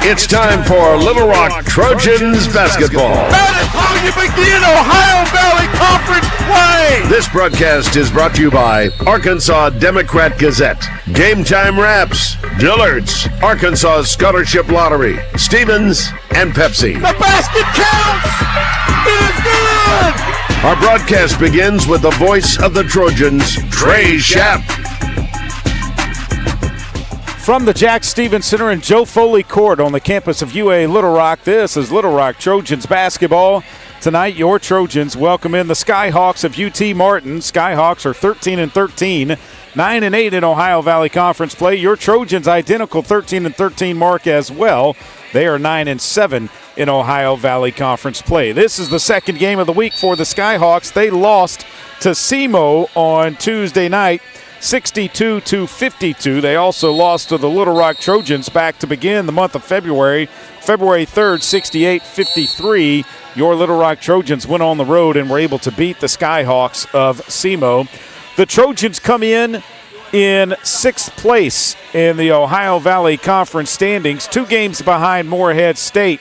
It's time for Little Rock Trojans basketball. That is how you begin Ohio Valley Conference play. This broadcast is brought to you by Arkansas Democrat Gazette, Game Time Wraps, Dillard's, Arkansas Scholarship Lottery, Stevens, and Pepsi. The basket counts. It is good. Our broadcast begins with the voice of the Trojans, Trey Schapp. From the Jack Stevens Center and Joe Foley Court on the campus of UA Little Rock, this is Little Rock Trojans basketball. Tonight, your Trojans welcome in the Skyhawks of UT Martin. Skyhawks are 13-13, 9-8 in Ohio Valley Conference play. Your Trojans identical 13-13 mark as well. They are 9-7 in Ohio Valley Conference play. This is the second game of the week for the Skyhawks. They lost to SEMO on Tuesday night, 62-52. They also lost to the Little Rock Trojans back to begin the month of February 3rd, 68-53. Your Little Rock Trojans went on the road and were able to beat the Skyhawks of SEMO. The Trojans come in 6th place in the Ohio Valley Conference standings, 2 games behind Morehead State,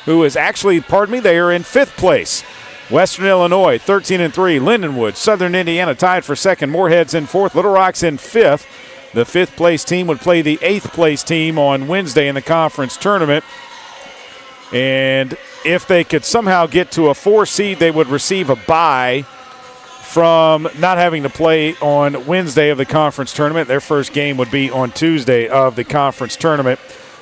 who is actually, they are in 5th place. Western Illinois, 13-3. Lindenwood, Southern Indiana tied for 2nd. Morehead's in 4th. Little Rock's in 5th. The 5th place team would play the 8th place team on Wednesday in the conference tournament. And if they could somehow get to a 4 seed, they would receive a bye from not having to play on Wednesday of the conference tournament. Their first game would be on Tuesday of the conference tournament.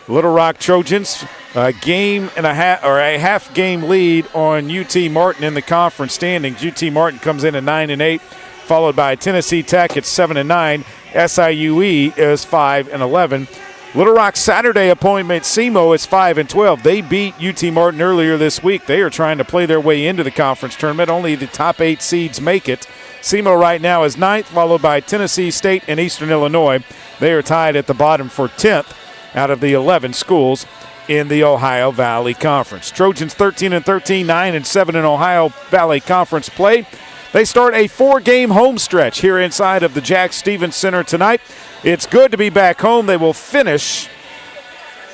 Little Rock Trojans, a half game lead on UT Martin in the conference standings. UT Martin comes in at 9-8, followed by Tennessee Tech at 7-9. SIUE is 5-11. Little Rock's Saturday appointment, SEMO, is 5-12. They beat UT Martin earlier this week. They are trying to play their way into the conference tournament. Only the top 8 seeds make it. SEMO right now is 9th, followed by Tennessee State and Eastern Illinois. They are tied at the bottom for 10th out of the 11 schools in the Ohio Valley Conference. Trojans 13-13, 9-7 in Ohio Valley Conference play. They start a 4-game home stretch here inside of the Jack Stevens Center tonight. It's good to be back home. They will finish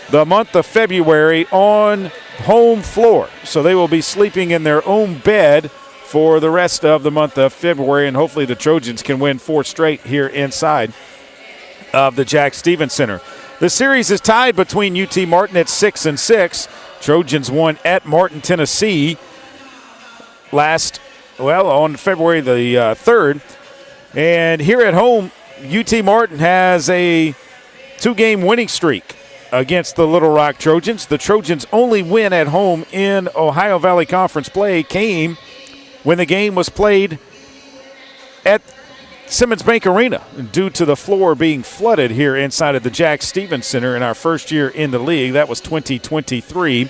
the month of February on home floor. So they will be sleeping in their own bed for the rest of the month of February, and hopefully the Trojans can win 4 straight here inside of the Jack Stevens Center. The series is tied between UT Martin at 6-6. Trojans won at Martin, Tennessee on February the 3rd. And here at home, UT Martin has a 2-game winning streak against the Little Rock Trojans. The Trojans' only win at home in Ohio Valley Conference play came when the game was played at Simmons Bank Arena due to the floor being flooded here inside of the Jack Stevens Center in our first year in the league. That was 2023.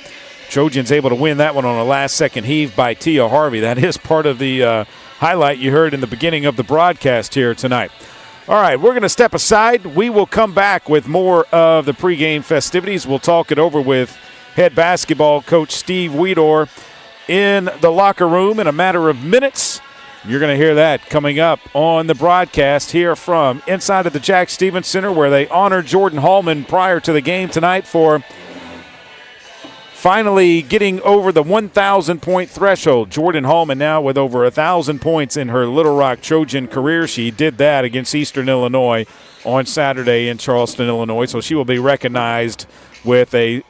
Trojans able to win that one on a last-second heave by Tia Harvey. That is part of the highlight you heard in the beginning of the broadcast here tonight. All right, we're going to step aside. We will come back with more of the pregame festivities. We'll talk it over with head basketball coach Steve Weedor in the locker room in a matter of minutes. You're going to hear that coming up on the broadcast here from inside of the Jack Stevens Center, where they honored Jordan Hallman prior to the game tonight for finally getting over the 1,000-point threshold. Jordan Hallman now with over 1,000 points in her Little Rock Trojan career. She did that against Eastern Illinois on Saturday in Charleston, Illinois, so she will be recognized with a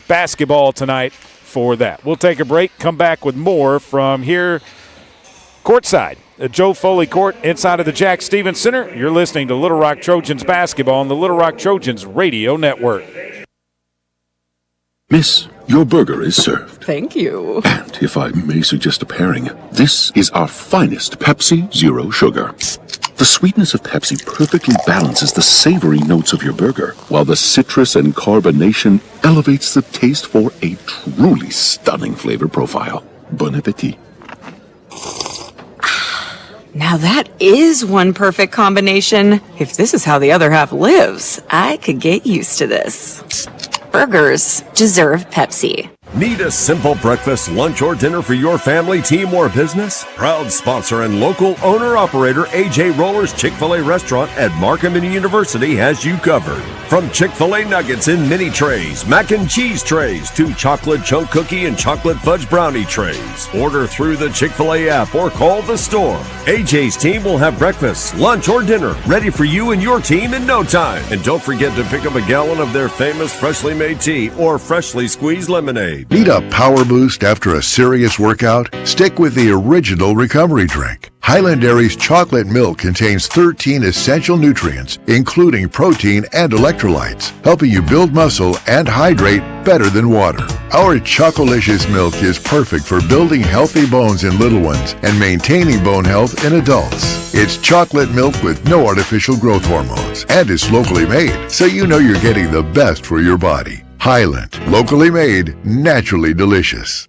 basketball tonight for that. We'll take a break, come back with more from here courtside at Joe Foley Court inside of the Jack Stevens Center. You're listening to Little Rock Trojans basketball on the Little Rock Trojans Radio Network. Miss, your burger is served. Thank you. And if I may suggest a pairing, this is our finest Pepsi Zero Sugar. The sweetness of Pepsi perfectly balances the savory notes of your burger, while the citrus and carbonation elevates the taste for a truly stunning flavor profile. Bon appetit. Now that is one perfect combination. If this is how the other half lives, I could get used to this. Burgers deserve Pepsi. Need a simple breakfast, lunch, or dinner for your family, team, or business? Proud sponsor and local owner-operator AJ Roller's Chick-fil-A restaurant at Markham University has you covered. From Chick-fil-A nuggets in mini trays, mac and cheese trays, to chocolate chunk cookie and chocolate fudge brownie trays. Order through the Chick-fil-A app or call the store. AJ's team will have breakfast, lunch, or dinner ready for you and your team in no time. And don't forget to pick up a gallon of their famous freshly made tea or freshly squeezed lemonade. Need a power boost after a serious workout? Stick with the original recovery drink. Highland Dairy's chocolate milk contains 13 essential nutrients, including protein and electrolytes, helping you build muscle and hydrate better than water. Our Chocolicious milk is perfect for building healthy bones in little ones and maintaining bone health in adults. It's chocolate milk with no artificial growth hormones, and it's locally made, so you know you're getting the best for your body. Highland, locally made, naturally delicious.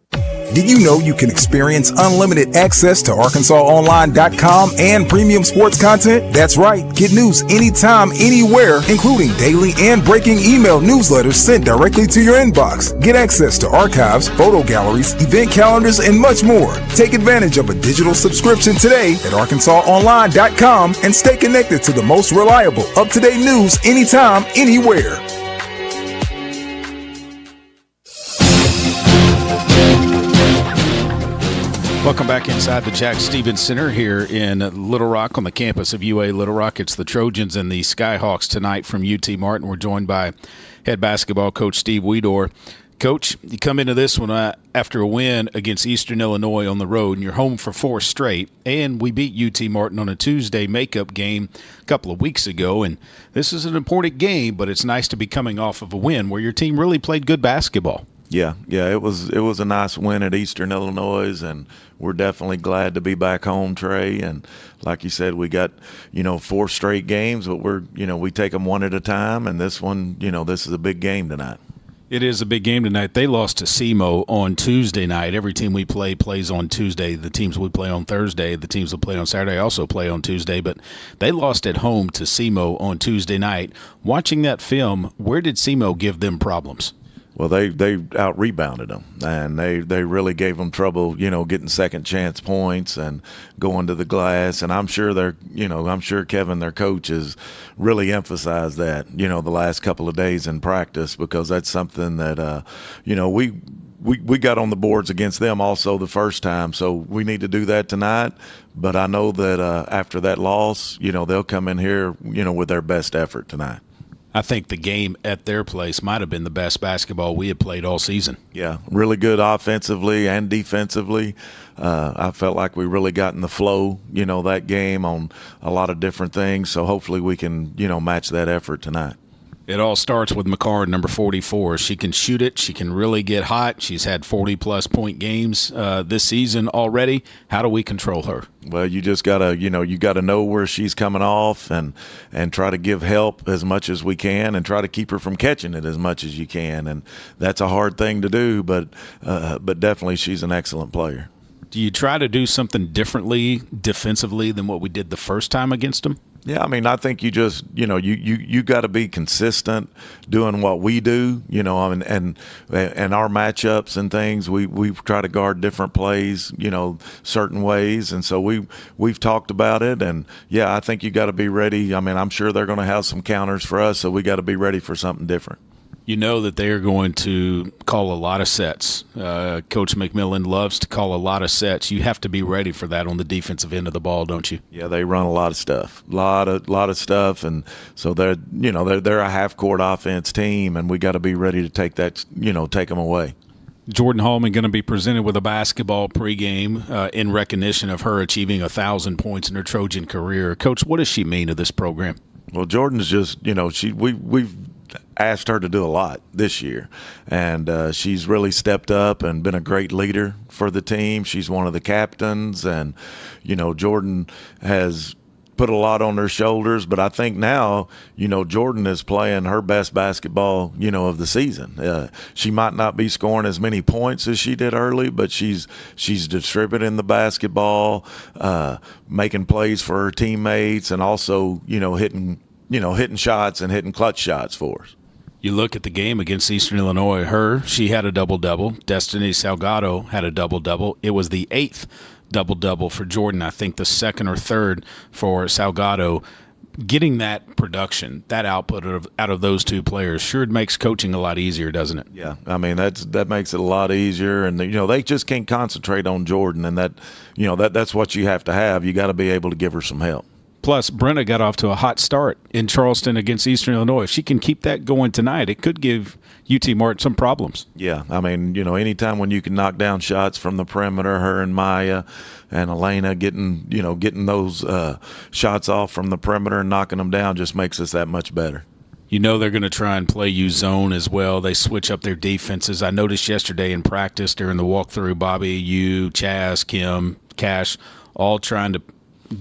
Did you know you can experience unlimited access to ArkansasOnline.com and premium sports content? That's right. Get news anytime, anywhere, including daily and breaking email newsletters sent directly to your inbox. Get access to archives, photo galleries, event calendars, and much more. Take advantage of a digital subscription today at ArkansasOnline.com and stay connected to the most reliable, up-to-date news anytime, anywhere. Welcome back inside the Jack Stevens Center here in Little Rock on the campus of UA Little Rock. It's the Trojans and the Skyhawks tonight from UT Martin. We're joined by head basketball coach Steve Weedor. Coach, you come into this one after a win against Eastern Illinois on the road, and you're home for 4 straight, and we beat UT Martin on a Tuesday makeup game a couple of weeks ago, and this is an important game, but it's nice to be coming off of a win where your team really played good basketball. Yeah, it was a nice win at Eastern Illinois, and we're definitely glad to be back home, Trey. And like you said, we got 4 straight games, but we take them one at a time. And this one, this is a big game tonight. It is a big game tonight. They lost to SEMO on Tuesday night. Every team we play plays on Tuesday. The teams we play on Thursday, the teams that play on Saturday also play on Tuesday. But they lost at home to SEMO on Tuesday night. Watching that film, where did SEMO give them problems? Well, they out-rebounded them, and they really gave them trouble, getting second-chance points and going to the glass. And I'm sure Kevin, their coach, has really emphasized that, the last couple of days in practice, because that's something that, we got on the boards against them also the first time. So we need to do that tonight. But I know that after that loss, they'll come in here, with their best effort tonight. I think the game at their place might have been the best basketball we had played all season. Yeah, really good offensively and defensively. I felt like we really got in the flow, that game on a lot of different things. So hopefully we can, match that effort tonight. It all starts with McCard, number 44. She can shoot it. She can really get hot. She's had 40-plus point games this season already. How do we control her? Well, you just gotta, you gotta know where she's coming off and try to give help as much as we can and try to keep her from catching it as much as you can. And that's a hard thing to do, but definitely she's an excellent player. Do you try to do something differently defensively than what we did the first time against them? Yeah, I think you just, you got to be consistent doing what we do, and our matchups and things. We try to guard different plays, certain ways, and so we've talked about it. And yeah, I think you got to be ready. I'm sure they're going to have some counters for us, so we got to be ready for something different. You know that they are going to call a lot of sets. Coach McMillan loves to call a lot of sets. You have to be ready for that on the defensive end of the ball, don't you? Yeah, they run a lot of stuff, lot of stuff, and so they're a half-court offense team, and we got to be ready to take that, take them away. Jordan Hallman going to be presented with a basketball pregame in recognition of her achieving 1,000 points in her Trojan career. Coach, what does she mean to this program? Well, Jordan's just, we've asked her to do a lot this year, and she's really stepped up and been a great leader for the team. She's one of the captains, and Jordan has put a lot on her shoulders, but I think now Jordan is playing her best basketball of the season. She might not be scoring as many points as she did early, but she's distributing the basketball, making plays for her teammates, and also hitting shots and hitting clutch shots for us. You look at the game against Eastern Illinois, she had a double-double. Destiny Salgado had a double-double. It was the 8th double-double for Jordan, I think the 2nd or 3rd for Salgado. Getting that production, that output out of those two players sure makes coaching a lot easier, doesn't it? Yeah, I mean that makes it a lot easier, and they just can't concentrate on Jordan, and that's what you have to have. You got to be able to give her some help. Plus, Brenna got off to a hot start in Charleston against Eastern Illinois. If she can keep that going tonight, it could give UT Martin some problems. Yeah, I mean, anytime when you can knock down shots from the perimeter, her and Maya and Elena getting those shots off from the perimeter and knocking them down just makes us that much better. They're going to try and play you zone as well. They switch up their defenses. I noticed yesterday in practice during the walkthrough, Bobby, you, Chaz, Kim, Cash, all trying to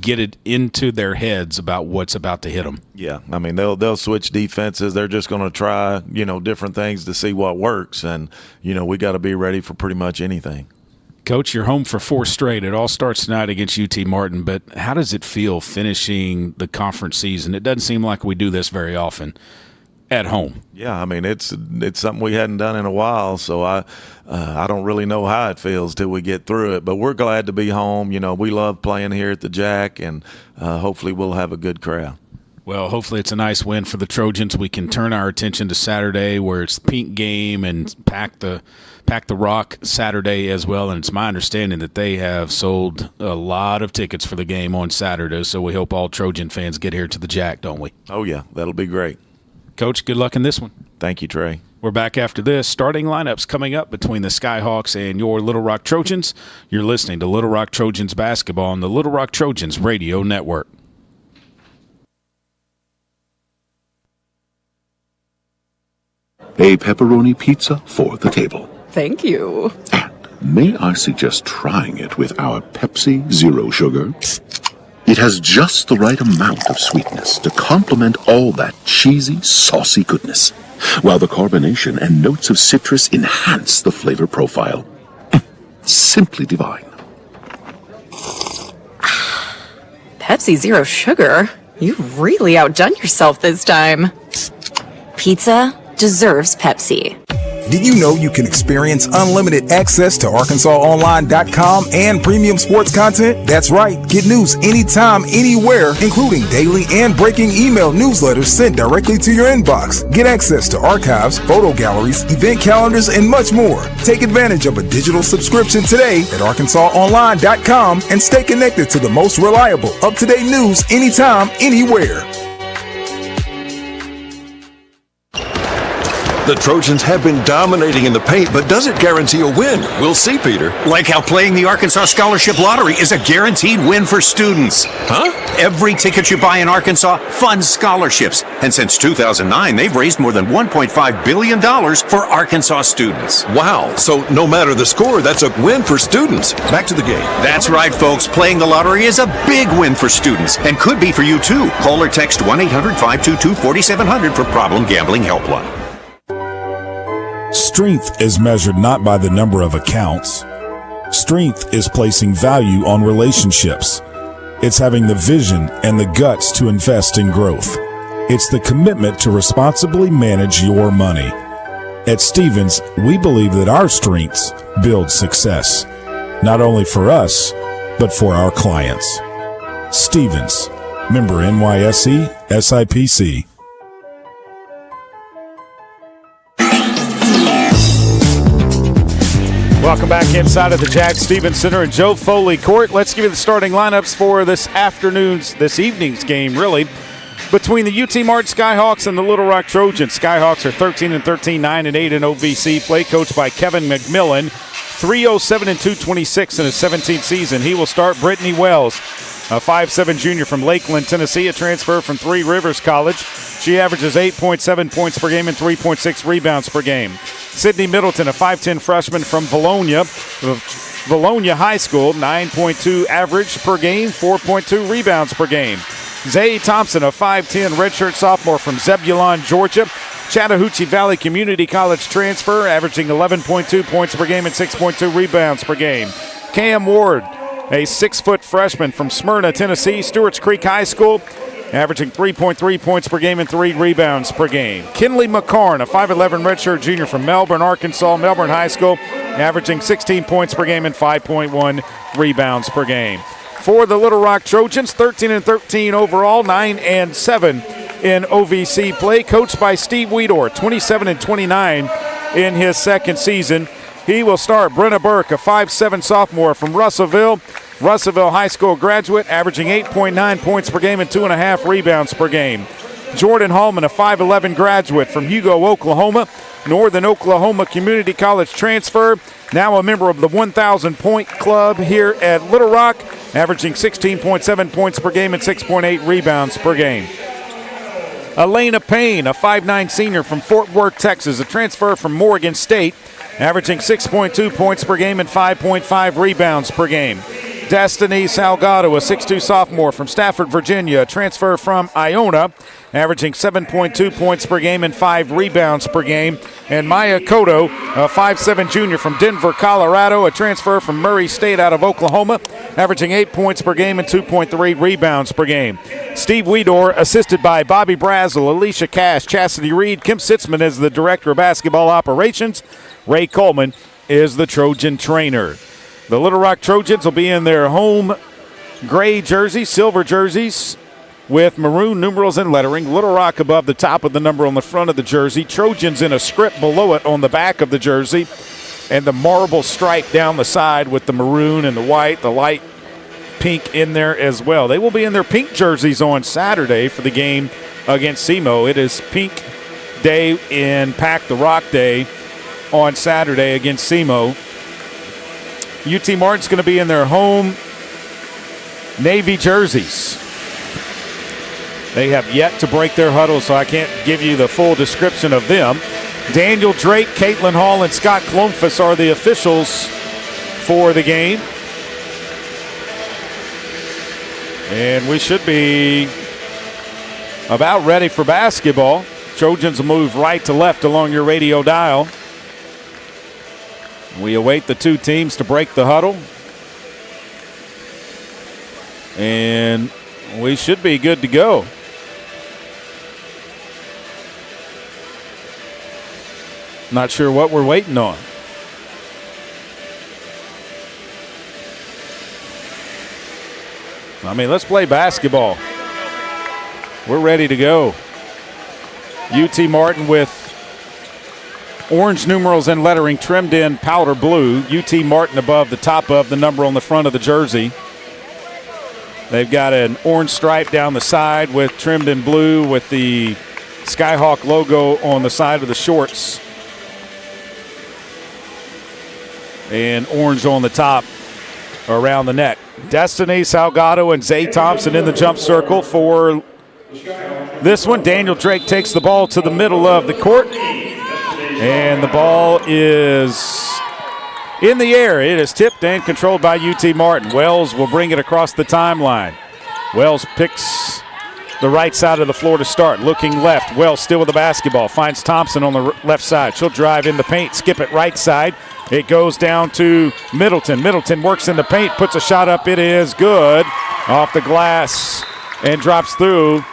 get it into their heads about what's about to hit them. Yeah, I mean they'll switch defenses. They're just going to try different things to see what works, and we got to be ready for pretty much anything. Coach, you're home for 4 straight. It all starts tonight against UT Martin, but how does it feel finishing the conference season? It doesn't seem like we do this very often at home. Yeah, I mean it's something we hadn't done in a while, so I don't really know how it feels till we get through it. But we're glad to be home. We love playing here at the Jack, and hopefully we'll have a good crowd. Well, hopefully it's a nice win for the Trojans. We can turn our attention to Saturday, where it's the pink game, and pack the Rock Saturday as well. And it's my understanding that they have sold a lot of tickets for the game on Saturday. So we hope all Trojan fans get here to the Jack, don't we? Oh yeah, that'll be great. Coach, good luck in this one. Thank you, Trey. We're back after this. Starting lineups coming up between the Skyhawks and your Little Rock Trojans. You're listening to Little Rock Trojans basketball on the Little Rock Trojans Radio Network. A pepperoni pizza for the table. Thank you. And may I suggest trying it with our Pepsi Zero Sugar? It has just the right amount of sweetness to complement all that cheesy, saucy goodness, while the carbonation and notes of citrus enhance the flavor profile. Simply divine. Pepsi Zero Sugar? You've really outdone yourself this time. Pizza deserves Pepsi. Did you know you can experience unlimited access to ArkansasOnline.com and premium sports content? That's right. Get news anytime, anywhere, including daily and breaking email newsletters sent directly to your inbox. Get access to archives, photo galleries, event calendars, and much more. Take advantage of a digital subscription today at ArkansasOnline.com and stay connected to the most reliable, up-to-date news anytime, anywhere. The Trojans have been dominating in the paint, but does it guarantee a win? We'll see, Peter. Like how playing the Arkansas Scholarship Lottery is a guaranteed win for students. Huh? Every ticket you buy in Arkansas funds scholarships. And since 2009, they've raised more than $1.5 billion for Arkansas students. Wow. So no matter the score, that's a win for students. Back to the game. That's right, folks. Playing the lottery is a big win for students and could be for you, too. Call or text 1-800-522-4700 for Problem Gambling Helpline. Strength is measured not by the number of accounts. Strength is placing value on relationships. It's having the vision and the guts to invest in growth. It's the commitment to responsibly manage your money. At Stevens, we believe that our strengths build success, not only for us, but for our clients. Stevens, member NYSE, SIPC. Welcome back inside of the Jack Stevens Center and Joe Foley Court. Let's give you the starting lineups for this evening's game, really, between the UT Martin Skyhawks and the Little Rock Trojans. Skyhawks are 13-13, 9-8 in OVC play, coached by Kevin McMillan. 307 and 226 in his 17th season. He will start. Brittany Wells, a 5'7 junior from Lakeland, Tennessee, a transfer from Three Rivers College. She averages 8.7 points per game and 3.6 rebounds per game. Sydney Middleton, a 5'10 freshman from Valonia High School, 9.2 average per game, 4.2 rebounds per game. Zay Thompson, a 5'10 redshirt sophomore from Zebulon, Georgia. Chattahoochee Valley Community College transfer, averaging 11.2 points per game and 6.2 rebounds per game. Cam Ward, a 6-foot freshman from Smyrna, Tennessee, Stewart's Creek High School, averaging 3.3 points per game and 3 rebounds per game. Kinley McCarn, a 5'11 redshirt junior from Melbourne, Arkansas, Melbourne High School, averaging 16 points per game and 5.1 rebounds per game. For the Little Rock Trojans, 13-13 overall, 9-7 in OVC play, coached by Steve Weedor, 27-29 in his second season. He will start Brenna Burke, a 5'7 sophomore from Russellville High School graduate, averaging 8.9 points per game and 2.5 rebounds per game. Jordan Hallman, a 5'11 graduate from Hugo, Oklahoma, Northern Oklahoma Community College transfer, now a member of the 1,000-point club here at Little Rock, averaging 16.7 points per game and 6.8 rebounds per game. Elena Payne, a 5'9 senior from Fort Worth, Texas, a transfer from Morgan State, averaging 6.2 points per game and 5.5 rebounds per game. Destiny Salgado, a 6'2 sophomore from Stafford, Virginia, a transfer from Iona, averaging 7.2 points per game and 5 rebounds per game. And Maya Cotto, a 5'7 junior from Denver, Colorado, a transfer from Murray State out of Oklahoma, averaging 8 points per game and 2.3 rebounds per game. Steve Weedor, assisted by Bobby Brazel, Alicia Cash, Chastity Reed, Kim Sitzman is the director of basketball operations. Ray Coleman is the Trojan trainer. The Little Rock Trojans will be in their home gray jerseys, silver jerseys with maroon numerals and lettering. Little Rock above the top of the number on the front of the jersey. Trojans in a script below it on the back of the jersey. And the marble stripe down the side with the maroon and the white, the light pink in there as well. They will be in their pink jerseys on Saturday for the game against SEMO. It is pink day in Pack the Rock Day on Saturday against SEMO. UT Martin's going to be in their home navy jerseys. They have yet to break their huddle, so I can't give you the full description of them. Daniel Drake, Caitlin Hall, and Scott Klomfus are the officials for the game. And we should be about ready for basketball. Trojans will move right to left along your radio dial. We await the two teams to break the huddle. And we should be good to go. Not sure what we're waiting on. I mean, let's play basketball. We're ready to go. UT Martin with orange numerals and lettering trimmed in powder blue. UT Martin above the top of the number on the front of the jersey. They've got an orange stripe down the side with trimmed in blue with the Skyhawk logo on the side of the shorts. And orange on the top around the neck. Destiny Salgado and Zay Thompson in the jump circle for this one. Daniel Drake takes the ball to the middle of the court. And the ball is in the air. It is tipped and controlled by UT Martin. Wells will bring it across the timeline. Wells picks the right side of the floor to start. Looking left. Wells still with the basketball. Finds Thompson on the left side. She'll drive in the paint. Skip it right side. It goes down to Middleton. Middleton works in the paint. Puts a shot up. It is good. Off the glass and drops through.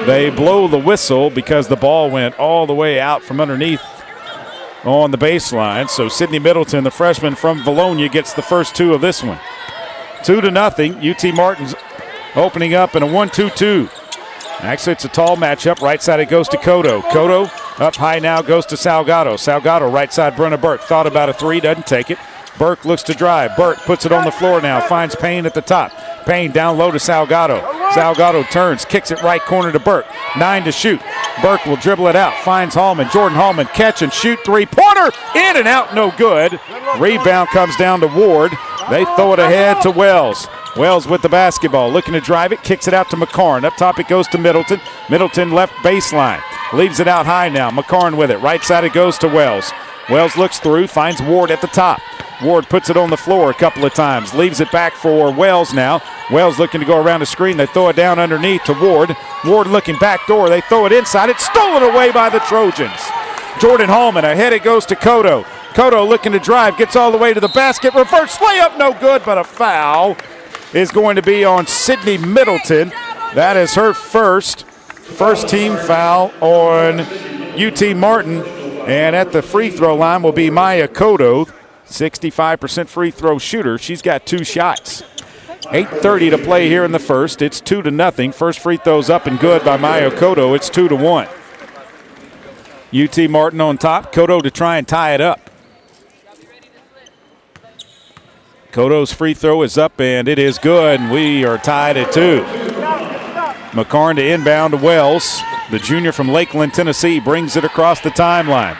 They blow the whistle because the ball went all the way out from underneath on the baseline. So Sydney Middleton, the freshman from Valonia, gets the first two of this one. 2-0. UT Martin's opening up in a 1-2-2. Actually, it's a tall matchup. Right side it goes to Cotto. Cotto up high now goes to Salgado. Salgado right side, Brenna Burke. Thought about a three, doesn't take it. Burke looks to drive. Burke puts it on the floor now. Finds Payne at the top. Payne down low to Salgado. Salgado turns, kicks it right corner to Burke. 9 to shoot. Burke will dribble it out. Finds Hallman. Jordan Hallman catch and shoot three-pointer. In and out, no good. Rebound comes down to Ward. They throw it ahead to Wells. Wells with the basketball, looking to drive it, kicks it out to McCarn. Up top it goes to Middleton. Middleton left baseline. Leaves it out high now. McCarn with it. Right side it goes to Wells. Wells looks through, finds Ward at the top. Ward puts it on the floor a couple of times. Leaves it back for Wells now. Wells looking to go around the screen. They throw it down underneath to Ward. Ward looking back door. They throw it inside. It's stolen away by the Trojans. Jordan Hallman, ahead it goes to Cotto. Cotto looking to drive, gets all the way to the basket. Reverse layup, no good, but a foul is going to be on Sydney Middleton. That is her first team foul on UT Martin. And at the free throw line will be Maya Cotto, 65% free throw shooter. She's got 2 shots. 8:30 to play here in the first. It's 2-0. First free throw's up and good by Maya Cotto. It's 2-1. UT Martin on top. Cotto to try and tie it up. Cotto's free throw is up and it is good. And we are tied at 2. McCarn to inbound to Wells. The junior from Lakeland, Tennessee, brings it across the timeline.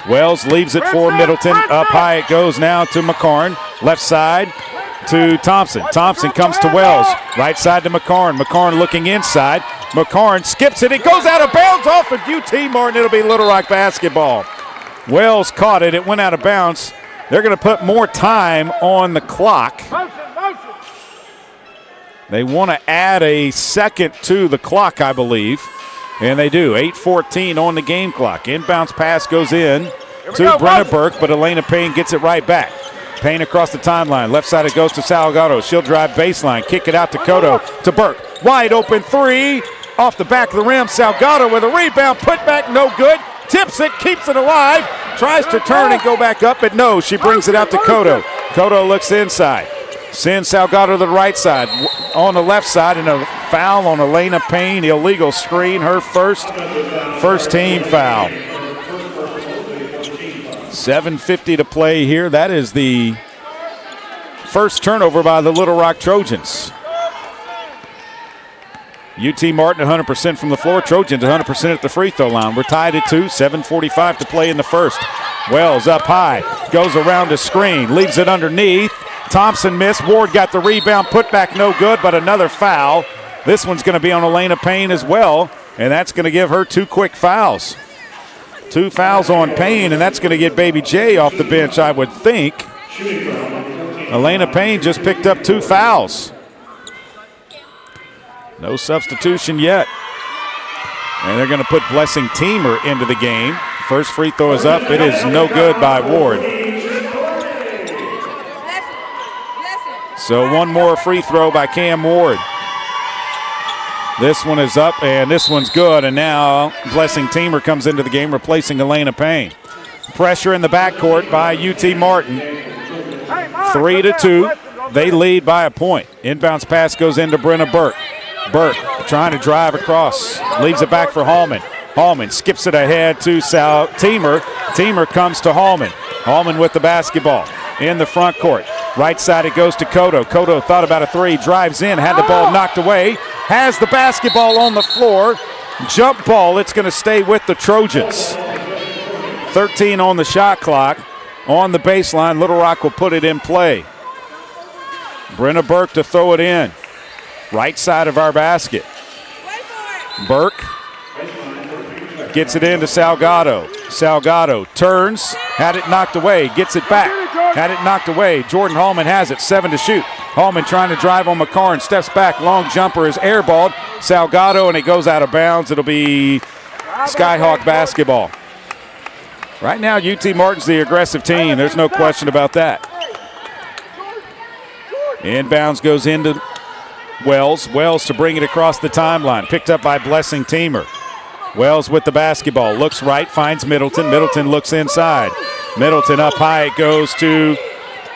Wells leaves it for Middleton. Up high it goes now to McCarn. Left side to Thompson. Thompson comes to Wells. Right side to McCarn. McCarn looking inside. McCarn skips it. It goes out of bounds off of UT Martin. It'll be Little Rock basketball. Wells caught it. It went out of bounds. They're going to put more time on the clock. They want to add a second to the clock, I believe. And they do. 8:14 on the game clock. Inbounds pass goes in to Brenna Burke, but Elena Payne gets it right back. Payne across the timeline. Left side it goes to Salgado. She'll drive baseline. Kick it out to Cotto. To Burke. Wide open 3. Off the back of the rim. Salgado with a rebound. Put back no good. Tips it. Keeps it alive. Tries to turn and go back up, but no. She brings it out to Cotto. Cotto looks inside. Sends Salgado to the right side. On the left side, and a foul on Elena Payne. Illegal screen. Her first team foul. 7:50 to play here. That is the first turnover by the Little Rock Trojans. UT Martin 100% from the floor. Trojans 100% at the free throw line. We're tied at 2. 7:45 to play in the first. Wells up high. Goes around the screen. Leaves it underneath. Thompson missed. Ward got the rebound. Put back no good, but another foul. This one's going to be on Elena Payne as well, and that's going to give her 2 quick fouls. 2 fouls on Payne, and that's going to get Baby J off the bench, I would think. Elena Payne just picked up 2 fouls. No substitution yet. And they're going to put Blessing Teamer into the game. First free throw is up. It is no good by Ward. So one more free throw by Cam Ward. This one is up, and this one's good. And now Blessing Teamer comes into the game, replacing Elena Payne. Pressure in the backcourt by UT Martin. 3-2. They lead by a point. Inbounds pass goes into Brenna Burke. Burke trying to drive across. Leaves it back for Hallman. Hallman skips it ahead to Teamer. Teamer comes to Hallman. Hallman with the basketball in the front court. Right side it goes to Cotto. Cotto thought about a 3, drives in, had the ball knocked away, has the basketball on the floor. Jump ball, it's going to stay with the Trojans. 13 on the shot clock. On the baseline, Little Rock will put it in play. Brenna Burke to throw it in. Right side of our basket. Burke gets it into Salgado. Salgado turns, had it knocked away, gets it back. Had it knocked away. Jordan Hallman has it, 7 to shoot. Hallman trying to drive on McCarn, steps back, long jumper is airballed. Salgado, and it goes out of bounds. It'll be Skyhawk basketball. Right now, UT Martin's the aggressive team. There's no question about that. Inbounds goes into Wells. Wells to bring it across the timeline. Picked up by Blessing Teamer. Wells with the basketball. Looks right, finds Middleton. Middleton looks inside. Middleton up high. It goes to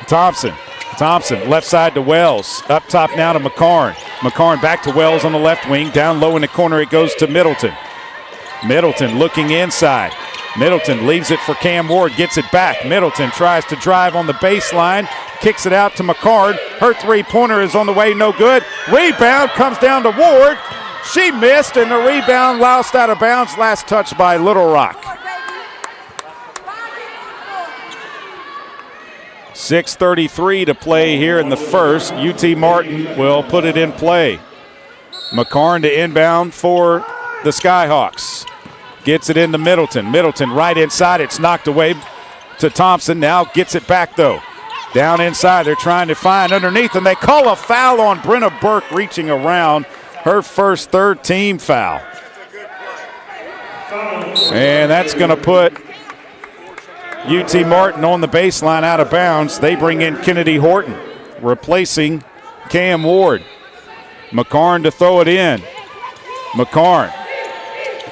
Thompson. Thompson left side to Wells. Up top now to McCarn. McCarn back to Wells on the left wing. Down low in the corner it goes to Middleton. Middleton looking inside. Middleton leaves it for Cam Ward. Gets it back. Middleton tries to drive on the baseline. Kicks it out to McCarn. Her three-pointer is on the way. No good. Rebound comes down to Ward. She missed, and the rebound lost out of bounds. Last touch by Little Rock. 6:33 to play here in the first. UT Martin will put it in play. McCarn to inbound for the Skyhawks. Gets it into Middleton. Middleton right inside. It's knocked away to Thompson. Now gets it back, though. Down inside. They're trying to find underneath, and they call a foul on Brenna Burke reaching around. Her first third-team foul. And that's going to put UT Martin on the baseline out of bounds. They bring in Kennedy Horton, replacing Cam Ward. McCarn to throw it in. McCarn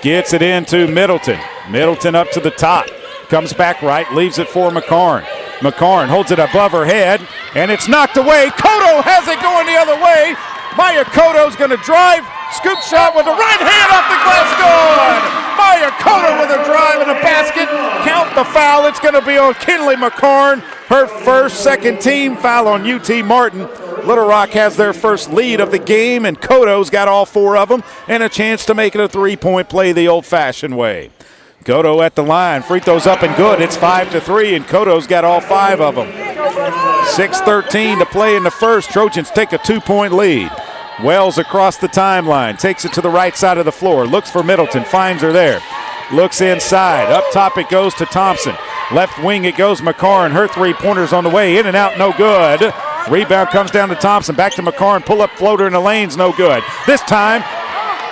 gets it into Middleton. Middleton up to the top. Comes back right, leaves it for McCarn. McCarn holds it above her head, and it's knocked away. Cotto has it going the other way. Maya Cotto's going to drive. Scoop shot with the right hand off the glass. Good! Maya Cotto with a drive and a basket. Count the foul. It's going to be on Kinley McCarn. Her first second team foul on UT Martin. Little Rock has their first lead of the game, and Cotto's got all 4 of them and a chance to make it a 3-point play the old-fashioned way. Cotto at the line. Free throws up and good. It's 5-3, and Cotto's got all 5 of them. 6:13 to play in the first. Trojans take a 2-point lead. Wells across the timeline. Takes it to the right side of the floor. Looks for Middleton. Finds her there. Looks inside. Up top it goes to Thompson. Left wing it goes McCarn. Her 3-pointer's on the way. In and out, no good. Rebound comes down to Thompson. Back to McCarn. Pull-up floater in the lane's no good. This time,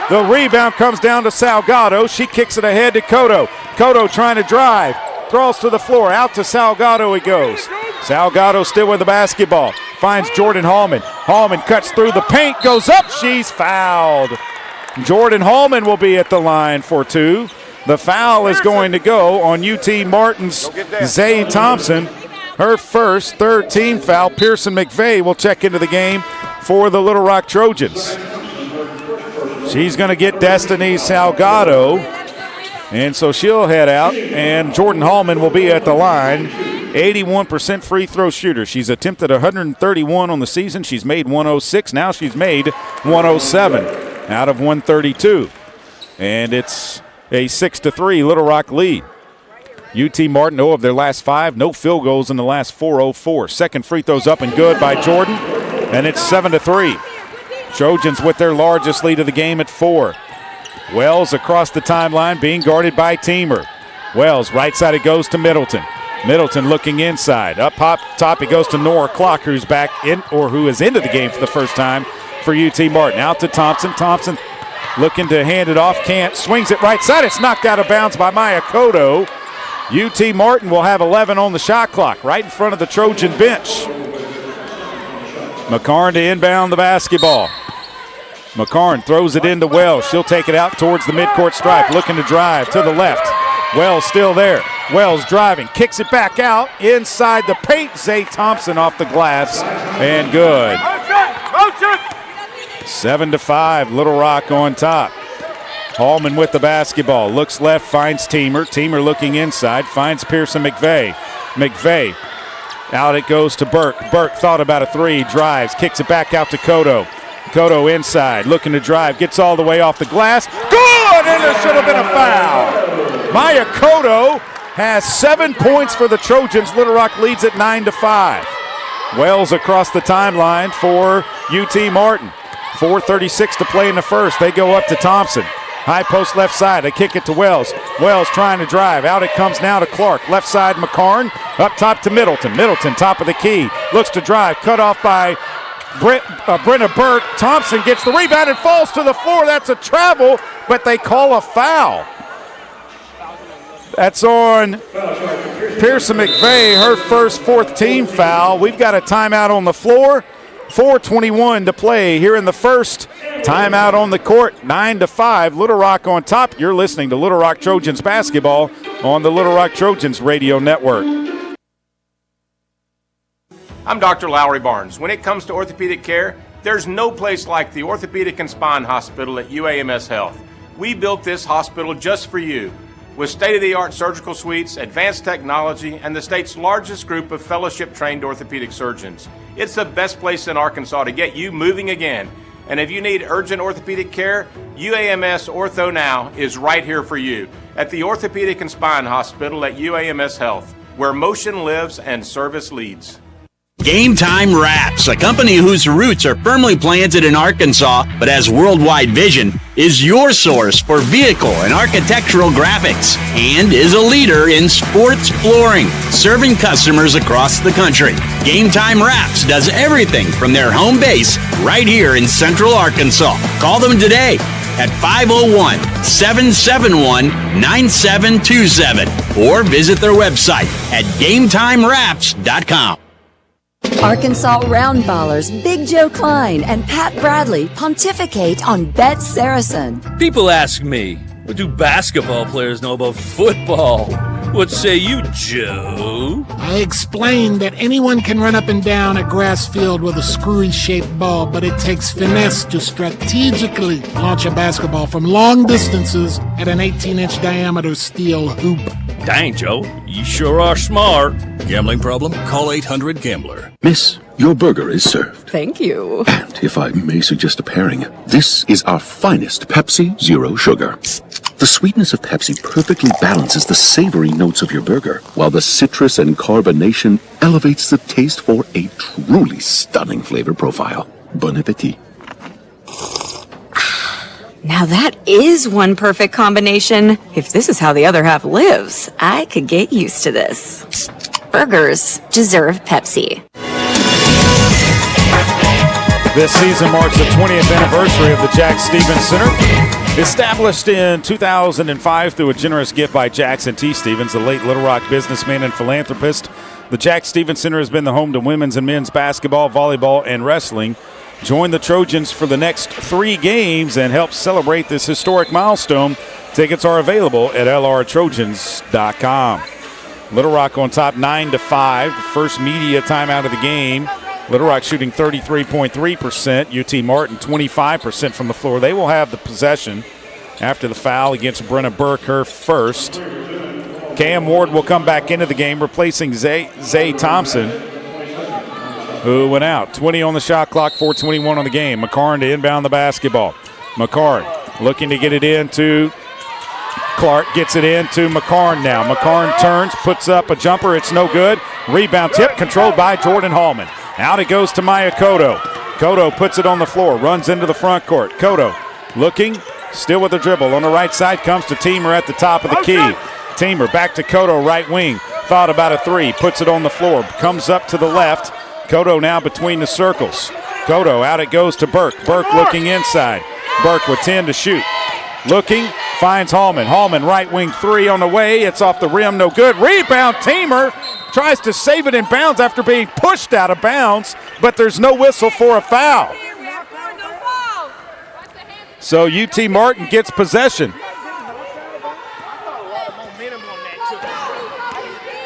the rebound comes down to Salgado. She kicks it ahead to Cotto. Cotto trying to drive. Throws to the floor. Out to Salgado it goes. Salgado still with the basketball. Finds Jordan Hallman. Hallman cuts through the paint. Goes up. She's fouled. Jordan Hallman will be at the line for 2. The foul is going to go on UT Martin's Zay Thompson. Her first, 3rd team foul. Pearson McVeigh will check into the game for the Little Rock Trojans. She's going to get Destiny Salgado, and so she'll head out, and Jordan Hallman will be at the line. 81% free throw shooter. She's attempted 131 on the season. She's made 106. Now she's made 107 out of 132. And it's a 6-3 Little Rock lead. UT Martin, 0 of their last 5. No field goals in the last 4:04. Second free throw's up and good by Jordan, and it's 7-3. Trojans with their largest lead of the game at 4. Wells across the timeline being guarded by Teamer. Wells, right side it goes to Middleton. Middleton looking inside. Up top it goes to Nora Clock, who's back in, or who is into the game for the first time for UT Martin. Out to Thompson. Thompson looking to hand it off. Can't. Swings it right side. It's knocked out of bounds by Maya Cotto. UT Martin will have 11 on the shot clock right in front of the Trojan bench. McCarn to inbound the basketball. McCarn throws it into Wells. She'll take it out towards the midcourt stripe, looking to drive to the left. Wells still there. Wells driving, kicks it back out inside the paint. Zay Thompson off the glass, and good. 7-5, Little Rock on top. Hallman with the basketball, looks left, finds Teamer. Teamer looking inside, finds Pearson McVeigh. McVeigh, out it goes to Burke. Burke thought about a 3, drives, kicks it back out to Cotto. Cotto inside, looking to drive, gets all the way off the glass. Good, and there should have been a foul. Maya Cotto has 7 points for the Trojans. Little Rock leads at 9-5. Wells across the timeline for UT Martin. 4:36 to play in the first. They go up to Thompson. High post left side. They kick it to Wells. Wells trying to drive. Out it comes now to Clark. Left side McCarn. Up top to Middleton. Middleton top of the key. Looks to drive. Cut off by Brenna Burke. Thompson gets the rebound and falls to the floor. That's a travel, but they call a foul. That's on Pearson McVeigh, her first 4th team foul. We've got a timeout on the floor. 4:21 to play here in the first. Timeout on the court, 9-5. Little Rock on top. You're listening to Little Rock Trojans basketball on the Little Rock Trojans radio network. I'm Dr. Lowry Barnes. When it comes to orthopedic care, there's no place like the Orthopedic and Spine Hospital at UAMS Health. We built this hospital just for you, with state-of-the-art surgical suites, advanced technology, and the state's largest group of fellowship-trained orthopedic surgeons. It's the best place in Arkansas to get you moving again. And if you need urgent orthopedic care, UAMS Ortho Now is right here for you at the Orthopedic and Spine Hospital at UAMS Health, where motion lives and service leads. Game Time Wraps, a company whose roots are firmly planted in Arkansas but has worldwide vision, is your source for vehicle and architectural graphics and is a leader in sports flooring, serving customers across the country. Game Time Wraps does everything from their home base right here in Central Arkansas. Call them today at 501-771-9727 or visit their website at GameTimeWraps.com. Arkansas round ballers Big Joe Klein and Pat Bradley pontificate on Bet Saracen. People ask me, what do basketball players know about football? What say you, Joe? I explained that anyone can run up and down a grass field with a screwy-shaped ball, but it takes finesse to strategically launch a basketball from long distances at an 18-inch diameter steel hoop. Dang, Joe, you sure are smart. Gambling problem? Call 800-GAMBLER. Miss, your burger is served. Thank you. And if I may suggest a pairing, this is our finest Pepsi Zero Sugar. The sweetness of Pepsi perfectly balances the savory notes of your burger, while the citrus and carbonation elevates the taste for a truly stunning flavor profile. Bon appetit. Now that is one perfect combination. If this is how the other half lives, I could get used to this. Burgers deserve Pepsi. This season marks the 20th anniversary of the Jack Stevens Center. Established in 2005 through a generous gift by Jackson T. Stevens, the late Little Rock businessman and philanthropist, the Jack Stevens Center has been the home to women's and men's basketball, volleyball, and wrestling. Join the Trojans for the next 3 games and help celebrate this historic milestone. Tickets are available at lrtrojans.com. Little Rock on top 9-5. First media timeout of the game. Little Rock shooting 33.3%. UT Martin 25% from the floor. They will have the possession after the foul against Brenna Burke, her first. Cam Ward will come back into the game, replacing Zay Thompson, who went out. 20 on the shot clock, 4:21 on the game. McCarn to inbound the basketball. McCarn looking to get it into Clark, gets it into McCarn now. McCarn turns, puts up a jumper. It's no good. Rebound tip controlled by Jordan Hallman. Out it goes to Maya Cotto. Cotto puts it on the floor, runs into the front court. Cotto looking, still with the dribble. On the right side comes to Teamer at the top of the key. Teamer back to Cotto, right wing. Thought about a three, puts it on the floor. Comes up to the left. Cotto now between the circles. Cotto, out it goes to Burke. Burke looking inside. Burke with 10 to shoot. Looking, finds Hallman. Hallman, right wing three on the way. It's off the rim, no good. Rebound, Teamer tries to save it in bounds after being pushed out of bounds, but there's no whistle for a foul. So UT Martin gets possession.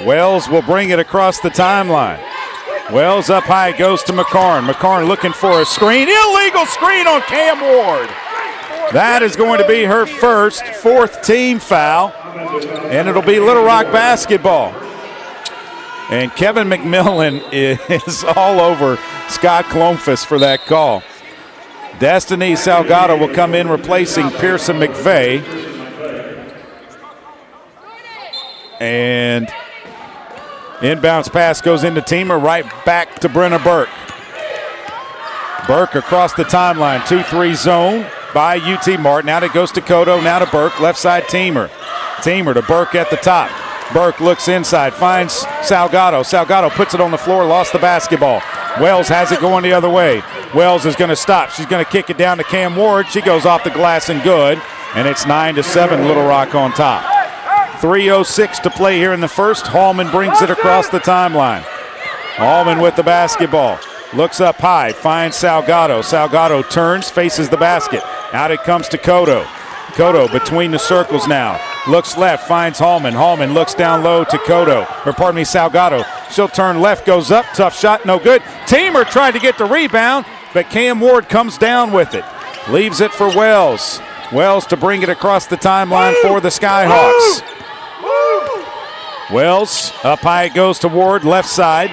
Wells will bring it across the timeline. Wells up high, goes to McCarn. McCarn looking for a screen. Illegal screen on Cam Ward. That is going to be her fourth team foul, and it'll be Little Rock basketball. And Kevin McMillan is all over Scott Clomfus for that call. Destiny Salgado will come in replacing Pearson McVeigh. And inbounds pass goes into Teamer, right back to Brenna Burke. Burke across the timeline, 2-3 zone by UT Martin. Now it goes to Cotto, now to Burke, left side Teamer. Teamer to Burke at the top. Burke looks inside, finds Salgado. Salgado puts it on the floor, lost the basketball. Wells has it going the other way. Wells is going to stop. She's going to kick it down to Cam Ward. She goes off the glass and good. And it's 9-7, Little Rock on top. 3:06 to play here in the first. Hallman brings it across the timeline. Hallman with the basketball. Looks up high, finds Salgado. Salgado turns, faces the basket. Out it comes to Cotto. Cotto between the circles now. Looks left, finds Hallman. Hallman looks down low to Cotto. Salgado. She'll turn left, goes up. Tough shot, no good. Teamer tried to get the rebound, but Cam Ward comes down with it. Leaves it for Wells. Wells to bring it across the timeline for the Skyhawks. Wells, up high it goes to Ward, left side.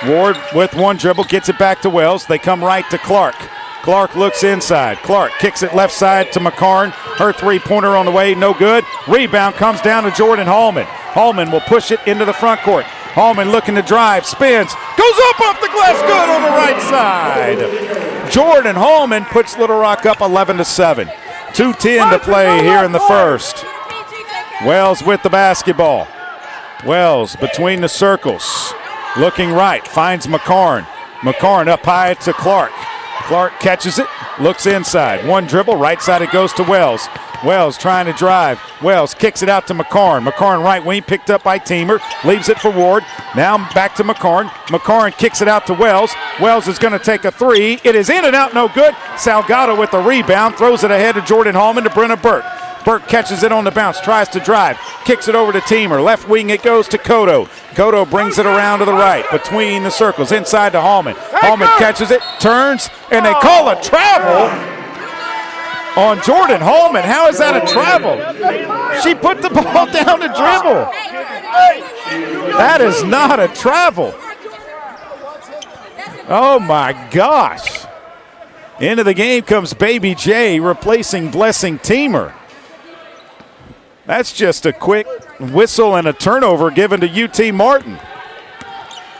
Ward with one dribble, gets it back to Wells. They come right to Clark. Clark looks inside. Clark kicks it left side to McCarn. Her three-pointer on the way, no good. Rebound comes down to Jordan Hallman. Hallman will push it into the front court. Hallman looking to drive, spins, goes up off the glass, good on the right side. Jordan Hallman puts Little Rock up 11-7. 2:10 to play here in the first. Wells with the basketball. Wells between the circles. Looking right, finds McCarn. McCarn up high to Clark. Clark catches it, looks inside. One dribble, right side it goes to Wells. Wells trying to drive. Wells kicks it out to McCarn. McCarn right wing, picked up by Teamer. Leaves it for Ward. Now back to McCarn. McCarn kicks it out to Wells. Wells is going to take a three. It is in and out, no good. Salgado with the rebound. Throws it ahead to Jordan Hallman to Brenna Burke. Burke catches it on the bounce, tries to drive, kicks it over to Teamer. Left wing it goes to Cotto. Cotto brings it around to the right, between the circles, inside to Hallman. Hallman catches it, turns, and they call a travel on Jordan Hallman. How is that a travel? She put the ball down to dribble. That is not a travel. Oh my gosh. Into the game comes Baby J, replacing Blessing Teamer. That's just a quick whistle and a turnover given to UT Martin.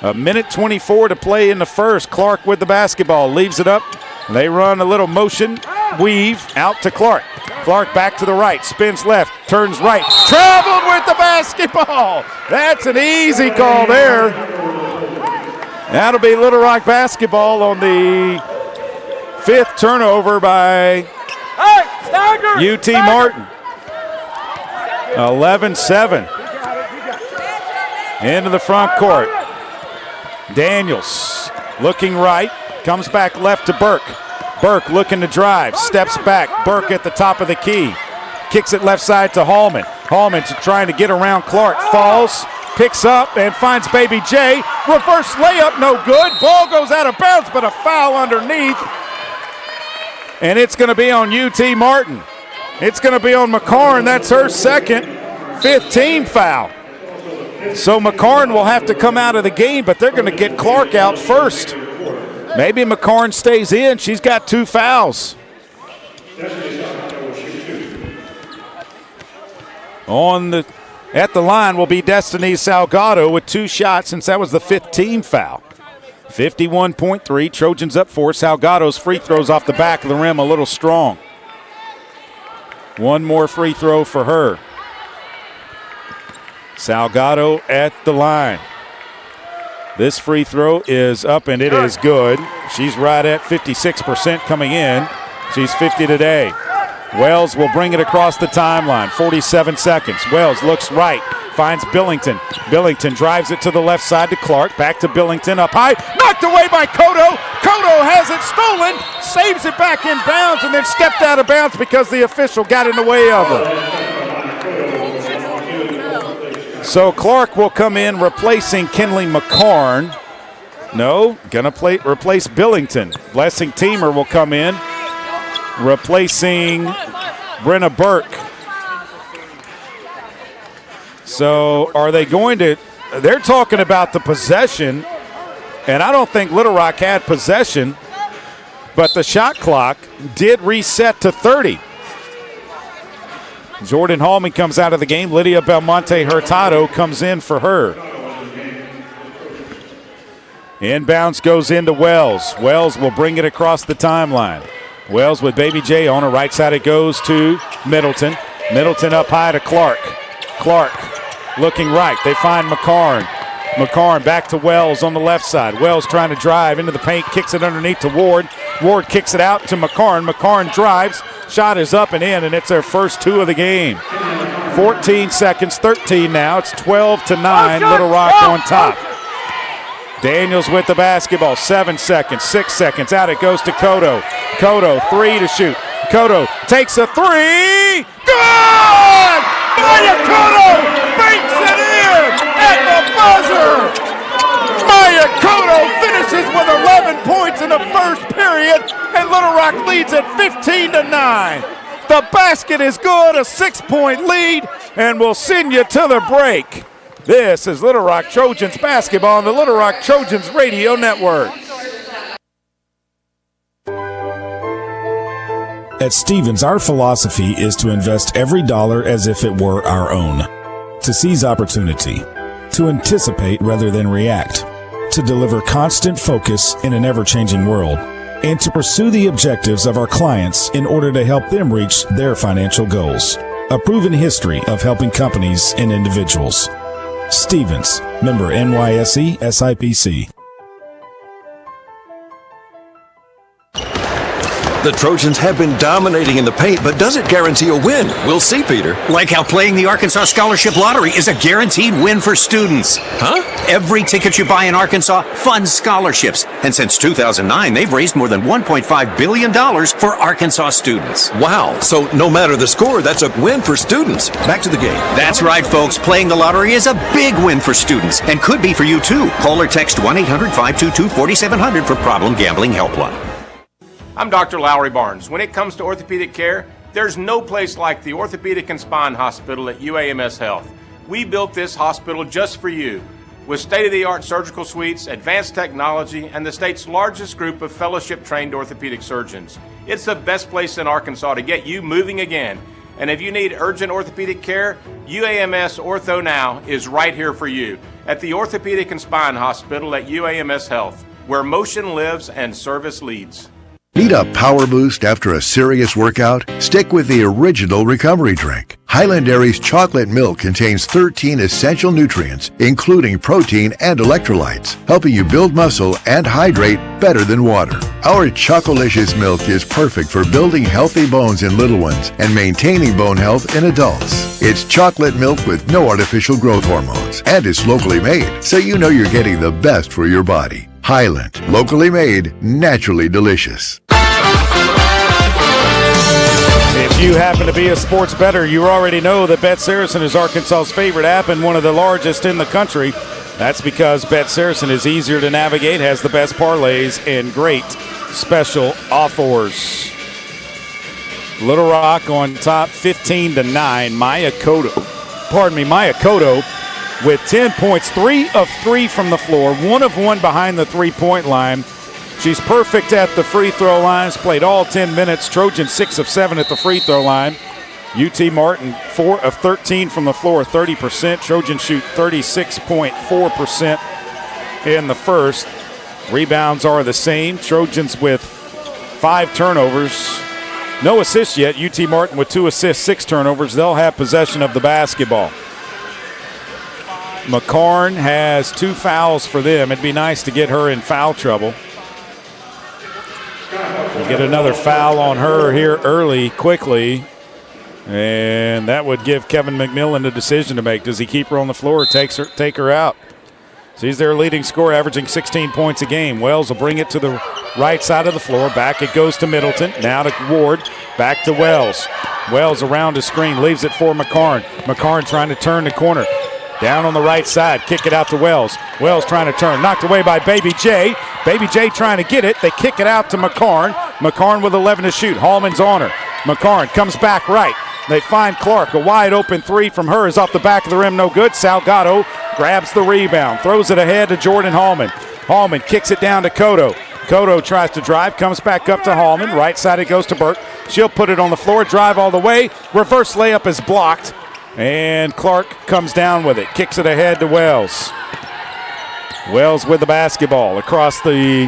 A minute 24 to play in the first. Clark with the basketball, leaves it up. They run a little motion, weave, out to Clark. Clark back to the right, spins left, turns right, traveled with the basketball. That's an easy call there. That'll be Little Rock basketball on the 5th turnover by UT Martin. 11-7. Into the front court. Daniels looking right. Comes back left to Burke. Burke looking to drive. Steps back. Burke at the top of the key. Kicks it left side to Hallman. Hallman trying to get around Clark. Falls. Picks up and finds Baby J. Reverse layup, no good. Ball goes out of bounds, but a foul underneath. And it's going to be on UT Martin. It's going to be on McCarn. That's her second, 5th team foul. So McCarn will have to come out of the game, but they're going to get Clark out first. Maybe McCarn stays in. She's got 2 fouls. At the line will be Destiny Salgado with 2 shots since that was the 5th team foul. 51.3, Trojans up 4. Salgado's free throws off the back of the rim a little strong. 1 more free throw for her. Salgado at the line. This free throw is up and it is good. She's right at 56% coming in. She's 50 today. Wells will bring it across the timeline. 47 seconds. Wells looks right. Finds Billington. Billington drives it to the left side to Clark. Back to Billington up high. Knocked away by Cotto. Cotto has it stolen. Saves it back in bounds and then stepped out of bounds because the official got in the way of her. So Clark will come in replacing Kinley McCarn. No, gonna replace Billington. Blessing Teamer will come in replacing Brenna Burke. So are they going to – they're talking about the possession, and I don't think Little Rock had possession, but the shot clock did reset to 30. Jordan Hallman comes out of the game. Lydia Belmonte Hurtado comes in for her. Inbounds goes into Wells. Wells will bring it across the timeline. Wells with Baby J on her right side. It goes to Middleton. Middleton up high to Clark. Clark looking right. They find McCarn. McCarn back to Wells on the left side. Wells trying to drive into the paint. Kicks it underneath to Ward. Ward kicks it out to McCarn. McCarn drives. Shot is up and in, and it's their first 2 of the game. 14 seconds, 13 now. It's 12-9. Little Rock on top. Daniels with the basketball. 7 seconds, 6 seconds. Out it goes to Cotto. Cotto, 3 to shoot. Cotto takes a 3. Good! Maya Cotto banks it in at the buzzer. Maya Cotto finishes with 11 points in the first period, and Little Rock leads at 15-9. The basket is good, a 6-point lead, and we'll send you to the break. This is Little Rock Trojans basketball on the Little Rock Trojans Radio Network. At Stevens, our philosophy is to invest every dollar as if it were our own, to seize opportunity, to anticipate rather than react, to deliver constant focus in an ever-changing world, and to pursue the objectives of our clients in order to help them reach their financial goals. A proven history of helping companies and individuals. Stevens, member NYSE SIPC. The Trojans have been dominating in the paint, but does it guarantee a win? We'll see, Peter. Like how playing the Arkansas Scholarship Lottery is a guaranteed win for students. Huh? Every ticket you buy in Arkansas funds scholarships. And since 2009, they've raised more than $1.5 billion for Arkansas students. Wow. So no matter the score, that's a win for students. Back to the game. That's right, folks. Playing the lottery is a big win for students and could be for you, too. Call or text 1-800-522-4700 for Problem Gambling Helpline. I'm Dr. Lowry Barnes. When it comes to orthopedic care, there's no place like the Orthopedic and Spine Hospital at UAMS Health. We built this hospital just for you, with state-of-the-art surgical suites, advanced technology, and the state's largest group of fellowship-trained orthopedic surgeons. It's the best place in Arkansas to get you moving again. And if you need urgent orthopedic care, UAMS Ortho Now is right here for you at the Orthopedic and Spine Hospital at UAMS Health, where motion lives and service leads. Need a power boost after a serious workout? Stick with the original recovery drink. Highland Dairy's chocolate milk contains 13 essential nutrients, including protein and electrolytes, helping you build muscle and hydrate better than water. Our Chocolicious milk is perfect for building healthy bones in little ones and maintaining bone health in adults. It's chocolate milk with no artificial growth hormones, and it's locally made, so you know you're getting the best for your body. Highland, locally made, naturally delicious. If you happen to be a sports bettor, you already know that Bet Saracen is Arkansas's favorite app and one of the largest in the country. That's because Bet Saracen is easier to navigate, has the best parlays, and great special offers. Little Rock on top 15-9. Maya Cotto with 10 points, 3 of 3 from the floor, 1 of 1 behind the three-point line. She's perfect at the free throw line. Played all 10 minutes. Trojans 6 of 7 at the free throw line. UT Martin 4 of 13 from the floor, 30%. Trojans shoot 36.4% in the first. Rebounds are the same. Trojans with 5 turnovers. No assists yet. UT Martin with 2 assists, 6 turnovers. They'll have possession of the basketball. McCarn has 2 fouls for them. It'd be nice to get her in foul trouble. We'll get another foul on her here early, quickly. And that would give Kevin McMillan a decision to make. Does he keep her on the floor or take her out? So he's their leading scorer, averaging 16 points a game. Wells will bring it to the right side of the floor. Back it goes to Middleton. Now to Ward. Back to Wells. Wells around the screen. Leaves it for McCarn. McCarn trying to turn the corner. Down on the right side. Kick it out to Wells. Wells trying to turn. Knocked away by Baby J. Baby J trying to get it. They kick it out to McCarn. McCarn with 11 to shoot. Hallman's on her. McCarn comes back right. They find Clark. A wide open 3 from her is off the back of the rim. No good. Salgado grabs the rebound. Throws it ahead to Jordan Hallman. Hallman kicks it down to Cotto. Cotto tries to drive. Comes back up to Hallman. Right side it goes to Burke. She'll put it on the floor. Drive all the way. Reverse layup is blocked. And Clark comes down with it. Kicks it ahead to Wells. Wells with the basketball across the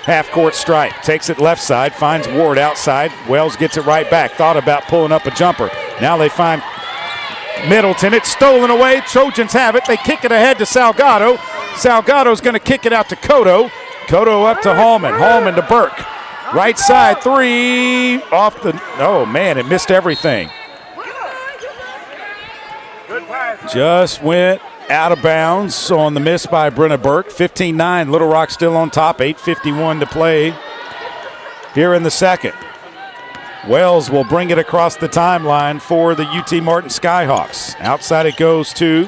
half-court stripe. Takes it left side. Finds Ward outside. Wells gets it right back. Thought about pulling up a jumper. Now they find Middleton. It's stolen away. Trojans have it. They kick it ahead to Salgado. Salgado's going to kick it out to Cotto. Cotto up to Hallman. Hallman to Burke. Right side 3. Off the... Oh, man, it missed everything. Just went out of bounds on the miss by Brenna Burke. 15-9, Little Rock still on top, 8:51 to play here in the second. Wells will bring it across the timeline for the UT Martin Skyhawks. Outside it goes to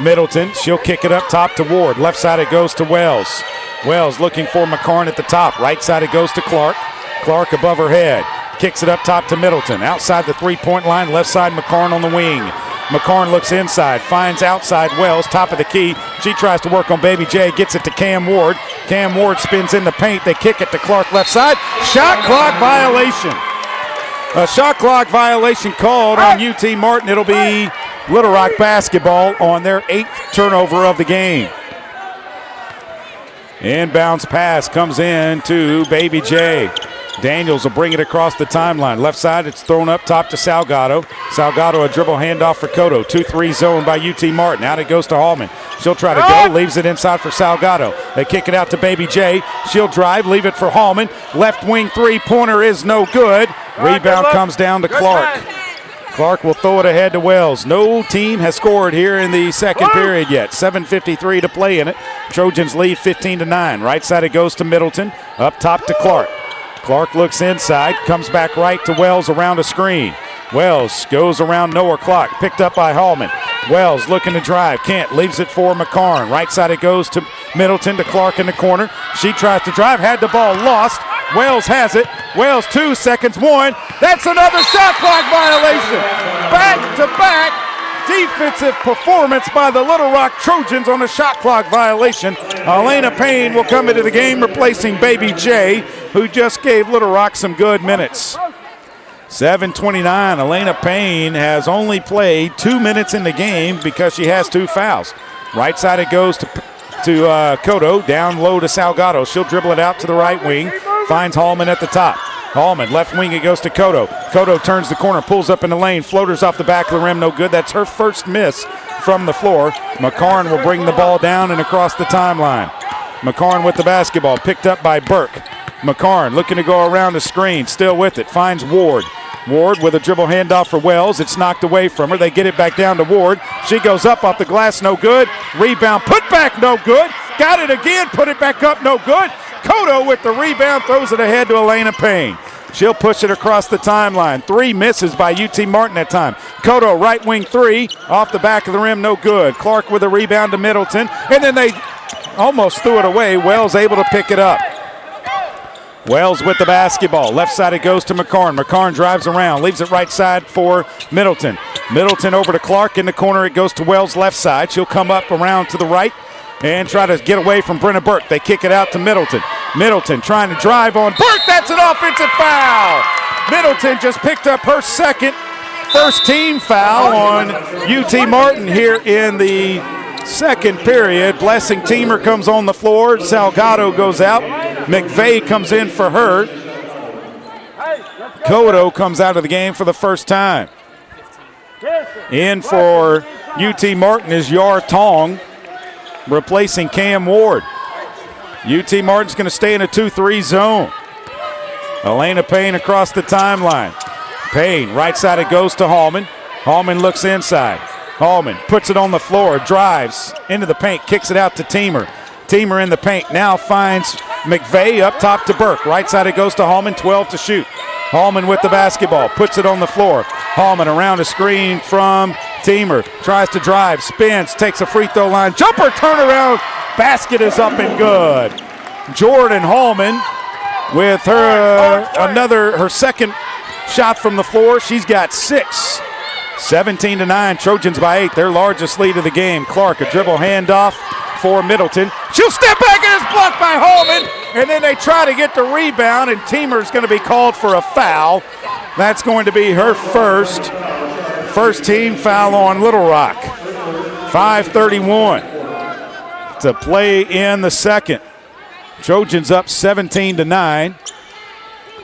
Middleton. She'll kick it up top to Ward. Left side it goes to Wells. Wells looking for McCarn at the top. Right side it goes to Clark. Clark above her head. Kicks it up top to Middleton. Outside the three-point line, left side McCarn on the wing. McCarn looks inside, finds outside Wells, top of the key. She tries to work on Baby J, gets it to Cam Ward. Cam Ward spins in the paint. They kick it to Clark left side. Shot clock violation. A shot clock violation called on UT Martin. It'll be Little Rock basketball on their 8th turnover of the game. Inbounds pass comes in to Baby J. Daniels will bring it across the timeline. Left side, it's thrown up top to Salgado. Salgado, a dribble handoff for Cotto. 2-3 zone by UT Martin. Out it goes to Hallman. She'll try to go, leaves it inside for Salgado. They kick it out to Baby J. She'll drive, leave it for Hallman. Left wing three-pointer is no good. Rebound comes down to Clark. Clark will throw it ahead to Wells. No team has scored here in the second period yet. 7:53 to play in it. Trojans lead 15-9. Right side it goes to Middleton. Up top to Clark. Clark looks inside, comes back right to Wells around a screen. Wells goes around Noah Clark, picked up by Hallman. Wells looking to drive, can't, leaves it for McCarn. Right side it goes to Middleton to Clark in the corner. She tries to drive, had the ball lost. Wells has it. Wells 2 seconds, 1. That's another shot clock violation. Back to back. Defensive performance by the Little Rock Trojans on a shot clock violation. Elena Payne will come into the game replacing Baby J, who just gave Little Rock some good minutes. 7:29. Elena Payne has only played 2 minutes in the game because she has 2 fouls. Right side it goes to Cotto, down low to Salgado. She'll dribble it out to the right wing, finds Hallman at the top. Hallman, left wing, it goes to Cotto. Cotto turns the corner, pulls up in the lane, floaters off the back of the rim, no good. That's her first miss from the floor. McCarn will bring the ball down and across the timeline. McCarn with the basketball, picked up by Burke. McCarn looking to go around the screen, still with it, finds Ward. Ward with a dribble handoff for Wells. It's knocked away from her. They get it back down to Ward. She goes up off the glass, no good. Rebound, put back, no good. Got it again, put it back up, no good. Cotto with the rebound, throws it ahead to Elena Payne. She'll push it across the timeline. 3 misses by UT Martin that time. Cotto, right wing 3, off the back of the rim, no good. Clark with a rebound to Middleton, and then they almost threw it away. Wells able to pick it up. Wells with the basketball. Left side it goes to McCarn. McCarn drives around, leaves it right side for Middleton. Middleton over to Clark. In the corner it goes to Wells left side. She'll come up around to the right and try to get away from Brenna Burke. They kick it out to Middleton. Middleton trying to drive on Burke. That's an offensive foul. Middleton just picked up her first team foul on UT Martin here in the second period. Blessing Teamer comes on the floor. Salgado goes out. McVeigh comes in for her. Cotto comes out of the game for the first time. In for UT Martin is Yar Tong, replacing Cam Ward. UT Martin's going to stay in a 2-3 zone. Elena Payne across the timeline. Payne, right side it goes to Hallman. Hallman looks inside. Hallman puts it on the floor, drives into the paint, kicks it out to Teamer. Teamer in the paint, now finds McVeigh up top to Burke. Right side it goes to Hallman, 12 to shoot. Hallman with the basketball, puts it on the floor. Hallman around a screen from Teamer, tries to drive, spins, takes a free throw line, jumper, turnaround, basket is up and good. Jordan Hallman with her second shot from the floor. She's got 6. 17-9, Trojans by 8, their largest lead of the game. Clark, a dribble handoff for Middleton. She'll step back and it's blocked by Hallman. And then they try to get the rebound, and Teamer's going to be called for a foul. That's going to be her first team foul on Little Rock. 5:31 to play in the second. Trojans up 17-9.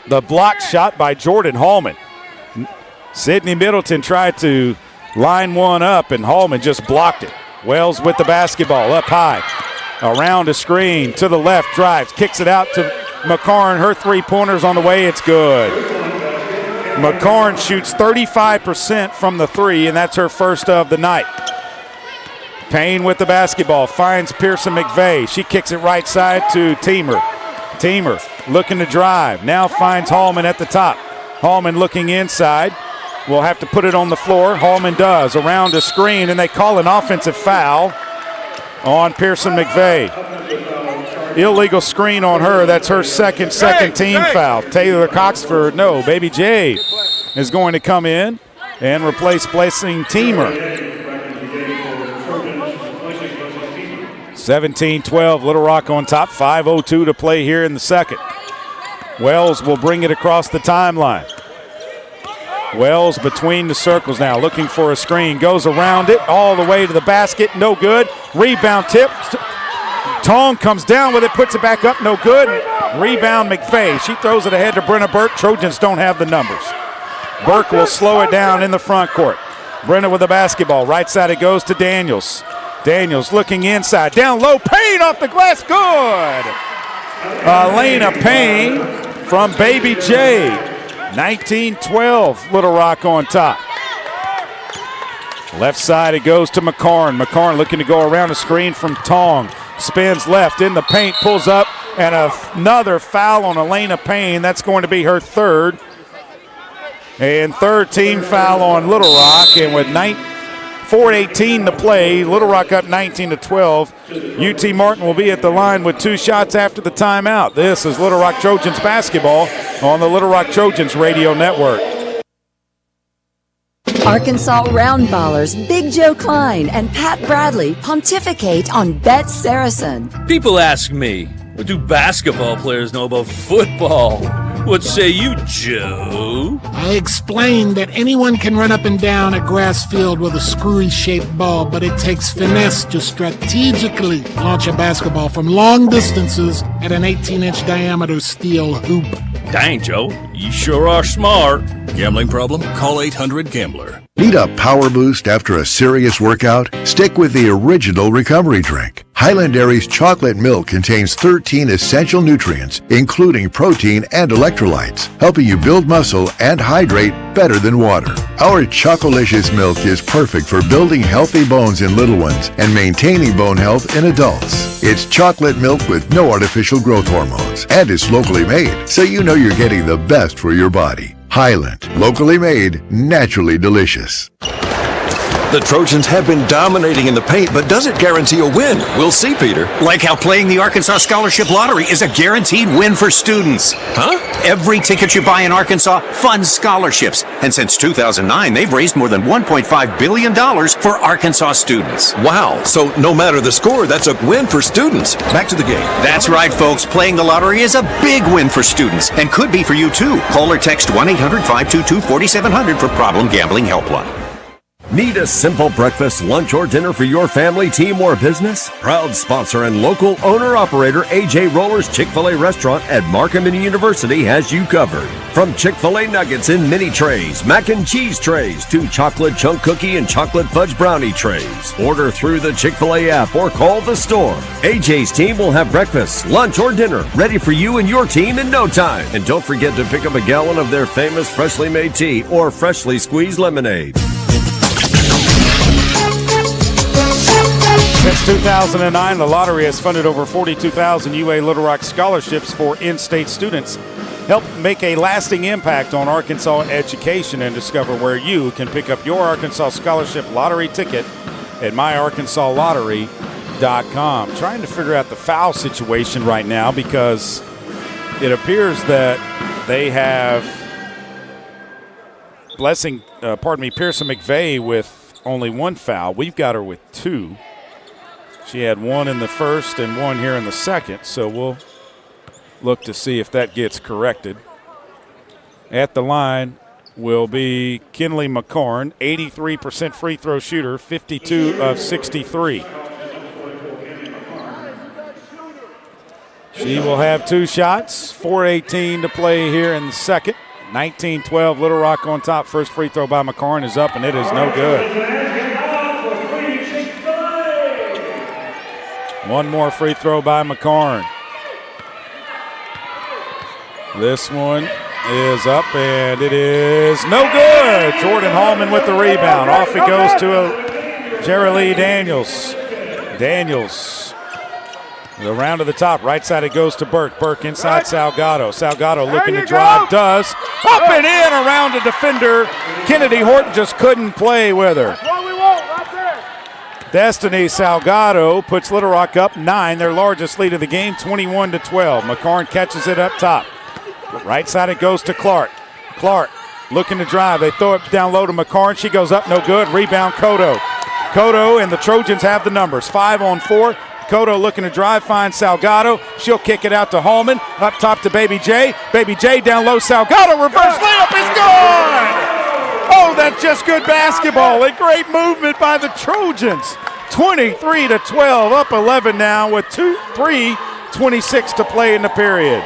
The block shot by Jordan Hallman. Sydney Middleton tried to line one up, and Hallman just blocked it. Wells with the basketball up high. Around a screen to the left, drives, kicks it out to McCarn. Her three-pointer's on the way. It's good. McCarn shoots 35% from the three, and that's her first of the night. Payne with the basketball, finds Pearson McVeigh. She kicks it right side to Teamer. Teamer looking to drive. Now finds Hallman at the top. Hallman looking inside. Will have to put it on the floor. Hallman does. Around a screen, and they call an offensive foul on Pearson McVeigh. Illegal screen on her. That's her second team foul. Taylor Coxford, no. Baby J is going to come in and replace Blessing Teamer. 17-12, Little Rock on top. 5:02 to play here in the second. Wells will bring it across the timeline. Wells between the circles now, looking for a screen. Goes around it all the way to the basket. No good. Rebound tip Tong comes down with it, puts it back up, no good. Rebound McVay. She throws it ahead to Brenna Burke. Trojans don't have the numbers. Burke will slow it down in the front court. Brenna with the basketball. Right side it goes to Daniels. Daniels looking inside. Down low. Payne off the glass. Good. Elena Payne from Baby J. 19-12. Little Rock on top. Left side it goes to McCarn. McCarn looking to go around the screen from Tong. Spins left in the paint. Pulls up. And another foul on Elena Payne. That's going to be her third. And third team foul on Little Rock. And with 4:18 to play, Little Rock up 19-12. UT Martin will be at the line with 2 shots after the timeout. This is Little Rock Trojans basketball on the Little Rock Trojans radio network. Arkansas round ballers Big Joe Klein and Pat Bradley pontificate on Bet Saracen. People ask me, what do basketball players know about football? What say you, Joe? I explained that anyone can run up and down a grass field with a screwy-shaped ball, but it takes finesse to strategically launch a basketball from long distances at an 18-inch diameter steel hoop. Dang, Joe, you sure are smart. Gambling problem? Call 800-GAMBLER. Need a power boost after a serious workout? Stick with the original recovery drink. Highland Dairy's chocolate milk contains 13 essential nutrients, including protein and electrolytes, helping you build muscle and hydrate better than water. Our Chocolicious milk is perfect for building healthy bones in little ones and maintaining bone health in adults. It's chocolate milk with no artificial growth hormones, and it's locally made, so you know you're getting the best for your body. Highland, locally made, naturally delicious. The Trojans have been dominating in the paint, but does it guarantee a win? We'll see, Peter. Like how playing the Arkansas Scholarship Lottery is a guaranteed win for students. Huh? Every ticket you buy in Arkansas funds scholarships. And since 2009, they've raised more than $1.5 billion for Arkansas students. Wow. So no matter the score, that's a win for students. Back to the game. That's right, folks. Playing the lottery is a big win for students and could be for you, too. Call or text 1-800-522-4700 for Problem Gambling Helpline. Need a simple breakfast, lunch, or dinner for your family, team, or business? Proud sponsor and local owner-operator AJ Roller's Chick-fil-A restaurant at Markham University has you covered. From Chick-fil-A nuggets in mini trays, mac and cheese trays, to chocolate chunk cookie and chocolate fudge brownie trays. Order through the Chick-fil-A app or call the store. AJ's team will have breakfast, lunch, or dinner ready for you and your team in no time. And don't forget to pick up a gallon of their famous freshly made tea or freshly squeezed lemonade. Since 2009, the lottery has funded over 42,000 UA Little Rock scholarships for in-state students. Help make a lasting impact on Arkansas education and discover where you can pick up your Arkansas Scholarship Lottery ticket at myarkansaslottery.com. Trying to figure out the foul situation right now because it appears that they have Pearson McVay with only 1 foul. We've got her with 2. She had 1 in the first and 1 here in the second, so we'll look to see if that gets corrected. At the line will be Kinley McCorn, 83% free throw shooter, 52 of 63. She will have 2 shots, 4:18 to play here in the second. 19-12, Little Rock on top. First free throw by McCorn is up, and it is no good. 1 more free throw by McCarn. This one is up, and it is no good. Jordan Hallman with the rebound. Off it goes to Jerry Lee Daniels. Daniels around to the top. Right side it goes to Burke. Burke inside Salgado. Salgado looking to drive. Does. Up and in around the defender. Kennedy Horton just couldn't play with her. Destiny Salgado puts Little Rock up 9, their largest lead of the game, 21-12. McCarn catches it up top. Right side it goes to Clark. Clark looking to drive. They throw it down low to McCarn. She goes up, no good. Rebound Cotto. Cotto and the Trojans have the numbers. 5 on 4. Cotto looking to drive, finds Salgado. She'll kick it out to Hallman. Up top to Baby J. Baby J down low. Salgado reverse layup is good. Oh, that's just good basketball. A great movement by the Trojans. 23-12, up 11 now with 3:26 to play in the period.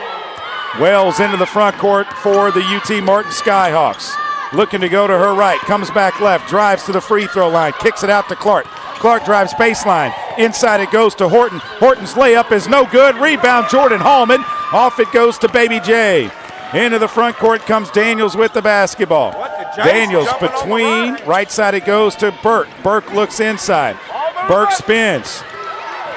Wells into the front court for the UT Martin Skyhawks. Looking to go to her right, comes back left, drives to the free throw line, kicks it out to Clark. Clark drives baseline. Inside it goes to Horton. Horton's layup is no good. Rebound, Jordan Hallman. Off it goes to Baby J. Into the front court comes Daniels with the basketball. Daniels between. Right side it goes to Burke. Burke looks inside. Burke spins.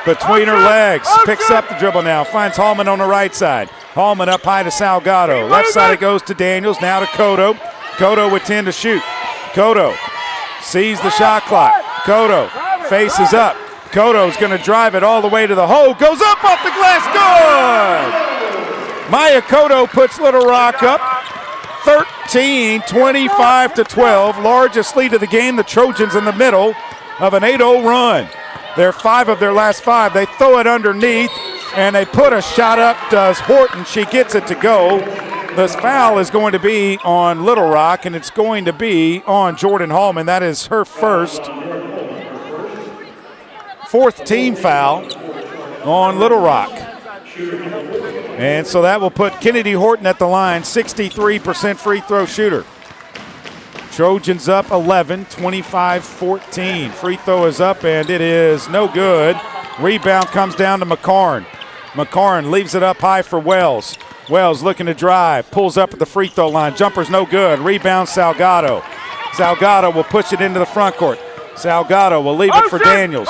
Between her legs. Picks up the dribble now. Finds Hallman on the right side. Hallman up high to Salgado. Left side it goes to Daniels. Now to Cotto. Cotto with 10 to shoot. Cotto sees the shot clock. Cotto faces up. Cotto's going to drive it all the way to the hole. Goes up off the glass. Good! Maya Cotto puts Little Rock up 13, 25-12. Largest lead of the game. The Trojans in the middle of an 8-0 run. They're 5 of their last 5. They throw it underneath, and they put a shot up. Does Horton. She gets it to go. This foul is going to be on Little Rock, and it's going to be on Jordan Hallman. That is her fourth team foul on Little Rock. And so that will put Kennedy Horton at the line, 63% free throw shooter. Trojans up 11, 25-14. Free throw is up, and it is no good. Rebound comes down to McCarn. McCarn leaves it up high for Wells. Wells looking to drive, pulls up at the free throw line. Jumper's no good. Rebound Salgado. Salgado will push it into the front court. Salgado will leave it for Daniels.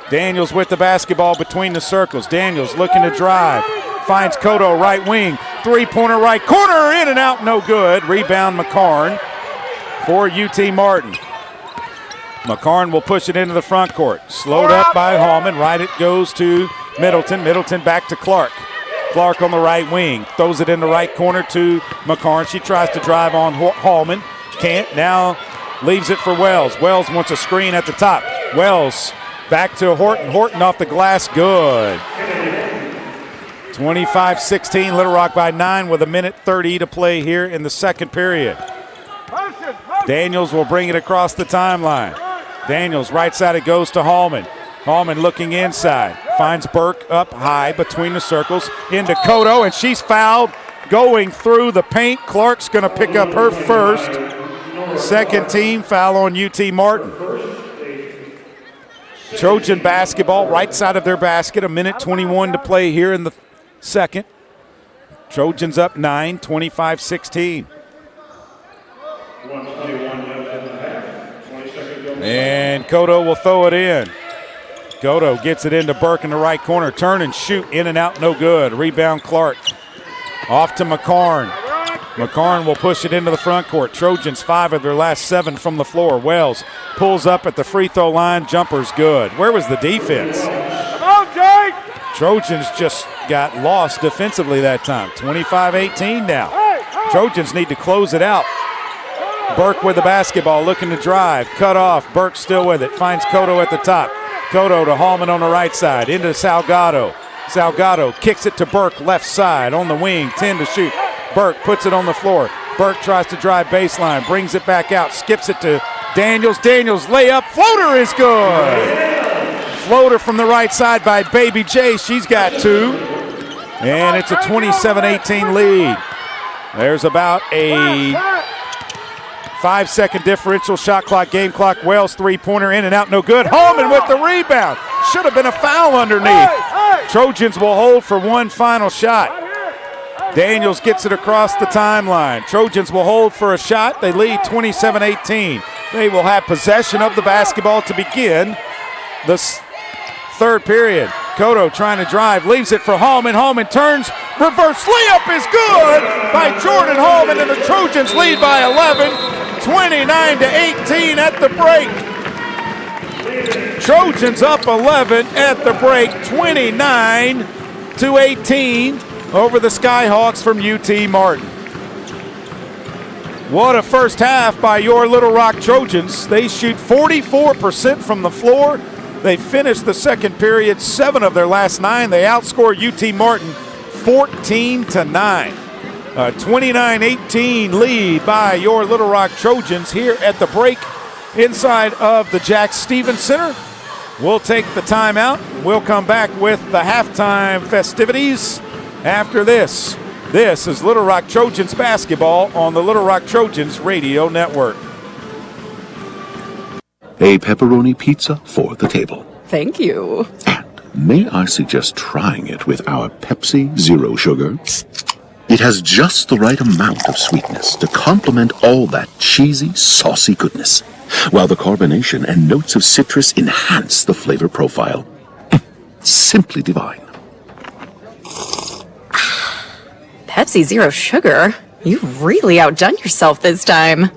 Daniels with the basketball between the circles. Daniels looking to drive. Finds Cotto right wing. Three-pointer right corner, in and out, no good. Rebound McCarn for UT Martin. McCarn will push it into the front court. Slowed up by Hallman. Right it goes to Middleton. Middleton back to Clark. Clark on the right wing. Throws it in the right corner to McCarn. She tries to drive on Hallman. Can't. Now leaves it for Wells. Wells wants a screen at the top. Wells back to Horton. Horton off the glass. Good. 25-16. Little Rock by 9 with 1:30 to play here in the second period. Daniels will bring it across the timeline. Daniels, right side it goes to Hallman. Hallman looking inside. Finds Burke up high between the circles. Into Cotto, and she's fouled going through the paint. Clark's going to pick up her first. Second team foul on UT Martin. Trojan basketball, right side of their basket. 1:21 to play here in the second. Trojans up 9, 25-16. And Cotto will throw it in. Cotto gets it into Burke in the right corner. Turn and shoot, in and out, no good. Rebound Clark. Off to McCarn. McCarn will push it into the front court. Trojans 5 of their last 7 from the floor. Wells pulls up at the free throw line. Jumper's good. Where was the defense? Come on, Jake! Trojans just got lost defensively that time. 25-18 now. Trojans need to close it out. Burke with the basketball, looking to drive. Cut off. Burke still with it. Finds Cotto at the top. Cotto to Hallman on the right side. Into Salgado. Salgado kicks it to Burke left side on the wing. 10 to shoot. Burke puts it on the floor. Burke tries to drive baseline. Brings it back out. Skips it to Daniels. Daniels layup. Floater is good. Floater from the right side by Baby J. She's got 2. And it's a 27-18 lead. There's about a 5-second differential. Shot clock, game clock. Wells three-pointer, in and out, no good. Hallman with the rebound. Should have been a foul underneath. Trojans will hold for one final shot. Daniels gets it across the timeline. Trojans will hold for a shot. They lead 27-18. They will have possession of the basketball to begin this third period. Cotto trying to drive, leaves it for Hallman. Hallman turns, reverse layup is good by Jordan Hallman, and the Trojans lead by 11, 29-18 at the break. Trojans up 11 at the break, 29-18 over the Skyhawks from UT Martin. What a first half by your Little Rock Trojans. They shoot 44% from the floor. They finished the second period 7 of their last 9. They outscore UT Martin 14-9. A 29-18 lead by your Little Rock Trojans here at the break inside of the Jack Stevens Center We'll take the timeout. We'll come back with the halftime festivities after this. This is Little Rock Trojans basketball on the Little Rock Trojans Radio Network. A pepperoni pizza for the table. Thank you. May I suggest trying it with our Pepsi Zero Sugar? It has just the right amount of sweetness to complement all that cheesy, saucy goodness, while the carbonation and notes of citrus enhance the flavor profile. Simply divine. Pepsi Zero Sugar? You really outdone yourself this time.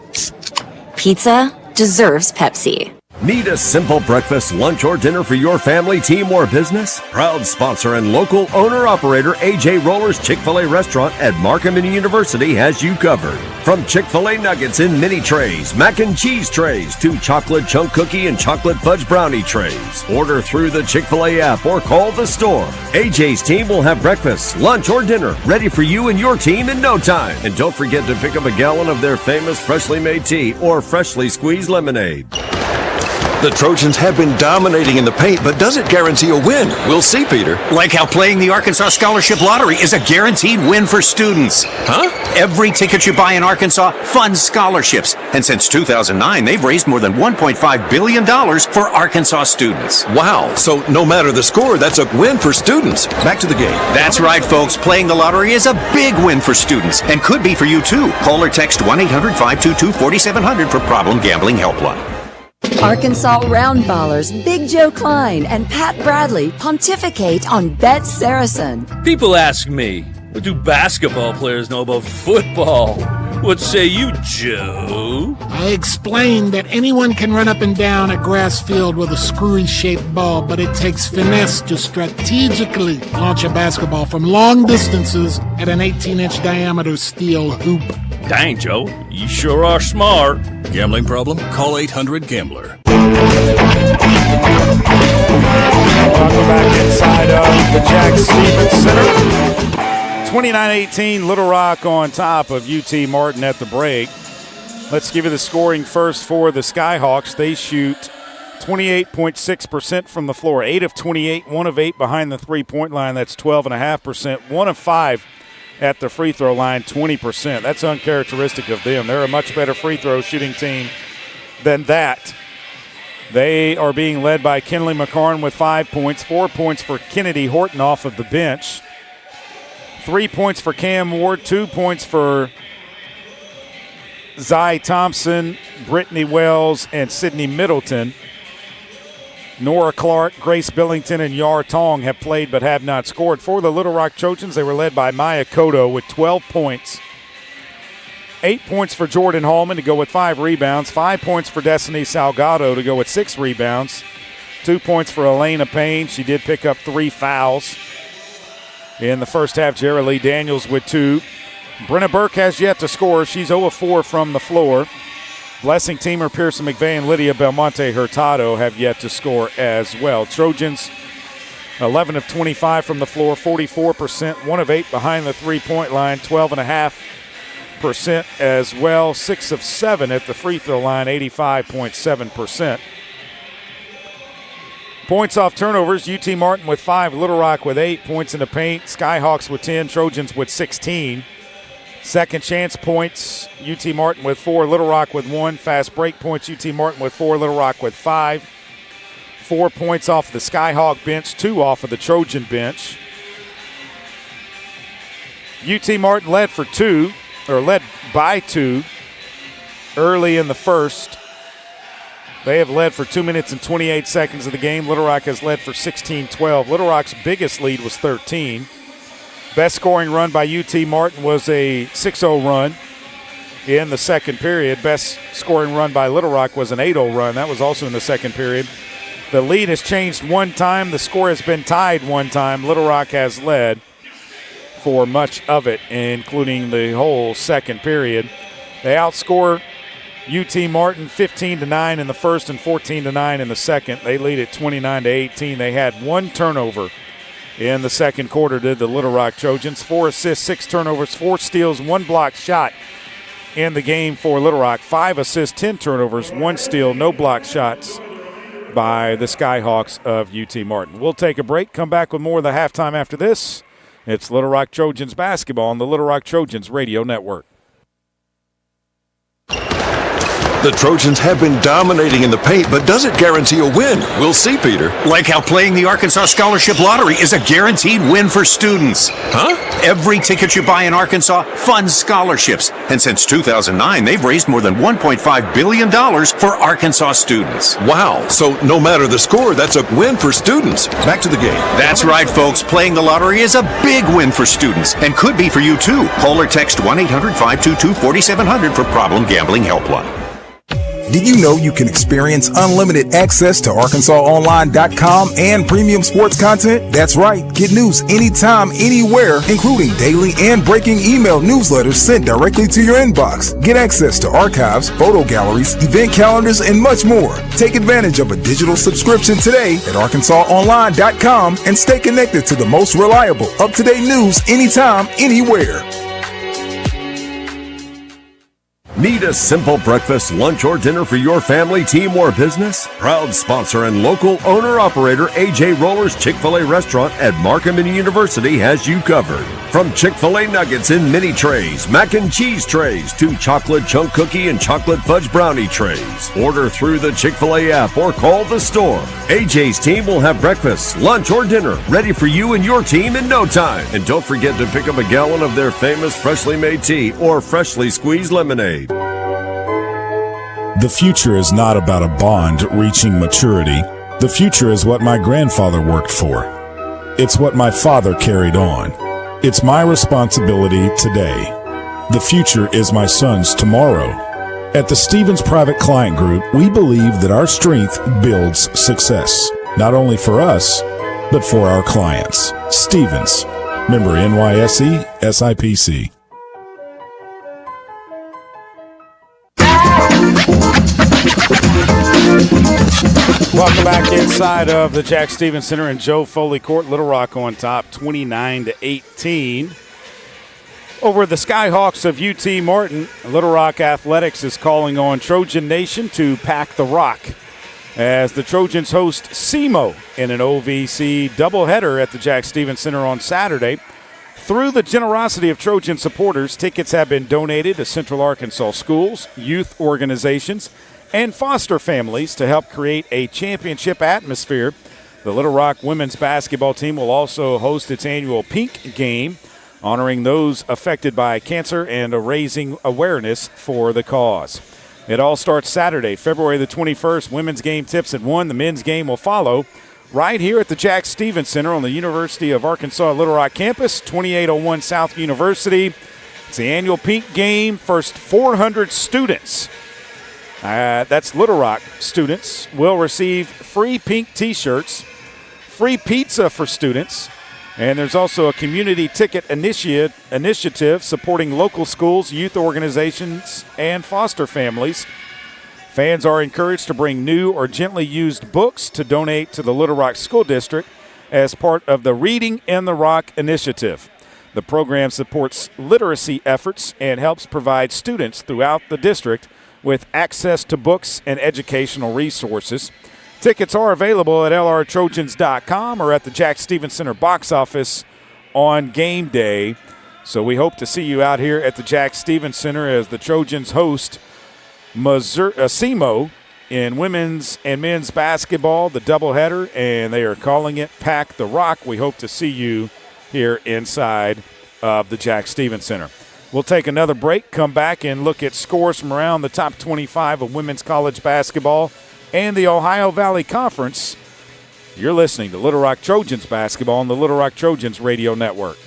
Pizza deserves Pepsi. Need a simple breakfast, lunch, or dinner for your family, team, or business? Proud sponsor and local owner-operator AJ Roller's Chick-fil-A restaurant at Markham University has you covered. From Chick-fil-A nuggets in mini trays, mac and cheese trays, to chocolate chunk cookie and chocolate fudge brownie trays. Order through the Chick-fil-A app or call the store. AJ's team will have breakfast, lunch, or dinner ready for you and your team in no time. And don't forget to pick up a gallon of their famous freshly made tea or freshly squeezed lemonade. The Trojans have been dominating in the paint, but does it guarantee a win? We'll see, Peter. Like how playing the Arkansas Scholarship Lottery is a guaranteed win for students. Huh? Every ticket you buy in Arkansas funds scholarships. And since 2009, they've raised more than $1.5 billion for Arkansas students. Wow. So no matter the score, that's a win for students. Back to the game. That's right, folks. Playing the lottery is a big win for students and could be for you, too. Call or text 1-800-522-4700 for Problem Gambling Helpline. Arkansas Roundballers Big Joe Klein and Pat Bradley pontificate on Bet Saracen. People ask me, what do basketball players know about football? What say you, Joe? I explained that anyone can run up and down a grass field with a screwy-shaped ball, but it takes finesse to strategically launch a basketball from long distances at an 18-inch diameter steel hoop. Dang, Joe, you sure are smart. Gambling problem? Call 800-GAMBLER. Welcome back inside of the Jack Stevens Center. 29-18, Little Rock on top of UT Martin at the break. Let's give you the scoring first for the Skyhawks. They shoot 28.6% from the floor, 8 of 28, 1 of 8 behind the three-point line. That's 12.5%, 1 of 5 at the free throw line, 20%. That's uncharacteristic of them. They're a much better free throw shooting team than that. They are being led by Kenley McCarn with 5 points, 4 points for Kennedy Horton off of the bench, 3 points for Cam Ward, 2 points for Zy Thompson, Brittany Wells, and Sydney Middleton. Nora Clark, Grace Billington, and Yar Tong have played but have not scored. For the Little Rock Trojans, they were led by Maya Cotto with 12 points. 8 points for Jordan Hallman to go with 5 rebounds. 5 points for Destiny Salgado to go with 6 rebounds. 2 points for Elena Payne. She did pick up 3 fouls. In the first half, Jerry Lee Daniels with 2. Brenna Burke has yet to score. She's 0 of 4 from the floor. Blessing Teamer, Pearson McVeigh, and Lydia Belmonte Hurtado have yet to score as well. Trojans, 11 of 25 from the floor, 44%, 1 of 8 behind the three-point line, 12.5% as well, 6 of 7 at the free throw line, 85.7%. Points off turnovers, UT Martin with 5, Little Rock with 8 points in the paint, Skyhawks with 10, Trojans with 16. Second chance points, UT Martin with 4, Little Rock with 1. Fast break points, UT Martin with 4, Little Rock with 5. 4 points off the Skyhawk bench, 2 off of the Trojan bench. UT Martin led by 2 early in the first. They have led for 2 minutes and 28 seconds of the game. Little Rock has led for 16-12. Little Rock's biggest lead was 13. Best scoring run by UT Martin was a 6-0 run in the second period. Best scoring run by Little Rock was an 8-0 run. That was also in the second period. The lead has changed one time. The score has been tied one time. Little Rock has led for much of it, including the whole second period. They outscore UT Martin 15-9 in the first and 14-9 in the second. They lead at 29-18. They had 1 turnover in the second quarter, did the Little Rock Trojans. 4 assists, 6 turnovers, 4 steals, 1 blocked shot in the game for Little Rock. 5 assists, 10 turnovers, 1 steal, no blocked shots. by the Skyhawks of UT Martin. We'll take a break, come back with more of the halftime after this. It's Little Rock Trojans basketball on the Little Rock Trojans Radio Network. The Trojans have been dominating in the paint, but does it guarantee a win? We'll see, Peter. Like how playing the Arkansas Scholarship Lottery is a guaranteed win for students. Huh? Every ticket you buy in Arkansas funds scholarships. And since 2009, they've raised more than $1.5 billion for Arkansas students. Wow. So no matter the score, that's a win for students. Back to the game. That's right, folks. Playing the lottery is a big win for students and could be for you, too. Call or text 1-800-522-4700 for Problem Gambling Helpline. Did you know you can experience unlimited access to ArkansasOnline.com and premium sports content? That's right. Get news anytime, anywhere, including daily and breaking email newsletters sent directly to your inbox. Get access to archives, photo galleries, event calendars, and much more. Take advantage of a digital subscription today at ArkansasOnline.com and stay connected to the most reliable, up-to-date news anytime, anywhere. Need a simple breakfast, lunch, or dinner for your family, team, or business? Proud sponsor and local owner-operator AJ Roller's Chick-fil-A restaurant at Markham University has you covered. From Chick-fil-A nuggets in mini trays, mac and cheese trays, to chocolate chunk cookie and chocolate fudge brownie trays. Order through the Chick-fil-A app or call the store. AJ's team will have breakfast, lunch, or dinner ready for you and your team in no time. And don't forget to pick up a gallon of their famous freshly made tea or freshly squeezed lemonade. The future is not about a bond reaching maturity. The future is what my grandfather worked for. It's what my father carried on. It's my responsibility today. The future is my son's tomorrow. At the Stevens Private Client Group, we believe that our strength builds success, not only for us, but for our clients. Stevens, member NYSE, SIPC. Welcome back inside of the Jack Stevens Center and Joe Foley Court. Little Rock on top, 29-18. Over the Skyhawks of UT Martin, Little Rock Athletics is calling on Trojan Nation to pack the rock as the Trojans host SEMO in an OVC doubleheader at the Jack Stevens Center on Saturday. Through the generosity of Trojan supporters, tickets have been donated to Central Arkansas schools, youth organizations, and foster families to help create a championship atmosphere. The Little Rock women's basketball team will also host its annual Pink Game, honoring those affected by cancer and raising awareness for the cause. It all starts Saturday, February the 21st. Women's game tips at 1. The men's game will follow right here at the Jack Stevens Center on the University of Arkansas Little Rock campus, 2801 South University. It's the annual Pink Game. First 400 students, that's Little Rock students, will receive free pink T-shirts, free pizza for students, and there's also a community ticket initiative supporting local schools, youth organizations, and foster families. Fans are encouraged to bring new or gently used books to donate to the Little Rock School District as part of the Reading in the Rock initiative. The program supports literacy efforts and helps provide students throughout the district with access to books and educational resources. Tickets are available at lrtrojans.com or at the Jack Stevens Center box office on game day. So we hope to see you out here at the Jack Stevens Center as the Trojans host SEMO in women's and men's basketball, the doubleheader, and they are calling it Pack the Rock. We hope to see you here inside of the Jack Stevens Center. We'll take another break, come back, and look at scores from around the top 25 of women's college basketball and the Ohio Valley Conference. You're listening to Little Rock Trojans basketball on the Little Rock Trojans Radio Network.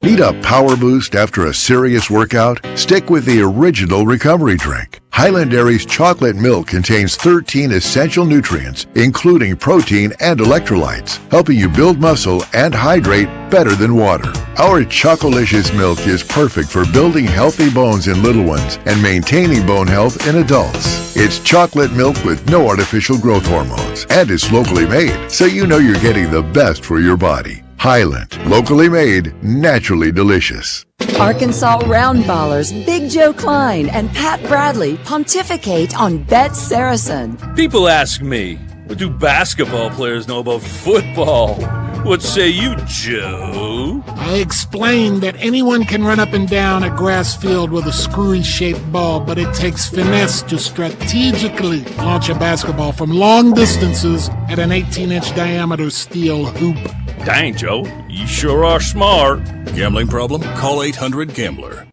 Need a power boost after a serious workout? Stick with the original recovery drink. Highland Dairy's chocolate milk contains 13 essential nutrients, including protein and electrolytes, helping you build muscle and hydrate better than water. Our Chocolicious milk is perfect for building healthy bones in little ones and maintaining bone health in adults. It's chocolate milk with no artificial growth hormones, and it's locally made, so you know you're getting the best for your body. Highland, locally made, naturally delicious. Arkansas Roundballers Big Joe Klein and Pat Bradley pontificate on Bet Saracen. People ask me, what do basketball players know about football? What say you, Joe? I explained that anyone can run up and down a grass field with a screwy-shaped ball, but it takes finesse to strategically launch a basketball from long distances at an 18-inch diameter steel hoop. Dang, Joe, you sure are smart. Gambling problem? Call 800-GAMBLER.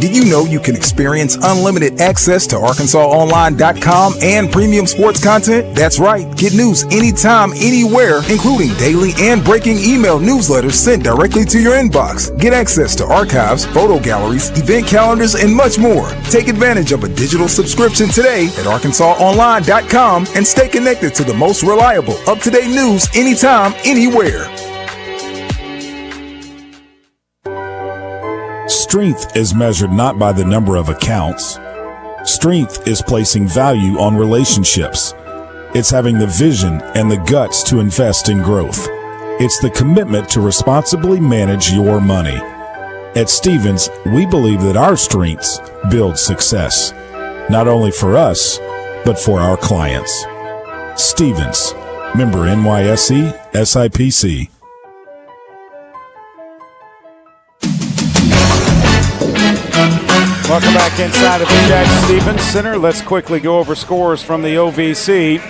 Did you know you can experience unlimited access to ArkansasOnline.com and premium sports content? That's right. Get news anytime, anywhere, including daily and breaking email newsletters sent directly to your inbox. Get access to archives, photo galleries, event calendars, and much more. Take advantage of a digital subscription today at ArkansasOnline.com and stay connected to the most reliable, up-to-date news anytime, anywhere. Strength is measured not by the number of accounts. Strength is placing value on relationships. It's having the vision and the guts to invest in growth. It's the commitment to responsibly manage your money. At Stevens, we believe that our strengths build success, not only for us, but for our clients. Stevens, member NYSE, SIPC. Welcome back inside of the Jack Stevens Center. Let's quickly go over scores from the OVC.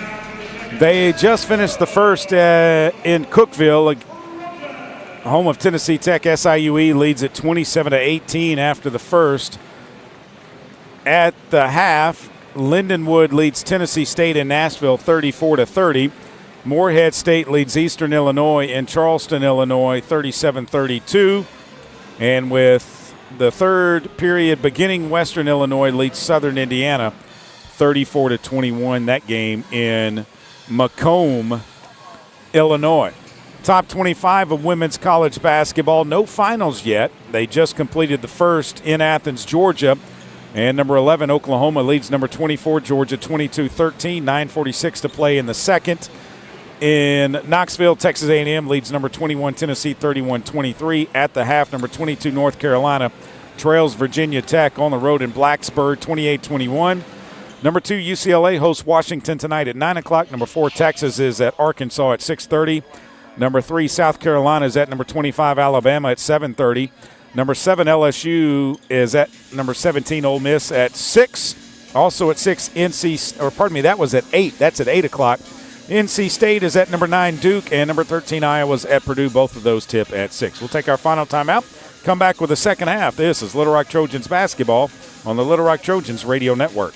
They just finished the first in Cookeville, home of Tennessee Tech. SIUE leads at 27-18 after the first. At the half, Lindenwood leads Tennessee State in Nashville 34-30. Morehead State leads Eastern Illinois in Charleston, Illinois 37-32. And with the third period beginning, Western Illinois leads Southern Indiana 34-21. That game in Macomb, Illinois. Top 25 of women's college basketball. No finals yet. They just completed the first in Athens, Georgia. And number 11, Oklahoma, leads number 24, Georgia 22-13. 9:46 to play in the second. In Knoxville, Texas A&M leads number 21, Tennessee 31-23. At the half, number 22, North Carolina trails Virginia Tech on the road in Blacksburg 28-21. Number 2, UCLA hosts Washington tonight at 9 o'clock. Number 4, Texas is at Arkansas at 6:30. Number 3, South Carolina is at number 25, Alabama at 7:30. Number 7, LSU is at number 17, Ole Miss at 6. Also at 6, that was at 8. That's at 8 o'clock. NC State is at number 9, Duke, and number 13, Iowa's at Purdue. Both of those tip at 6. We'll take our final timeout. Come back with the second half. This is Little Rock Trojans basketball on the Little Rock Trojans radio network.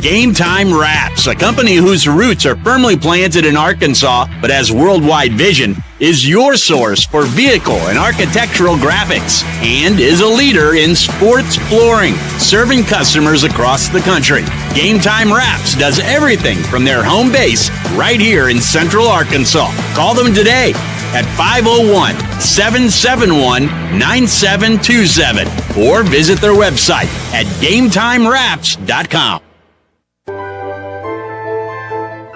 Game Time Wraps, a company whose roots are firmly planted in Arkansas but has worldwide vision, is your source for vehicle and architectural graphics and is a leader in sports flooring, serving customers across the country. Game Time Wraps does everything from their home base right here in Central Arkansas. Call them today at 501-771-9727 or visit their website at GameTimeWraps.com.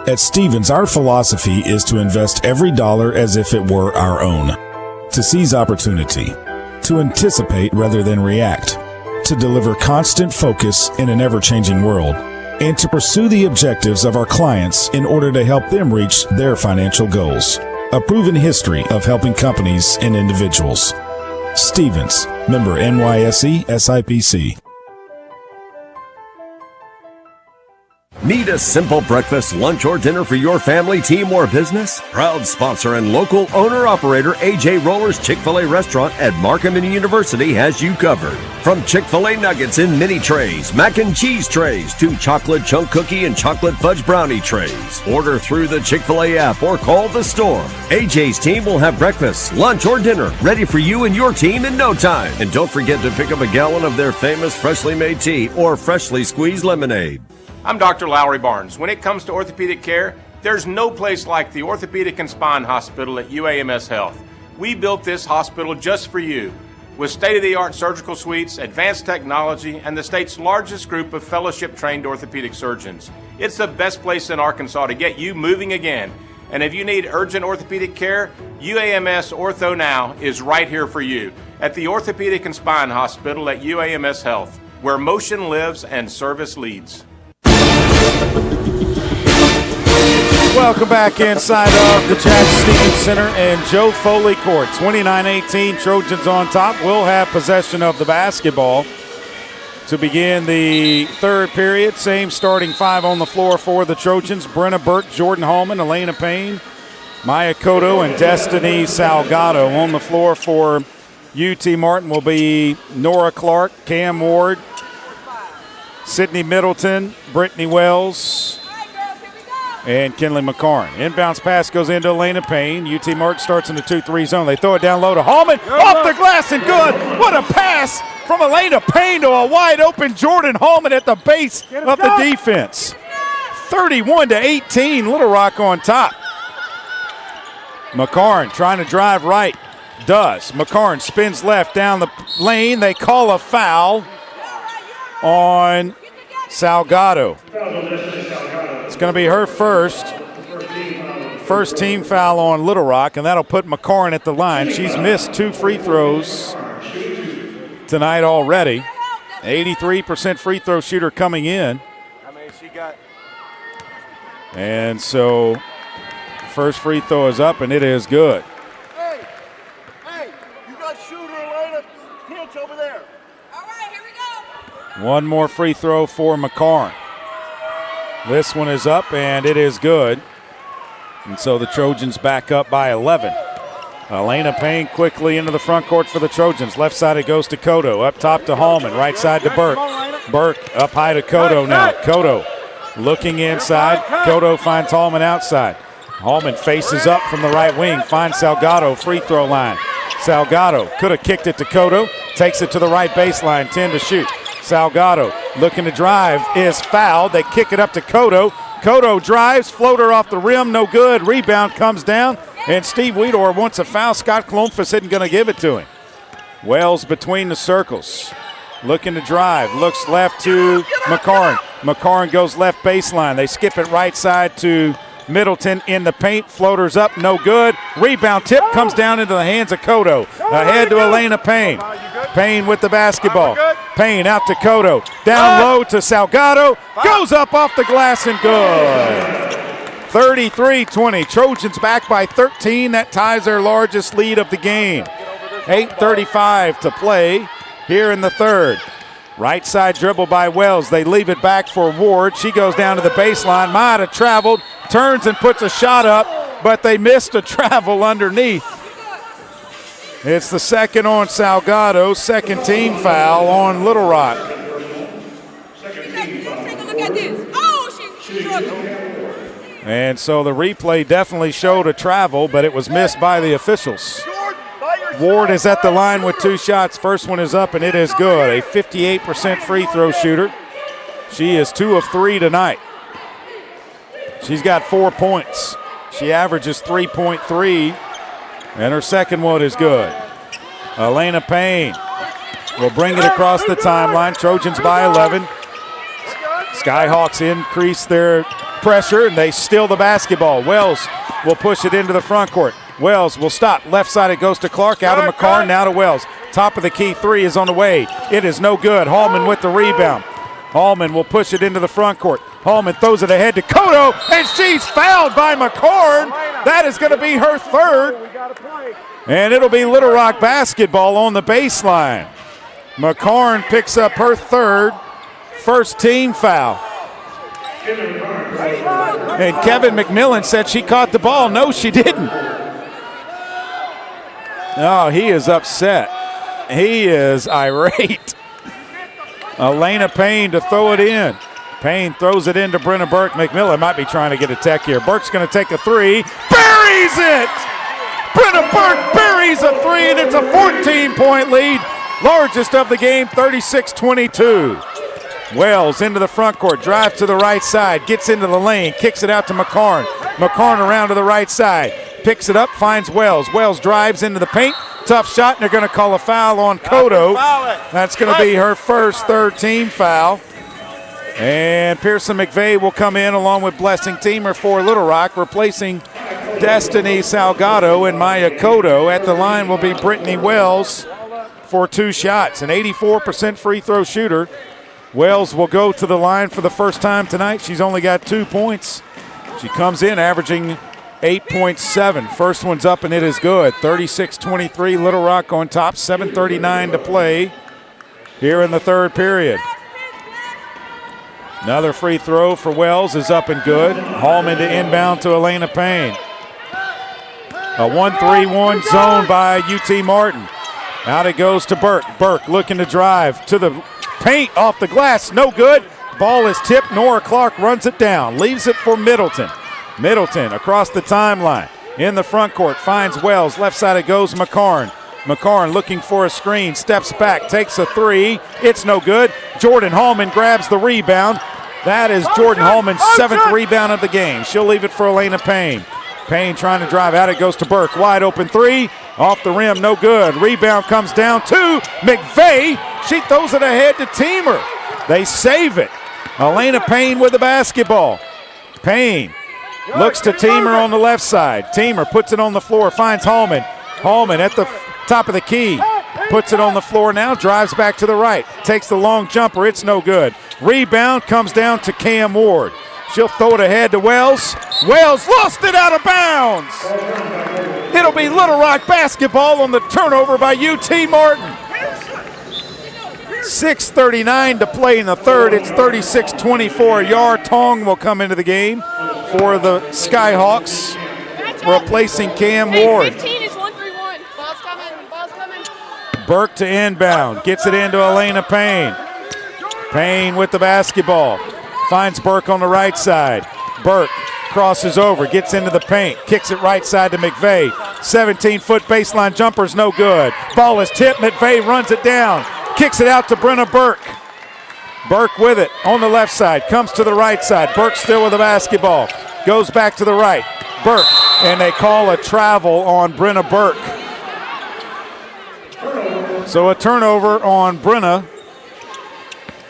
At Stevens, our philosophy is to invest every dollar as if it were our own, to seize opportunity, to anticipate rather than react, to deliver constant focus in an ever-changing world, and to pursue the objectives of our clients in order to help them reach their financial goals. A proven history of helping companies and individuals. Stevens, member NYSE, SIPC. Need a simple breakfast, lunch, or dinner for your family, team, or business? Proud sponsor and local owner-operator AJ Roller's Chick-fil-A restaurant at Markham University has you covered. From Chick-fil-A nuggets in mini trays, mac and cheese trays, to chocolate chunk cookie and chocolate fudge brownie trays. Order through the Chick-fil-A app or call the store. AJ's team will have breakfast, lunch, or dinner ready for you and your team in no time. And don't forget to pick up a gallon of their famous freshly made tea or freshly squeezed lemonade. I'm Dr. Lowry Barnes. When it comes to orthopedic care, there's no place like the Orthopedic and Spine Hospital at UAMS Health. We built this hospital just for you, with state-of-the-art surgical suites, advanced technology, and the state's largest group of fellowship-trained orthopedic surgeons. It's the best place in Arkansas to get you moving again. And if you need urgent orthopedic care, UAMS Ortho Now is right here for you. at the Orthopedic and Spine Hospital at UAMS Health, where motion lives and service leads. Welcome back inside of the Jack Stevens Center and Joe Foley Court. 29-18, Trojans on top. We'll have possession of the basketball to begin the third period. Same starting five on the floor for the Trojans. Brenna Burke, Jordan Hallman, Elena Payne, Maya Cotto, and Destiny Salgado. On the floor for UT Martin will be Nora Clark, Cam Ward, Sydney Middleton, Brittany Wells, and Kinley McCarn. Inbounds pass goes into Elena Payne. UT Martin starts in the 2-3 zone. They throw it down low to Hallman. Off the glass and good. What a pass from Elena Payne to a wide open Jordan Hallman at the base of the defense. 31-18, Little Rock on top. McCarn trying to drive right. Does. McCarn spins left down the lane. They call a foul on Salgado. It's going to be her first team foul on Little Rock, and that'll put McCarn at the line. She's missed 2 free throws tonight already. 83% free throw shooter coming in. And so first free throw is up, and it is good. Hey, you got shooter Elena Pinch over there. All right, here we go. One more free throw for McCarn. This one is up, and it is good. And so the Trojans back up by 11. Elena Payne quickly into the front court for the Trojans. Left side it goes to Cotto. Up top to Hallman. Right side to Burke. Burke up high to Cotto now. Cotto looking inside. Cotto finds Hallman outside. Hallman faces up from the right wing. Finds Salgado, free throw line. Salgado could have kicked it to Cotto. Takes it to the right baseline. 10 to shoot. Salgado looking to drive, is fouled. They kick it up to Cotto. Cotto drives, floater off the rim, no good. Rebound comes down, and Steve Weedor wants a foul. Scott Klomfus isn't going to give it to him. Wells between the circles, looking to drive, looks left to McCarn. McCarn goes left baseline. They skip it right side to Middleton in the paint. Floaters up, no good. Rebound tip comes down into the hands of Cotto. Ahead to Elena Payne. Payne with the basketball. Payne out to Cotto. Down low to Salgado. Goes up off the glass and good. 33-20. Trojans back by 13. That ties their largest lead of the game. 8:35 to play here in the third. Right side dribble by Wells. They leave it back for Ward. She goes down to the baseline. Mata traveled, turns and puts a shot up, but they missed a travel underneath. It's the second on Salgado, second team foul on Little Rock. Take a look at this. Oh, she struggled. And so the replay definitely showed a travel, but it was missed by the officials. Ward is at the line with 2 shots. First one is up, and it is good. A 58% free throw shooter. She is 2 of 3 tonight. She's got 4 points. She averages 3.3, and her second one is good. Elena Payne will bring it across the timeline. Trojans by 11. Skyhawks increase their pressure, and they steal the basketball. Wells will push it into the front court. Wells will stop. Left side it goes to Clark. Out of McCarn, now to Wells. Top of the key 3 is on the way. It is no good. Hallman with the rebound. Hallman will push it into the front court. Hallman throws it ahead to Cotto, and she's fouled by McCarn. That is going to be her third. And it'll be Little Rock basketball on the baseline. McCarn picks up her third, first team foul. And Kevin McMillan said she caught the ball. No, she didn't. Oh, he is upset. He is irate. Elena Payne to throw it in. Payne throws it into Brenna Burke. McMillan might be trying to get a tech here. Burke's going to take a 3. Buries it! Brenna Burke buries a 3, and it's a 14-point lead. Largest of the game, 36-22. Wells into the front court, drives to the right side, gets into the lane, kicks it out to McCarn. McCarn around to the right side, picks it up, finds Wells. Wells drives into the paint, tough shot, and they're going to call a foul on Cotto. That's going to be her first third team foul. And Pearson McVeigh will come in along with Blessing Teamer for Little Rock, replacing Destiny Salgado and Maya Cotto. At the line will be Brittany Wells for 2 shots, an 84% free throw shooter. Wells will go to the line for the first time tonight. She's only got 2 points. She comes in averaging 8.7. First one's up and it is good. 36-23, Little Rock on top, 7:39 to play here in the third period. Another free throw for Wells is up and good. Hallman to inbound to Elena Payne. A 1-3-1 zone by UT Martin. Out it goes to Burke. Burke looking to drive to the paint off the glass. No good. Ball is tipped. Nora Clark runs it down. Leaves it for Middleton. Middleton across the timeline. In the front court. Finds Wells. Left side it goes McCarn. McCarn looking for a screen. Steps back. Takes a 3. It's no good. Jordan Hallman grabs the rebound. That is Jordan Hallman's 7th rebound of the game. She'll leave it for Elena Payne. Payne trying to drive out. It goes to Burke. Wide open 3. Off the rim. No good. Rebound comes down to McVeigh. She throws it ahead to Teamer. They save it. Elena Payne with the basketball. Payne looks to Teamer on the left side. Teamer puts it on the floor. Finds Hallman. Hallman at the top of the key. Puts it on the floor now. Drives back to the right. Takes the long jumper. It's no good. Rebound comes down to Cam Ward. She'll throw it ahead to Wells. Wells lost it out of bounds. It'll be Little Rock basketball on the turnover by UT Martin. 6:39 to play in the third. It's 36-24. Yar Tong will come into the game for the Skyhawks, replacing Cam Ward. 15 is 1-3-1. Ball's coming. Ball's coming. Burke to inbound. Gets it into Elena Payne. Payne with the basketball. Finds Burke on the right side. Burke crosses over, gets into the paint, kicks it right side to McVeigh. 17-foot baseline jumper's no good. Ball is tipped. McVeigh runs it down. Kicks it out to Brenna Burke. Burke with it on the left side. Comes to the right side. Burke still with the basketball. Goes back to the right. Burke. And they call a travel on Brenna Burke. So a turnover on Brenna.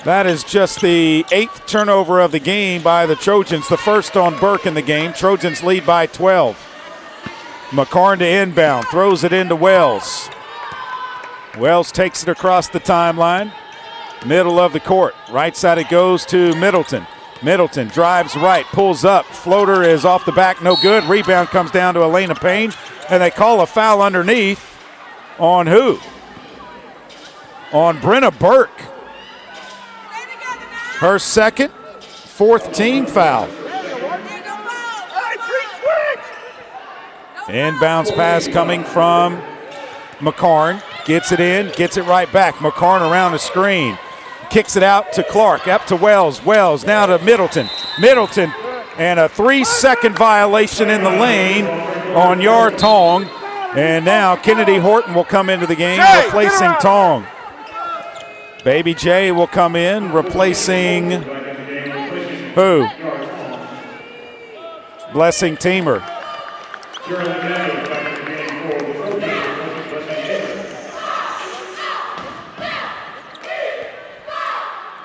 That is just the 8th turnover of the game by the Trojans. The first on Burke in the game. Trojans lead by 12. McCarn to inbound. Throws it into Wells. Wells takes it across the timeline. Middle of the court. Right side it goes to Middleton. Middleton drives right. Pulls up. Floater is off the back. No good. Rebound comes down to Elena Payne. And they call a foul underneath. On who? On Brenna Burke. Her second, 4th team foul. Inbounds pass coming from McCarn. Gets it in, gets it right back. McCarn around the screen. Kicks it out to Clark, up to Wells. Wells now to Middleton. Middleton, and a 3-second violation in the lane on Yar Tong. And now Kennedy Horton will come into the game, replacing Tong. Baby J will come in, replacing who? Blessing Teamer.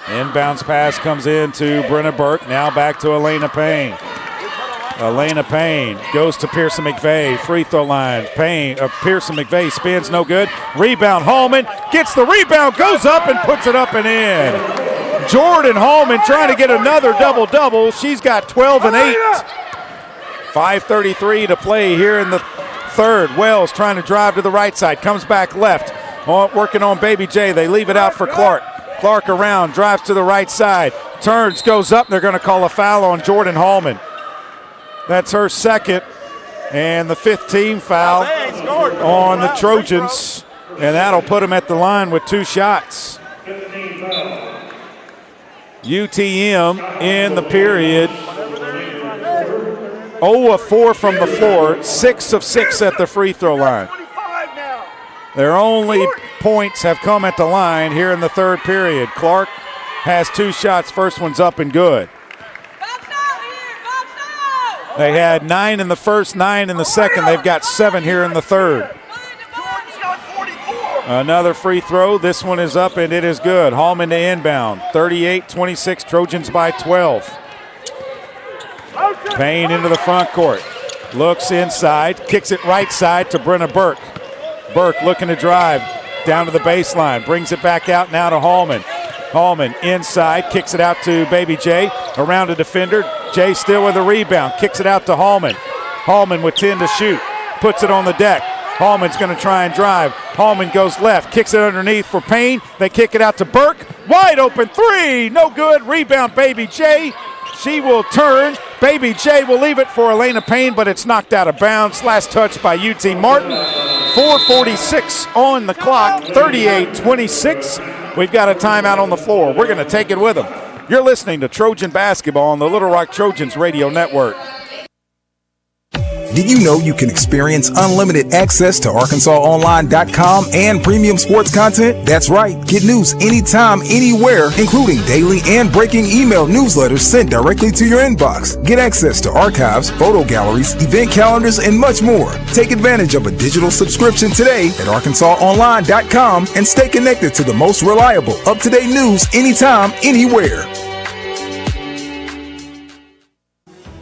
Inbounds pass comes in to Brenna Burke. Now back to Elena Payne. Elena Payne goes to Pearson McVeigh. Free throw line. Pearson McVeigh spins, no good. Rebound. Hallman gets the rebound, goes up and puts it up and in. Jordan Hallman trying to get another double-double. She's got 12 and 8. 5:33 to play here in the third. Wells trying to drive to the right side. Comes back left. Working on Baby J. They leave it out for Clark. Clark around, drives to the right side. Turns, goes up. They're going to call a foul on Jordan Hallman. That's her second and the 5th team foul on the Trojans. And that'll put them at the line with 2 shots. UTM in the period. 0 of 4 from the floor, 6 of 6 at the free throw line. Their only points have come at the line here in the third period. Clark has 2 shots. First one's up and good. They had 9 in the first, 9 in the second. They've got 7 here in the third. Another free throw. This one is up and it is good. Hallman to inbound. 38-26, Trojans by 12. Payne into the front court. Looks inside, kicks it right side to Brenna Burke. Burke looking to drive. down to the baseline, brings it back out now to Hallman. Hallman inside, kicks it out to Baby J, around a defender. J still with a rebound, kicks it out to Hallman. Hallman with 10 to shoot, puts it on the deck. Hallman's going to try and drive. Hallman goes left, kicks it underneath for Payne. They kick it out to Burke. Wide open three, no good. Rebound, Baby J. She will turn. Baby J will leave it for Elena Payne, but it's knocked out of bounds. Last touch by UT Martin. 4:46 on the clock, 38-26. We've got a timeout on the floor. We're going to take it with them. You're listening to Trojan Basketball on the Little Rock Trojans Radio Network. Did you know you can experience unlimited access to ArkansasOnline.com and premium sports content? That's right. Get news anytime, anywhere, including daily and breaking email newsletters sent directly to your inbox. Get access to archives, photo galleries, event calendars, and much more. Take advantage of a digital subscription today at ArkansasOnline.com and stay connected to the most reliable, up-to-date news anytime, anywhere.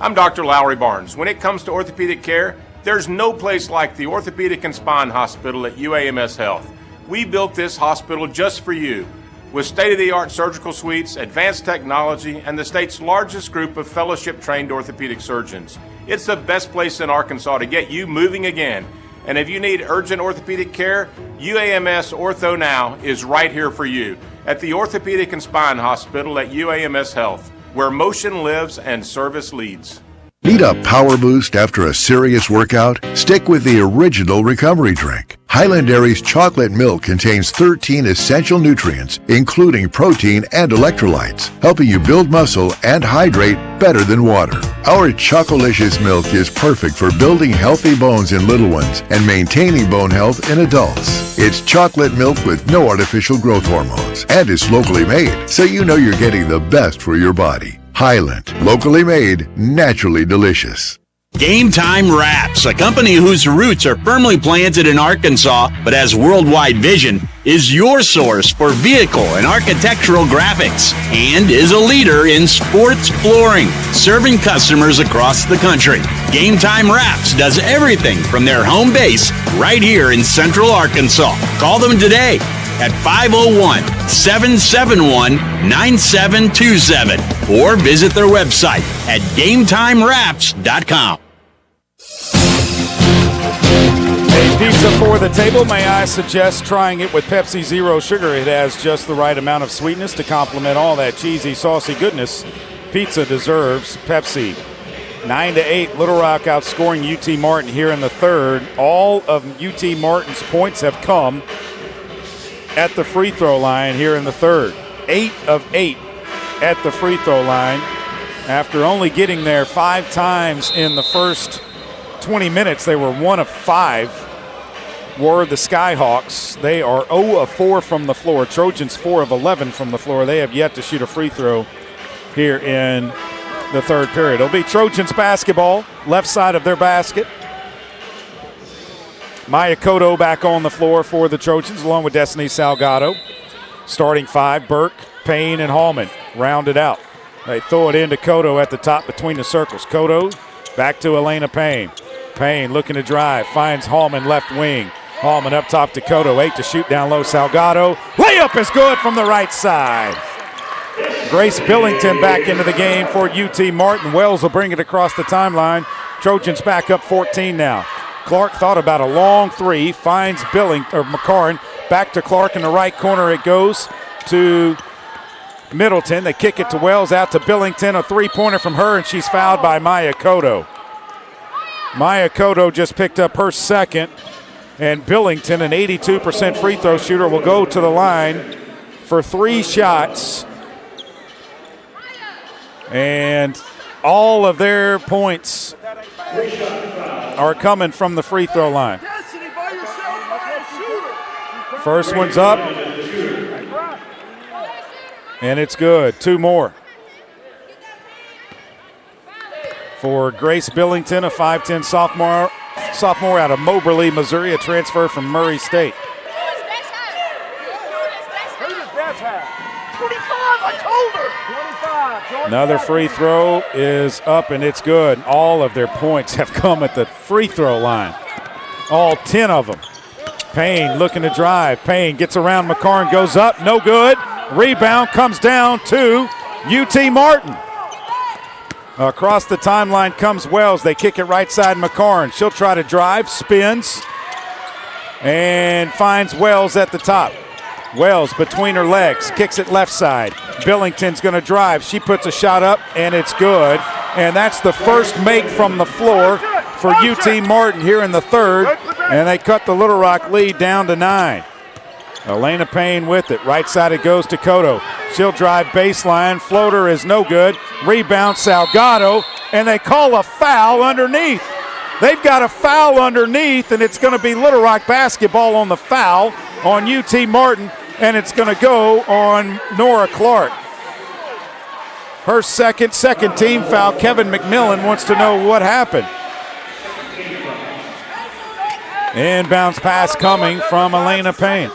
I'm Dr. Lowry Barnes. When it comes to orthopedic care, there's no place like the Orthopedic and Spine Hospital at UAMS Health. We built this hospital just for you, with state-of-the-art surgical suites, advanced technology, and the state's largest group of fellowship-trained orthopedic surgeons. It's the best place in Arkansas to get you moving again. And if you need urgent orthopedic care, UAMS Ortho Now is right here for you at the Orthopedic and Spine Hospital at UAMS Health, where motion lives and service leads. Need a power boost after a serious workout? Stick with the original recovery drink. Highland Dairy's chocolate milk contains 13 essential nutrients, including protein and electrolytes, helping you build muscle and hydrate better than water. Our Chocolicious milk is perfect for building healthy bones in little ones and maintaining bone health in adults. It's chocolate milk with no artificial growth hormones, and it's locally made, so you know you're getting the best for your body. Highland, locally made, naturally delicious. Game Time Wraps, a company whose roots are firmly planted in Arkansas but has worldwide vision, is your source for vehicle and architectural graphics and is a leader in sports flooring, serving customers across the country. Game Time Wraps does everything from their home base right here in Central Arkansas. Call them today at 501-771-9727 or visit their website at GameTimeWraps.com. A pizza for the table. May I suggest trying it with Pepsi Zero Sugar? It has just the right amount of sweetness to complement all that cheesy, saucy goodness pizza deserves. Pepsi. 9-8, Little Rock outscoring UT Martin here in the third. All of UT Martin's points have come at the free throw line here in the third. 8 of 8 at the free throw line after only getting there 5 times in the first 20 minutes. They were 1 of 5 were the Skyhawks. They are 0 of 4 from the floor. Trojans 4 of 11 from the floor. They have yet to shoot a free throw here in the third period. It'll be Trojans basketball, left side of their basket. Maya Cotto back on the floor for the Trojans, along with Destiny Salgado. Starting 5, Burke, Payne, and Hallman rounded out. They throw it into Cotto at the top between the circles. Cotto back to Elena Payne. Payne looking to drive, finds Hallman left wing. Hallman up top to Cotto, 8 to shoot down low. Salgado, layup is good from the right side. Grace Billington back into the game for UT Martin. Wells will bring it across the timeline. Trojans back up 14 now. Clark thought about a long three, finds McCarn, back to Clark in the right corner it goes to Middleton. They kick it to Wells, out to Billington, a three-pointer from her, and she's fouled by Maya Cotto. Maya Cotto just picked up her second, and Billington, an 82% free throw shooter, will go to the line for 3 shots. And all of their points are coming from the free throw line. First one's up, and it's good. 2 more. For Grace Billington, a 5'10 sophomore out of Moberly, Missouri, a transfer from Murray State. 25, I told her. 25. Another free throw is up, and it's good. All of their points have come at the free throw line. All 10 of them. Payne looking to drive. Payne gets around McCarn, goes up, no good. Rebound comes down to UT Martin. Across the timeline comes Wells. They kick it right side McCarn. She'll try to drive, spins, and finds Wells at the top. Wells between her legs, kicks it left side. Billington's going to drive. She puts a shot up, and it's good. And that's the first make from the floor for UT Martin here in the third. And they cut the Little Rock lead down to 9. Elena Payne with it. Right side it goes to Cotto. She'll drive baseline. Floater is no good. Rebound Salgado. And they call a foul underneath. They've got a foul underneath, and it's going to be Little Rock basketball on the foul on UT Martin, and it's going to go on Nora Clark. Her second team foul. Kevin McMillan wants to know what happened. Inbounds pass coming from Elena Payne.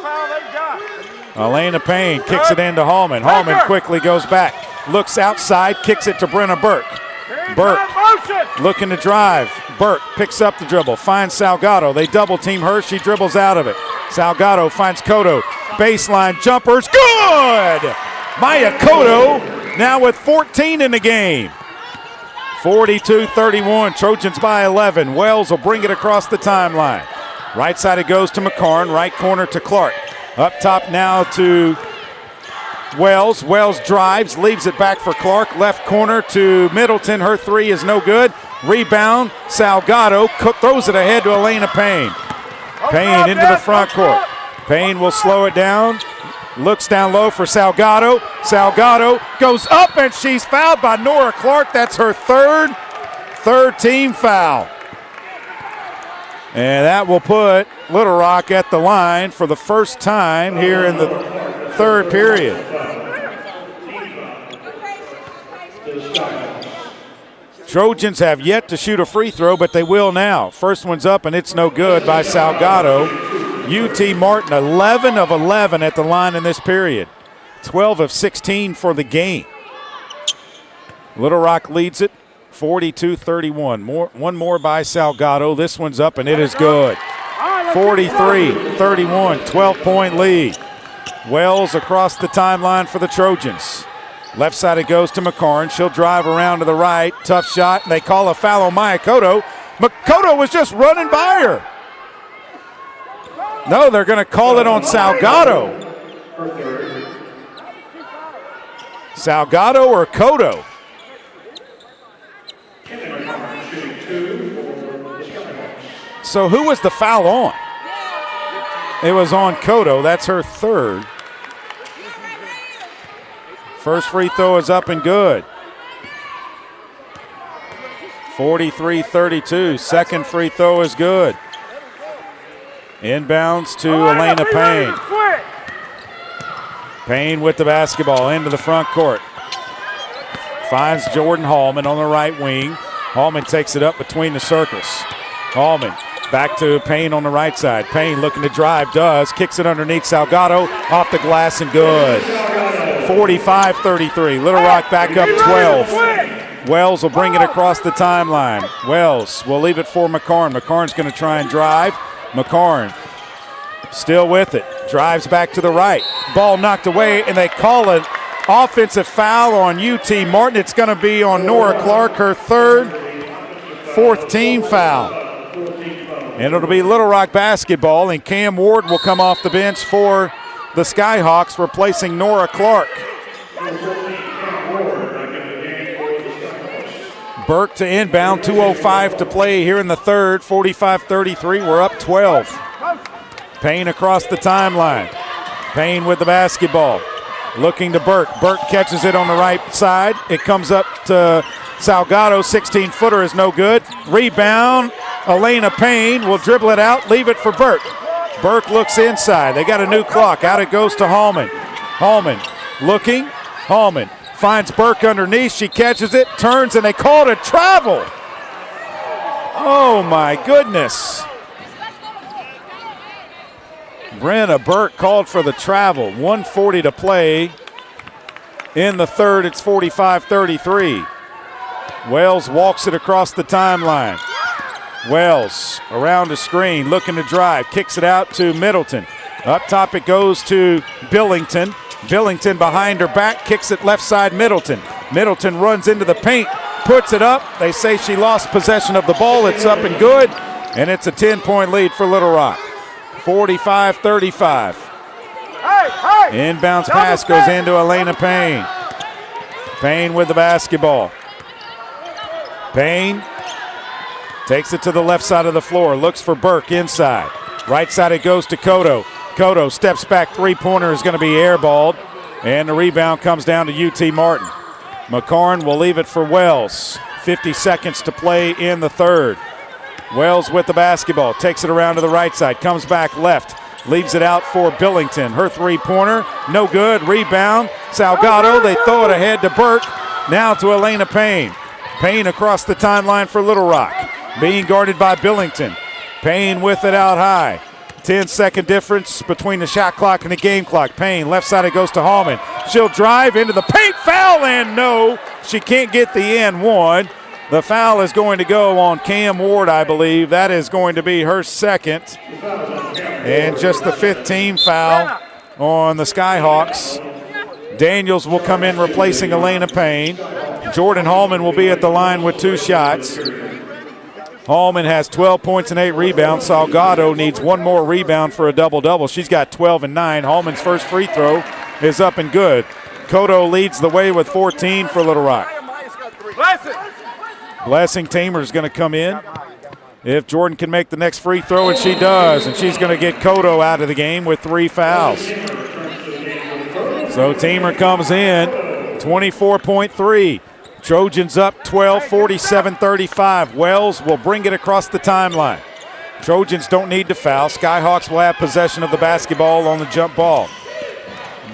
Elena Payne kicks it into Hallman. Hallman quickly goes back, looks outside, kicks it to Brenna Burke. Burke looking to drive. Burke picks up the dribble, finds Salgado. They double team her. She dribbles out of it. Salgado finds Cotto. Baseline jumpers. Good! Maya Cotto now with 14 in the game. 42-31. Trojans by 11. Wells will bring it across the timeline. Right side it goes to McCarn. Right corner to Clark. Up top now to Wells. Wells drives, leaves it back for Clark. Left corner to Middleton. Her three is no good. Rebound, Salgado throws it ahead to Elena Payne. Payne into the front court. Payne will slow it down. Looks down low for Salgado. Salgado goes up, and she's fouled by Nora Clark. That's her third team foul. And that will put Little Rock at the line for the first time here in the third period. Trojans have yet to shoot a free throw, but they will now. First one's up, and it's no good by Salgado. UT Martin, 11 of 11 at the line in this period. 12 of 16 for the game. Little Rock leads it 42-31. One more by Salgado. This one's up, and it is good. 43-31, 12-point lead. Wells across the timeline for the Trojans. Left side it goes to McCarn. She'll drive around to the right. Tough shot, and they call a foul on Maya Cotto. Cotto was just running by her. No, they're going to call it on Salgado. Salgado or Cotto? So who was the foul on? It was on Cotto. That's her third. First free throw is up and good. 43-32. Second free throw is good. Inbounds to Elena Payne. Payne with the basketball into the front court. Finds Jordan Hallman on the right wing. Hallman takes it up between the circles. Hallman back to Payne on the right side. Payne looking to drive, does. Kicks it underneath Salgado. Off the glass and good. 45-33. Little Rock back up 12. Wells will bring it across the timeline. Wells will leave it for McCarn. McCarn's going to try and drive. McCarn still with it. Drives back to the right. Ball knocked away, and they call an offensive foul on UT Martin. It's going to be on Nora Clark, her fourth team foul. And it'll be Little Rock basketball, and Cam Ward will come off the bench for the Skyhawks, replacing Nora Clark. Burke to inbound, 2:05 to play here in the third, 45-33. We're up 12. Payne across the timeline. Payne with the basketball. Looking to Burke. Burke catches it on the right side. It comes up to Salgado. 16-footer is no good. Rebound. Elena Payne will dribble it out, leave it for Burke. Burke looks inside. They got a new clock. Out it goes to Hallman. Hallman looking. Hallman finds Burke underneath. She catches it, turns, and they call it a travel. Oh, my goodness. Brenna Burke called for the travel. 1:40 to play in the third. It's 45-33. Wells walks it across the timeline. Wells around the screen, looking to drive, kicks it out to Middleton. Up top it goes to Billington. Billington behind her back, kicks it left side Middleton. Middleton runs into the paint, puts it up. They say she lost possession of the ball. It's up and good, and it's a 10-point lead for Little Rock. 45-35. Inbounds pass goes into Elena Payne. Payne with the basketball. Payne takes it to the left side of the floor, looks for Burke inside. Right side it goes to Cotto. Cotto steps back, three-pointer is going to be airballed, and the rebound comes down to UT Martin. McCarn will leave it for Wells. 50 seconds to play in the third. Wells with the basketball, takes it around to the right side, comes back left, leaves it out for Billington. Her three-pointer, no good, rebound. Salgado, they throw it ahead to Burke, now to Elena Payne. Payne across the timeline for Little Rock, being guarded by Billington. Payne with it out high. 10-second difference between the shot clock and the game clock. Payne, left side it goes to Hallman. She'll drive into the paint, foul, and no, she can't get the and one. The foul is going to go on Cam Ward, I believe. That is going to be her second. And just the 15th foul on the Skyhawks. Daniels will come in replacing Elena Payne. Jordan Hallman will be at the line with 2 shots. Hallman has 12 points and 8 rebounds. Salgado needs one more rebound for a double-double. She's got 12 and 9. Hallman's first free throw is up and good. Cotto leads the way with 14 for Little Rock. Blessing Tamer's going to come in if Jordan can make the next free throw, and she does. And she's going to get Cotto out of the game with 3 fouls. So Tamer comes in, 24.3. Trojans up 12, 47-35. Wells will bring it across the timeline. Trojans don't need to foul. Skyhawks will have possession of the basketball on the jump ball.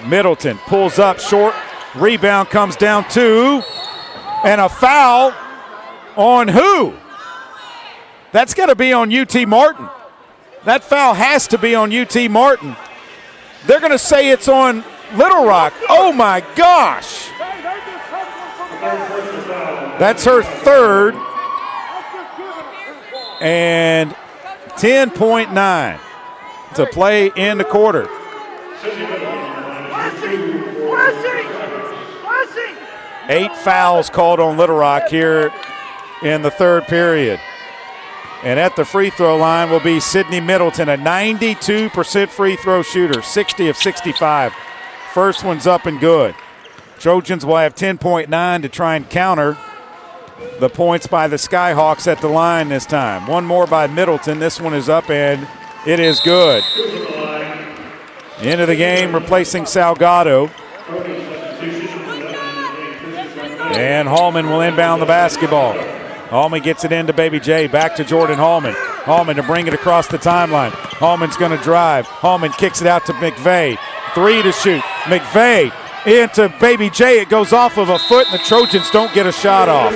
Middleton pulls up short. Rebound comes down 2. And a foul on who? That's got to be on UT Martin. That foul has to be on UT Martin. They're going to say it's on Little Rock. Oh, my gosh. That's her third, and 10.9 to play in the quarter. 8 fouls called on Little Rock here in the third period. And at the free throw line will be Sydney Middleton, a 92% free throw shooter, 60 of 65. First one's up and good. Trojans will have 10.9 to try and counter the points by the Skyhawks at the line this time. One more by Middleton. This one is up and it is good. Into the game, replacing Salgado. And Hallman will inbound the basketball. Hallman gets it into Baby J. Back to Jordan Hallman. Hallman to bring it across the timeline. Hallman's going to drive. Hallman kicks it out to McVeigh. 3 to shoot. McVeigh into Baby J. It goes off of a foot, and the Trojans don't get a shot off.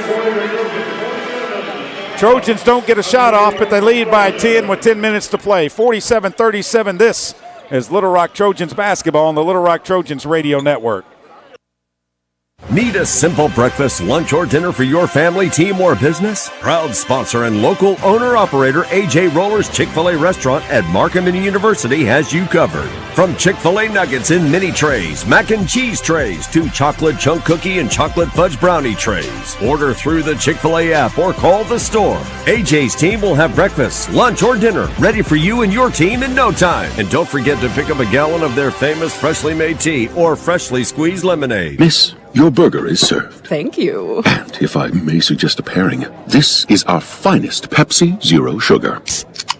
Trojans don't get a shot off, but they lead by 10 with 10 minutes to play. 47-37. This is Little Rock Trojans basketball on the Little Rock Trojans radio network. Need a simple breakfast, lunch, or dinner for your family, team, or business? Proud sponsor and local owner-operator AJ Roller's Chick-fil-A restaurant at Markham University has you covered. From Chick-fil-A nuggets in mini trays, mac and cheese trays, to chocolate chunk cookie and chocolate fudge brownie trays. Order through the Chick-fil-A app or call the store. AJ's team will have breakfast, lunch, or dinner ready for you and your team in no time. And don't forget to pick up a gallon of their famous freshly made tea or freshly squeezed lemonade. Miss, your burger is served. Thank you. And if I may suggest a pairing, this is our finest Pepsi Zero Sugar.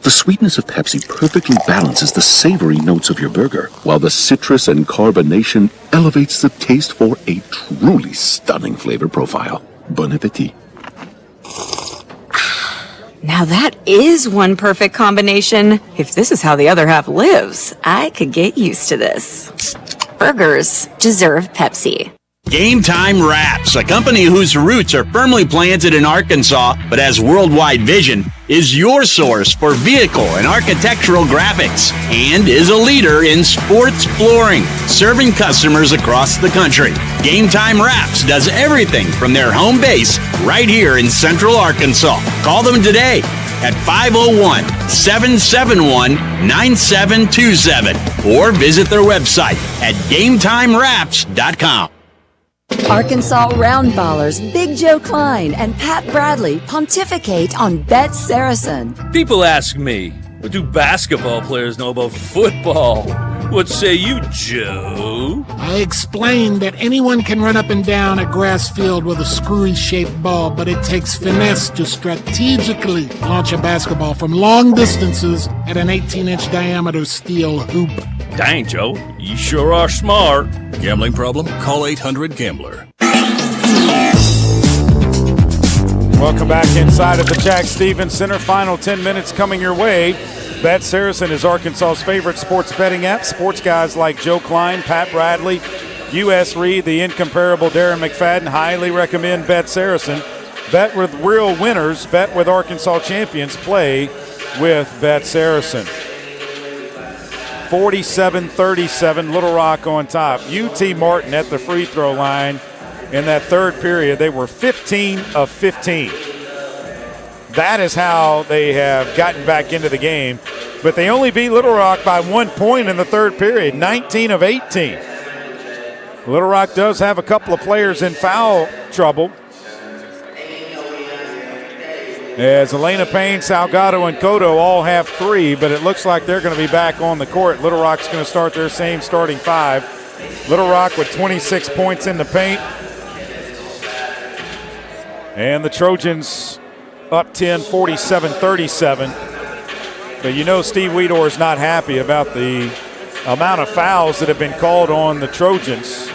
The sweetness of Pepsi perfectly balances the savory notes of your burger, while the citrus and carbonation elevates the taste for a truly stunning flavor profile. Bon appetit. Now that is one perfect combination. If this is how the other half lives, I could get used to this. Burgers deserve Pepsi. Game Time Wraps, a company whose roots are firmly planted in Arkansas but has worldwide vision, is your source for vehicle and architectural graphics and is a leader in sports flooring, serving customers across the country. Game Time Wraps does everything from their home base right here in Central Arkansas. Call them today at 501-771-9727 or visit their website at GameTimeWraps.com. Arkansas Roundballers Big Joe Klein and Pat Bradley pontificate on Bet Saracen. People ask me, what do basketball players know about football? What say you, Joe? I explained that anyone can run up and down a grass field with a screwy-shaped ball, but it takes finesse to strategically launch a basketball from long distances at an 18-inch diameter steel hoop. Dang, Joe, you sure are smart. Gambling problem? Call 800-GAMBLER. Welcome back inside of the Jack Stevens Center. Final 10 minutes coming your way. Bet Saracen is Arkansas's favorite sports betting app. Sports guys like Joe Klein, Pat Bradley, U.S. Reed, the incomparable Darren McFadden highly recommend Bet Saracen. Bet with real winners. Bet with Arkansas champions. Play with Bet Saracen. 47-37, Little Rock on top. UT Martin at the free throw line in that third period. They were 15 of 15. That is how they have gotten back into the game. But they only beat Little Rock by 1 point in the third period, 19 of 18. Little Rock does have a couple of players in foul trouble, as Elena Payne, Salgado, and Cotto all have 3, but it looks like they're going to be back on the court. Little Rock's going to start their same starting 5. Little Rock with 26 points in the paint. And the Trojans up 10, 47-37. But you know Steve Weedor is not happy about the amount of fouls that have been called on the Trojans.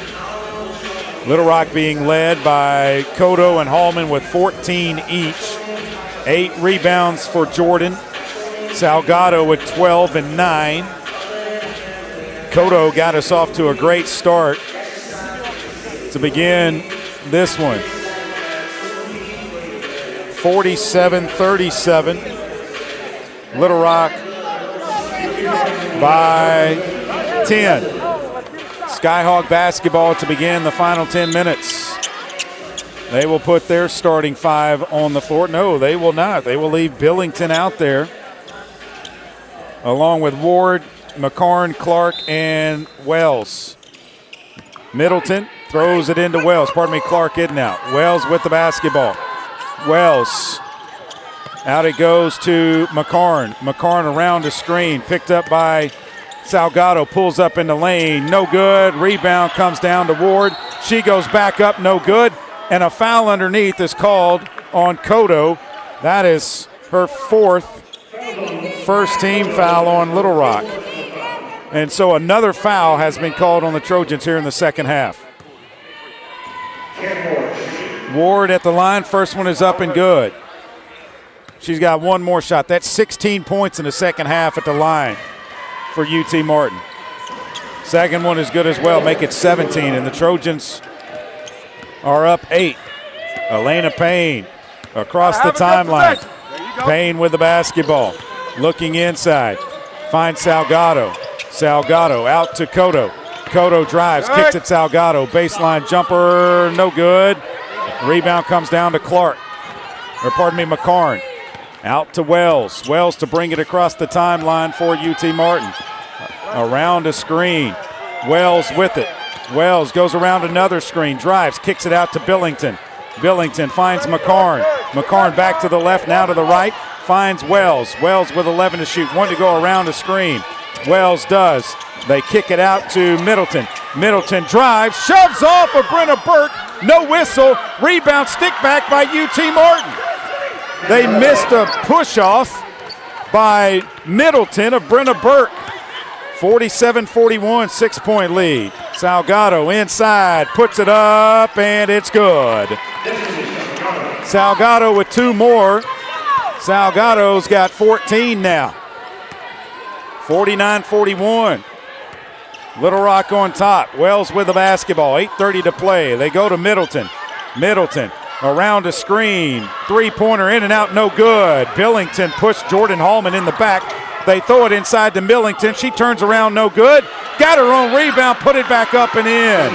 Little Rock being led by Cotto and Hallman with 14 each. 8 rebounds for Jordan. Salgado with 12 and 9. Cotto got us off to a great start to begin this one. 47-37. Little Rock by 10. Skyhawk basketball to begin the final 10 minutes. They will put their starting 5 on the floor. No, they will not. They will leave Billington out there, along with Ward, McCarn, Clark, and Wells. Middleton throws it into Wells. Clark in now. Wells with the basketball. Wells. Out it goes to McCarn. McCarn around the screen. Picked up by Salgado. Pulls up in the lane. No good. Rebound comes down to Ward. She goes back up. No good. And a foul underneath is called on Cotto. That is her first team foul on Little Rock. And so another foul has been called on the Trojans here in the second half. Ward at the line. First one is up and good. She's got one more shot. That's 16 points in the second half at the line for UT Martin. Second one is good as well. Make it 17. And the Trojans are up 8. Elena Payne across the timeline. Payne with the basketball. Looking inside. Finds Salgado. Salgado out to Cotto. Cotto drives, kicks at Salgado. Baseline jumper, no good. Rebound comes down to McCarn. Out to Wells. Wells to bring it across the timeline for UT Martin. Around a screen. Wells with it. Wells goes around another screen, drives, kicks it out to Billington. Billington finds McCarn. McCarn back to the left, now to the right, finds Wells. Wells with 11 to shoot, 1 to go around a screen. Wells does. They kick it out to Middleton. Middleton drives, shoves off of Brenna Burke. No whistle. Rebound, stick back by UT Martin. They missed a push-off by Middleton of Brenna Burke. 47-41, 6-point lead. Salgado inside, puts it up, and it's good. Salgado with 2 more. Salgado's got 14 now. 49-41. Little Rock on top. Wells with the basketball. 8:30 to play. They go to Middleton. Middleton around a screen. 3-pointer in and out, no good. Billington pushed Jordan Hallman in the back. They throw it inside to Millington. She turns around, no good. Got her own rebound, put it back up and in.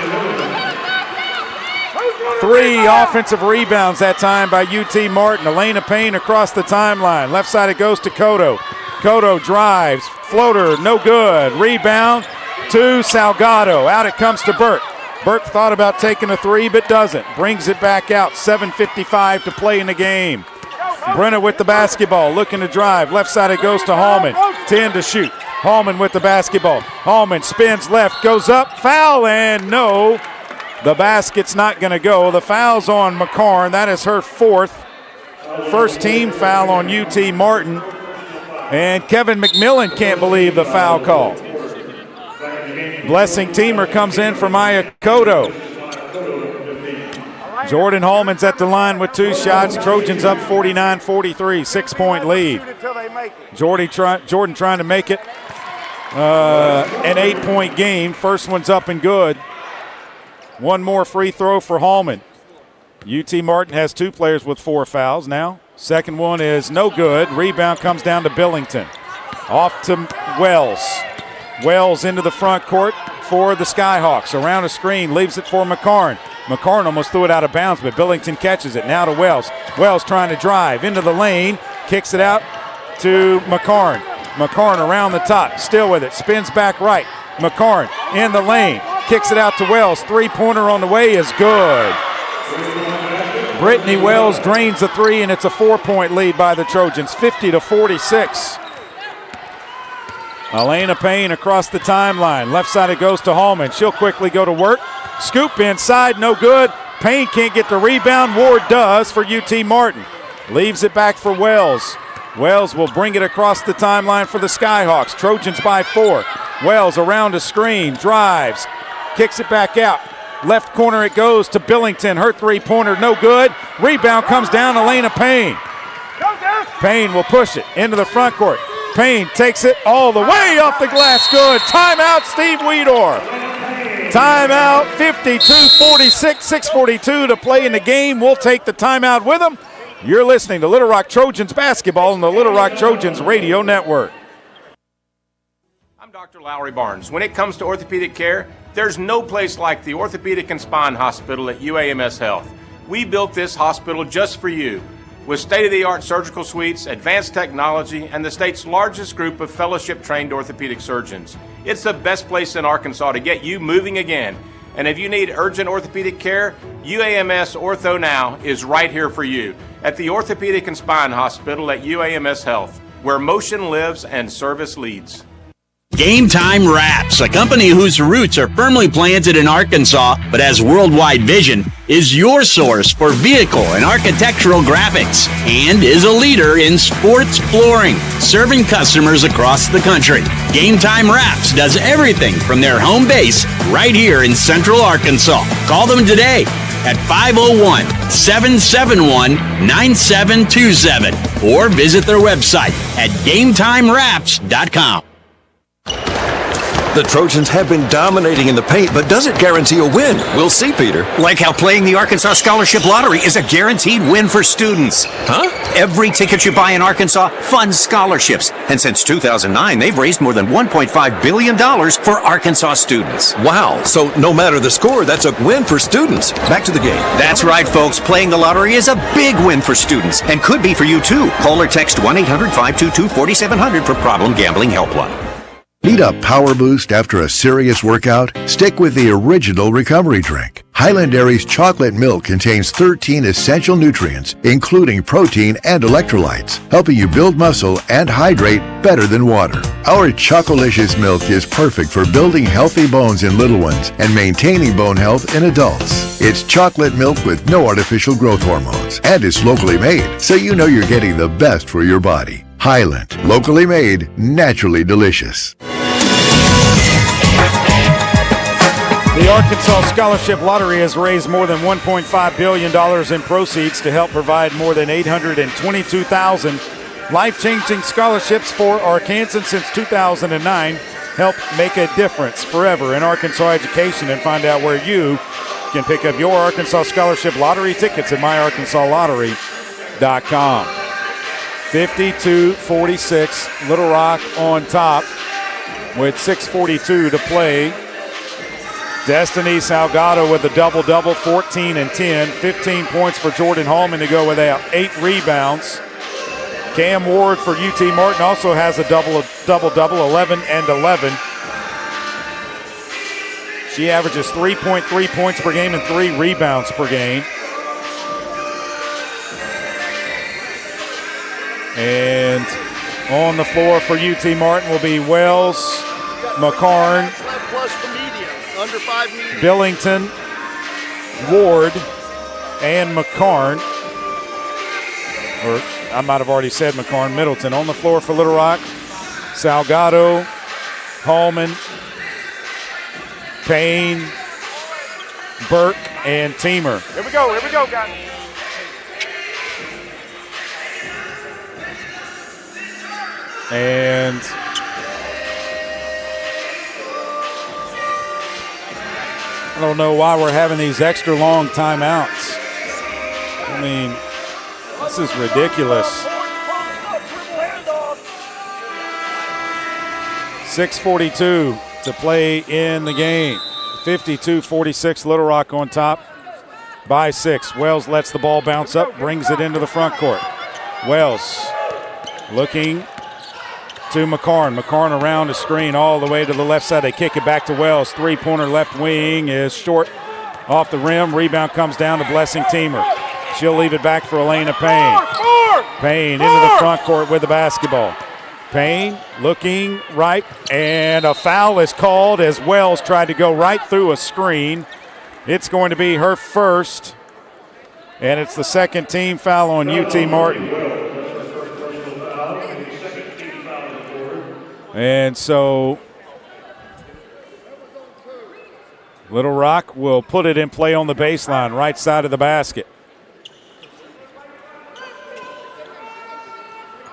3 offensive rebounds that time by UT Martin. Elena Payne across the timeline. Left side it goes to Cotto. Cotto drives. Floater, no good. Rebound to Salgado. Out it comes to Burke. Burke thought about taking a 3 but doesn't. Brings it back out. 7:55 to play in the game. Brenna with the basketball, looking to drive. Left side it goes to Hallman. 10 to shoot. Hallman with the basketball. Hallman spins left, goes up, foul, and no. The basket's not going to go. The foul's on McCarn. That is her 4th. First team foul on UT Martin. And Kevin McMillan can't believe the foul call. Blessing Teamer comes in for Maya Cotto. Jordan Hallman's at the line with 2 shots. Trojans up 49-43, 6-point lead. Jordan trying to make it an 8-point game. First one's up and good. One more free throw for Hallman. UT Martin has 2 players with 4 fouls now. Second one is no good. Rebound comes down to Billington. Off to Wells. Wells into the front court for the Skyhawks. Around a screen, leaves it for McCarn. McCarn almost threw it out of bounds, but Billington catches it. Now to Wells. Wells trying to drive into the lane. Kicks it out to McCarn. McCarn around the top. Still with it. Spins back right. McCarn in the lane. Kicks it out to Wells. 3-pointer on the way is good. Brittany Wells drains the 3, and it's a 4-point lead by the Trojans, 50-46. Elena Payne across the timeline. Left side it goes to Hallman. She'll quickly go to work. Scoop inside, no good. Payne can't get the rebound. Ward does for UT Martin. Leaves it back for Wells. Wells will bring it across the timeline for the Skyhawks. Trojans by 4. Wells around a screen, drives, kicks it back out. Left corner it goes to Billington. Her 3-pointer, no good. Rebound comes down, Elena Payne. Payne will push it into the front court. Payne takes it all the way off the glass. Good. Timeout, Steve Weedor. Timeout, 52-46, 6:42 to play in the game. We'll take the timeout with them. You're listening to Little Rock Trojans basketball on the Little Rock Trojans radio network. I'm Dr. Lowry Barnes. When it comes to orthopedic care, there's no place like the Orthopedic and Spine Hospital at UAMS Health. We built this hospital just for you, with state-of-the-art surgical suites, advanced technology, and the state's largest group of fellowship-trained orthopedic surgeons. It's the best place in Arkansas to get you moving again. And if you need urgent orthopedic care, UAMS Ortho Now is right here for you at the Orthopedic and Spine Hospital at UAMS Health, where motion lives and service leads. Game Time Wraps, a company whose roots are firmly planted in Arkansas but has worldwide vision, is your source for vehicle and architectural graphics and is a leader in sports flooring, serving customers across the country. Game Time Wraps does everything from their home base right here in Central Arkansas. Call them today at 501-771-9727 or visit their website at GameTimeWraps.com. The Trojans have been dominating in the paint, but does it guarantee a win? We'll see, Peter. Like how playing the Arkansas Scholarship Lottery is a guaranteed win for students. Huh? Every ticket you buy in Arkansas funds scholarships. And since 2009, they've raised more than $1.5 billion for Arkansas students. Wow. So no matter the score, that's a win for students. Back to the game. That's right, folks. Playing the lottery is a big win for students and could be for you, too. Call or text 1-800-522-4700 for Problem Gambling Helpline. Need a power boost after a serious workout? Stick with the original recovery drink. Highland Dairy's chocolate milk contains 13 essential nutrients, including protein and electrolytes, helping you build muscle and hydrate better than water. Our Chocolicious milk is perfect for building healthy bones in little ones and maintaining bone health in adults. It's chocolate milk with no artificial growth hormones, and it's locally made, so you know you're getting the best for your body. Highland, locally made, naturally delicious. The Arkansas Scholarship Lottery has raised more than $1.5 billion in proceeds to help provide more than 822,000 life-changing scholarships for Arkansans since 2009. Help make a difference forever in Arkansas education, and find out where you can pick up your Arkansas Scholarship Lottery tickets at myarkansasLottery.com. 52-46, Little Rock on top with 6:42 to play Destiny Salgado with a double-double, 14 and 10. 15 points for Jordan Hallman to go with 8 rebounds. Cam Ward for UT Martin also has a double-double, 11 and 11. She averages 3.3 points per game and 3 rebounds per game. And on the floor for UT Martin will be Wells, McCarn, under 5 meters. Billington, Ward, and McCarn. Or I might have already said McCarn. Middleton on the floor for Little Rock. Salgado, Hallman, Payne, Burke, and Teamer. Here we go, guys. And I don't know why we're having these extra long timeouts. I mean, this is ridiculous. 6:42 to play in the game. 52-46, Little Rock on top by 6. Wells lets the ball bounce up, brings it into the front court. Wells looking to McCarn. McCarn around the screen all the way to the left side. They kick it back to Wells. Three-pointer left wing is short off the rim. Rebound comes down to Blessing Teamer. She'll leave it back for Elena Payne. Payne into the front court with the basketball. Payne looking right, and a foul is called as Wells tried to go right through a screen. It's going to be her first, and it's the second team foul on UT Martin. And so Little Rock will put it in play on the baseline, right side of the basket.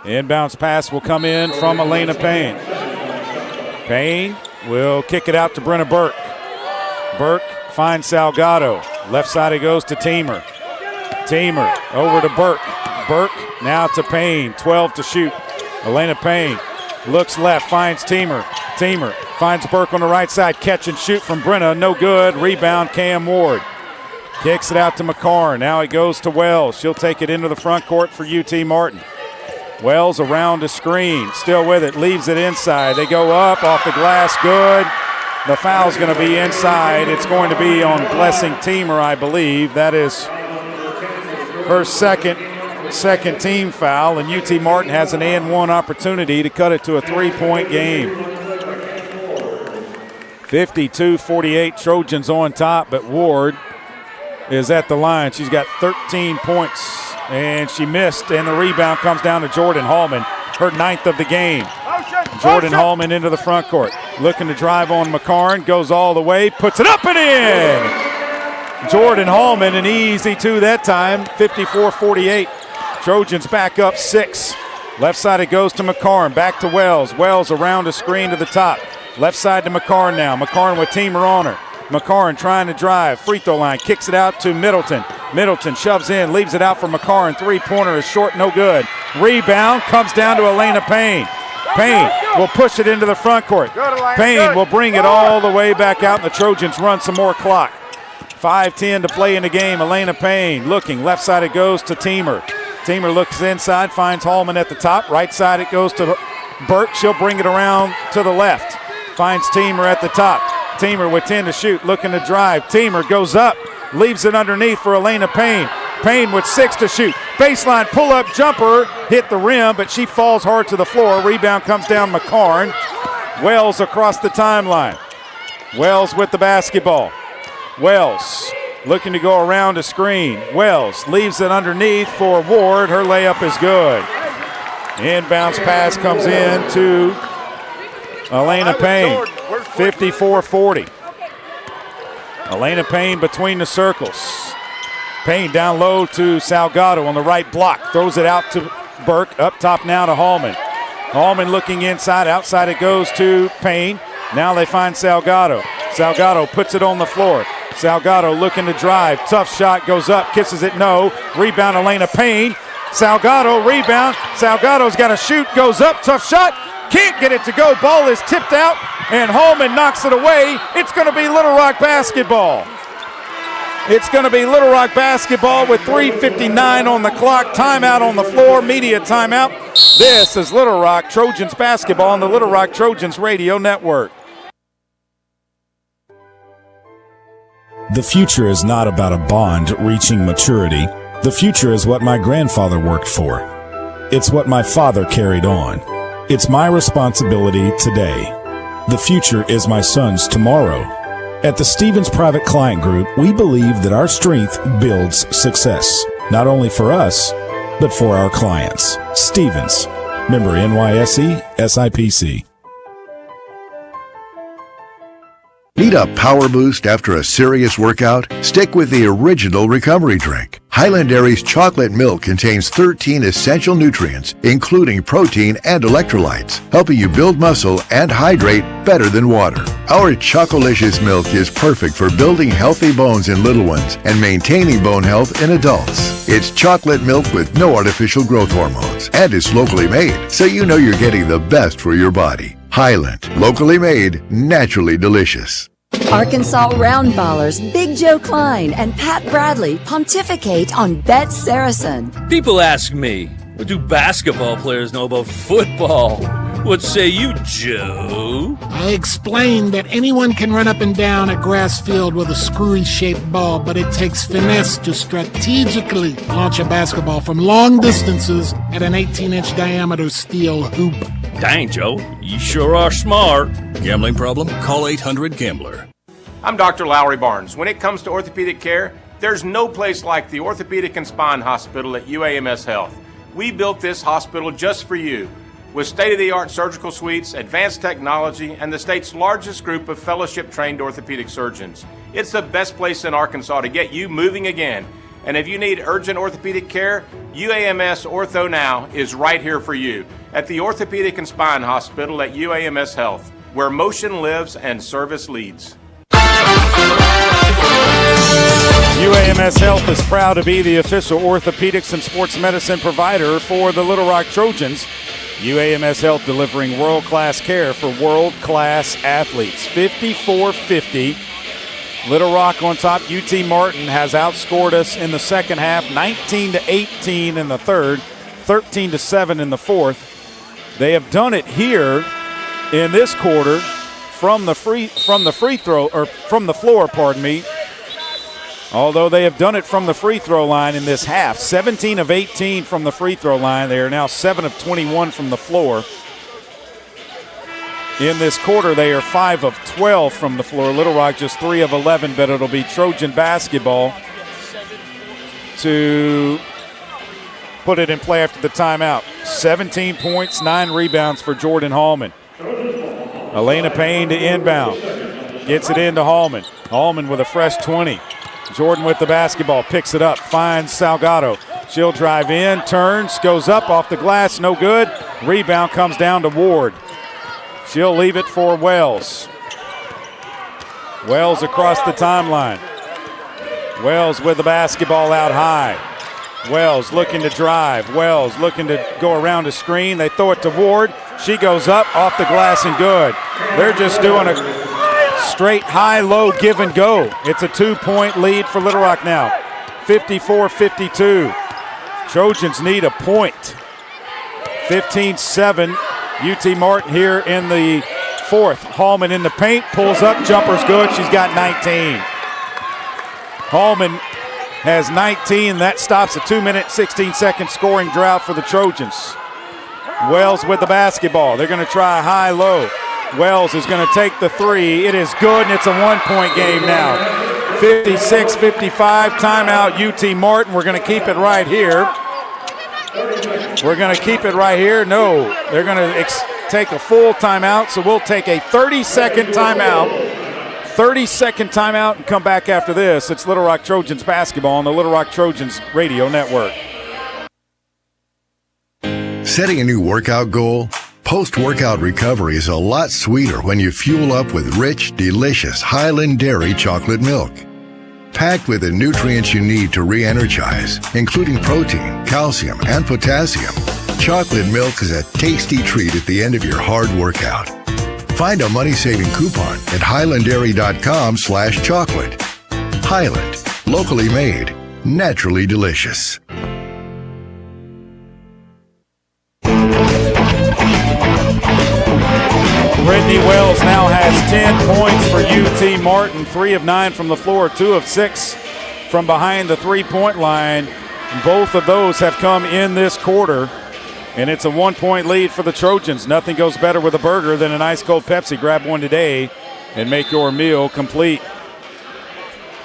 Inbounds pass will come in from Elena Payne. Payne will kick it out to Brenna Burke. Burke finds Salgado. Left side it goes to Teamer. Teamer over to Burke. Burke now to Payne. 12 to shoot. Elena Payne looks left, finds Teamer. Teamer finds Burke on the right side. Catch and shoot from Brenna. No good. Rebound Cam Ward. Kicks it out to McCarn. Now it goes to Wells. She'll take it into the front court for UT Martin. Wells around the screen, still with it, leaves it inside. They go up, off the glass, good. The foul's going to be inside. It's going to be on Blessing Teamer, I believe. That is her second team foul, and UT Martin has an and-one opportunity to cut it to a three-point game. 52-48, Trojans on top, but Ward is at the line. She's got 13 points. And she missed, and the rebound comes down to Jordan Hallman, her 9th of the game. Jordan Hallman into the front court, looking to drive on McCarn, goes all the way, puts it up and in! Jordan Hallman, an easy 2 that time, 54-48. Trojans back up 6. Left side it goes to McCarn, back to Wells. Wells around the screen to the top. Left side to McCarn now. McCarn with Teamer on her. McCarn trying to drive, free throw line, kicks it out to Middleton. Middleton shoves in, leaves it out for McCarn. Three-pointer is short, no good. Rebound comes down to Elena Payne. Payne will push it into the front court. Payne will bring it all the way back out, and the Trojans run some more clock. 5:10 to play in the game. Elena Payne looking, left side it goes to Teamer. Teamer looks inside, finds Hallman at the top. Right side it goes to Burke. She'll bring it around to the left. Finds Teamer at the top. Teamer with 10 to shoot, looking to drive. Teamer goes up, leaves it underneath for Elena Payne. Payne with 6 to shoot. Baseline pull-up jumper, hit the rim, but she falls hard to the floor. Rebound comes down McCarn. Wells across the timeline. Wells with the basketball. Wells looking to go around a screen. Wells leaves it underneath for Ward. Her layup is good. Inbounds pass comes in to Elena Payne. 54-40. Elena Payne between the circles. Payne down low to Salgado on the right block. Throws it out to Burke. Up top now to Hallman. Hallman looking inside. Outside it goes to Payne. Now they find Salgado. Salgado puts it on the floor. Salgado looking to drive. Tough shot, goes up, kisses it, no. Rebound Elena Payne. Salgado, rebound. Salgado's got to shoot, goes up, tough shot. Can't get it to go. Ball is tipped out and Holman knocks it away. It's going to be Little Rock basketball. It's going to be Little Rock basketball with 3:59 on the clock. Timeout on the floor, media timeout. This is Little Rock Trojans basketball on the Little Rock Trojans radio network. The future is not about a bond reaching maturity. The future is what my grandfather worked for. It's what my father carried on. It's my responsibility today. The future is my son's tomorrow. At the Stevens Private Client Group, we believe that our strength builds success, not only for us, but for our clients. Stevens, member NYSE, SIPC. Need a power boost after a serious workout? Stick with the original recovery drink. Highland Dairy's chocolate milk contains 13 essential nutrients, including protein and electrolytes, helping you build muscle and hydrate better than water. Our Chocolicious milk is perfect for building healthy bones in little ones and maintaining bone health in adults. It's chocolate milk with no artificial growth hormones, and it's locally made, so you know you're getting the best for your body. Highland, locally made, naturally delicious. Arkansas Roundballers Big Joe Klein and Pat Bradley pontificate on Bet Saracen. People ask me, what do basketball players know about football? What say you, Joe? I explained that anyone can run up and down a grass field with a screwy-shaped ball, but it takes finesse to strategically launch a basketball from long distances at an 18-inch diameter steel hoop. Dang, Joe, you sure are smart. Gambling problem? Call 800-GAMBLER. I'm Dr. Lowry Barnes. When it comes to orthopedic care, there's no place like the Orthopedic and Spine Hospital at UAMS Health. We built this hospital just for you, with state-of-the-art surgical suites, advanced technology, and the state's largest group of fellowship-trained orthopedic surgeons. It's the best place in Arkansas to get you moving again. And if you need urgent orthopedic care, UAMS Ortho Now is right here for you at the Orthopedic and Spine Hospital at UAMS Health, where motion lives and service leads. UAMS Health is proud to be the official orthopedics and sports medicine provider for the Little Rock Trojans. UAMS Health delivering world-class care for world-class athletes. 54-50. Little Rock on top. UT Martin has outscored us in the second half, 19-18 in the third, 13-7 in the fourth. They have done it here in this quarter from the floor, pardon me. Although they have done it from the free throw line in this half. 17 of 18 from the free throw line. They are now 7 of 21 from the floor. In this quarter, they are 5 of 12 from the floor. Little Rock just 3 of 11, but it'll be Trojan basketball to put it in play after the timeout. 17 points, 9 rebounds for Jordan Hallman. Elena Payne to inbound. Gets it into Hallman. Hallman with a fresh 20. Jordan with the basketball, picks it up, finds Salgado. She'll drive in, turns, goes up off the glass, no good. Rebound comes down to Ward. She'll leave it for Wells. Wells across the timeline. Wells with the basketball out high. Wells looking to drive. Wells looking to go around a screen. They throw it to Ward. She goes up, off the glass and good. They're just doing a straight high-low give and go. It's a 2-point lead for Little Rock now. 54-52. Trojans need a point. 15-7. UT Martin here in the fourth. Hallman in the paint, pulls up, jumper's good. She's got 19. Hallman has 19. That stops a 2-minute, 16-second scoring drought for the Trojans. Wells with the basketball. They're going to try high-low. Wells is going to take the three. It is good, and it's a 1-point game now. 56-55, timeout UT Martin. We're going to keep it right here. We're going to keep it right here. No, they're going to take a full timeout, so we'll take a 30-second timeout. 30-second timeout and come back after this. It's Little Rock Trojans basketball on the Little Rock Trojans radio network. Setting a new workout goal? Post-workout recovery is a lot sweeter when you fuel up with rich, delicious Highland Dairy chocolate milk. Packed with the nutrients you need to re-energize, including protein, calcium, and potassium, chocolate milk is a tasty treat at the end of your hard workout. Find a money-saving coupon at highlanddairy.com/chocolate. Highland, locally made, naturally delicious. Brittany Wells now has 10 points for UT Martin, 3 of 9 from the floor, 2 of 6 from behind the three-point line. Both of those have come in this quarter, and it's a 1-point lead for the Trojans. Nothing goes better with a burger than an ice-cold Pepsi. Grab one today and make your meal complete.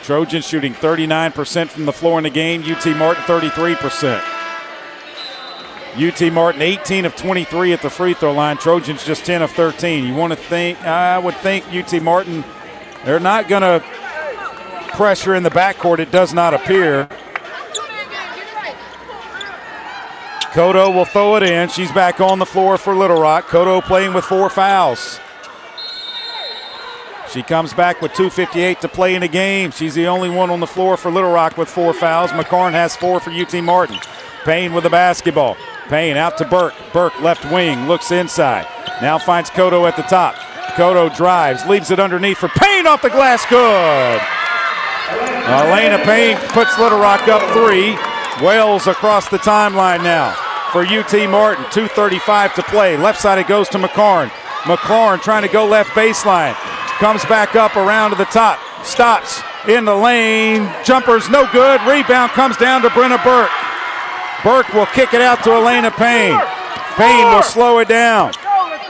Trojans shooting 39% from the floor in the game, UT Martin 33%. UT Martin 18 of 23 at the free throw line. Trojans just 10 of 13. I would think UT Martin, they're not going to pressure in the backcourt. It does not appear. Kodo will throw it in. She's back on the floor for Little Rock. Kodo playing with 4 fouls. She comes back with 2:58 to play in the game. She's the only one on the floor for Little Rock with 4 fouls. McCarn has 4 for UT Martin. Payne with the basketball. Payne out to Burke. Burke left wing, looks inside. Now finds Kodo at the top. Kodo drives, leaves it underneath for Payne off the glass. Good. Elena Payne puts Little Rock up 3. Wells across the timeline now for UT Martin. 2:35 to play. Left side it goes to McCarn. McCarn trying to go left baseline. Comes back up around to the top. Stops in the lane. Jumper's no good. Rebound comes down to Brenna Burke. Burke will kick it out to Elena Payne. Payne will slow it down.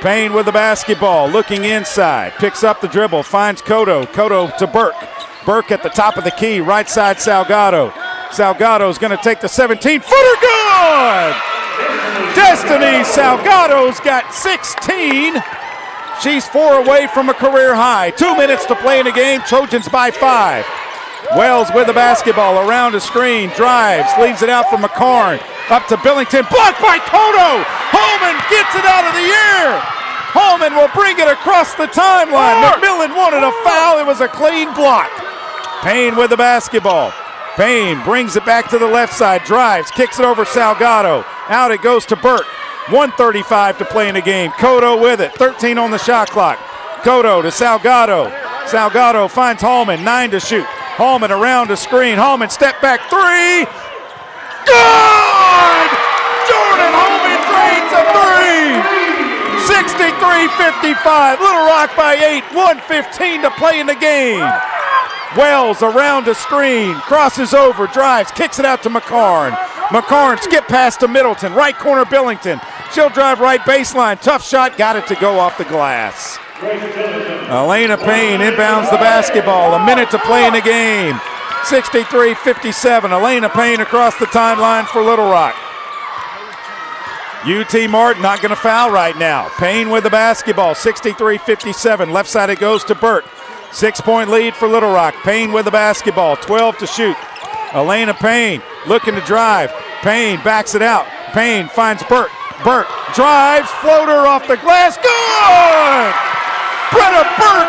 Payne with the basketball, looking inside. Picks up the dribble, finds Kodo. Kodo to Burke. Burke at the top of the key, right side Salgado. Salgado's going to take the 17-footer. Good! Destiny Salgado's got 16. She's 4 away from a career high. 2 minutes to play in the game. Trojans by 5. Wells with the basketball around a screen, drives, leaves it out for McCarn. Up to Billington, blocked by Kodo. Holman gets it out of the air. Holman will bring it across the timeline. McMillan wanted a foul. It was a clean block. Payne with the basketball. Payne brings it back to the left side, drives, kicks it over Salgado. Out it goes to Burke. 1:35 to play in the game. Kodo with it, 13 on the shot clock. Kodo to Salgado. Salgado finds Holman, 9 to shoot. Holman around the screen. Holman step back 3. Good! Jordan Holman drains a 3. 63-55. Little Rock by 8. 1:15 to play in the game. Wells around the screen. Crosses over, drives, kicks it out to McCarn. McCarn skip pass to Middleton. Right corner Billington. She'll drive right baseline. Tough shot. Got it to go off the glass. Elena Payne inbounds the basketball. A minute to play in the game. 63-57. Elena Payne across the timeline for Little Rock. UT Martin not going to foul right now. Payne with the basketball. 63-57. Left side it goes to Burke. 6-point lead for Little Rock. Payne with the basketball. 12 to shoot. Elena Payne looking to drive. Payne backs it out. Payne finds Burke. Burke drives. Floater off the glass. Good! Brenna Burke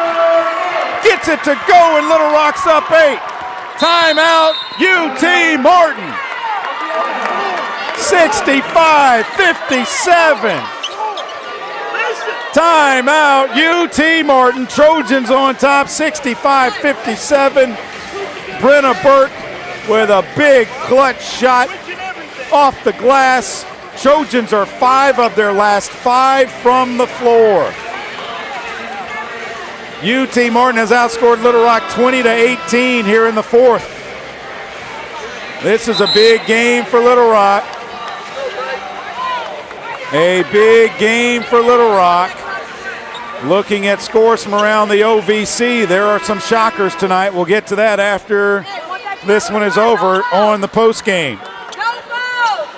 gets it to go, and Little Rock's up 8. Timeout, UT Martin. 65-57. Timeout, UT Martin. Trojans on top, 65-57. Brenna Burke with a big clutch shot off the glass. Trojans are 5 of their last 5 from the floor. UT Martin has outscored Little Rock 20-18 here in the 4th. This is a big game for Little Rock. A big game for Little Rock. Looking at scores from around the OVC, there are some shockers tonight. We'll get to that after this one is over on the postgame.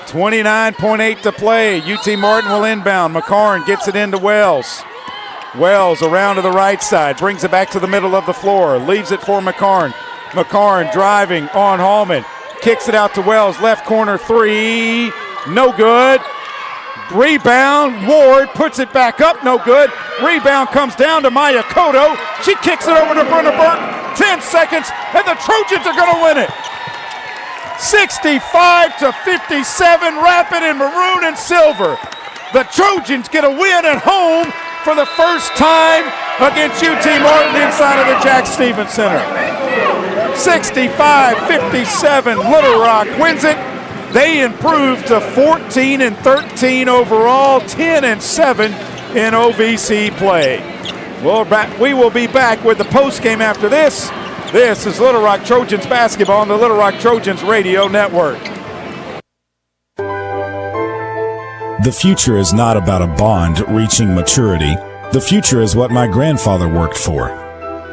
29.8 to play. UT Martin will inbound. McCarn gets it into Wells. Wells around to the right side, brings it back to the middle of the floor, leaves it for McCarn. McCarn driving on Hallman, kicks it out to Wells, left corner 3, no good. Rebound, Ward puts it back up, no good. Rebound comes down to Maya Kodo. She kicks it over to Brenna Burke. 10 seconds, and the Trojans are going to win it. 65-57, Rapid in maroon and silver. The Trojans get a win at home for the first time against UT Martin inside of the Jack Stevens Center. 65-57, Little Rock wins it. They improved to 14-13 overall, 10-7 in OVC play. We will be back with the postgame after this. This is Little Rock Trojans basketball on the Little Rock Trojans Radio Network. The future is not about a bond reaching maturity. The future is what my grandfather worked for.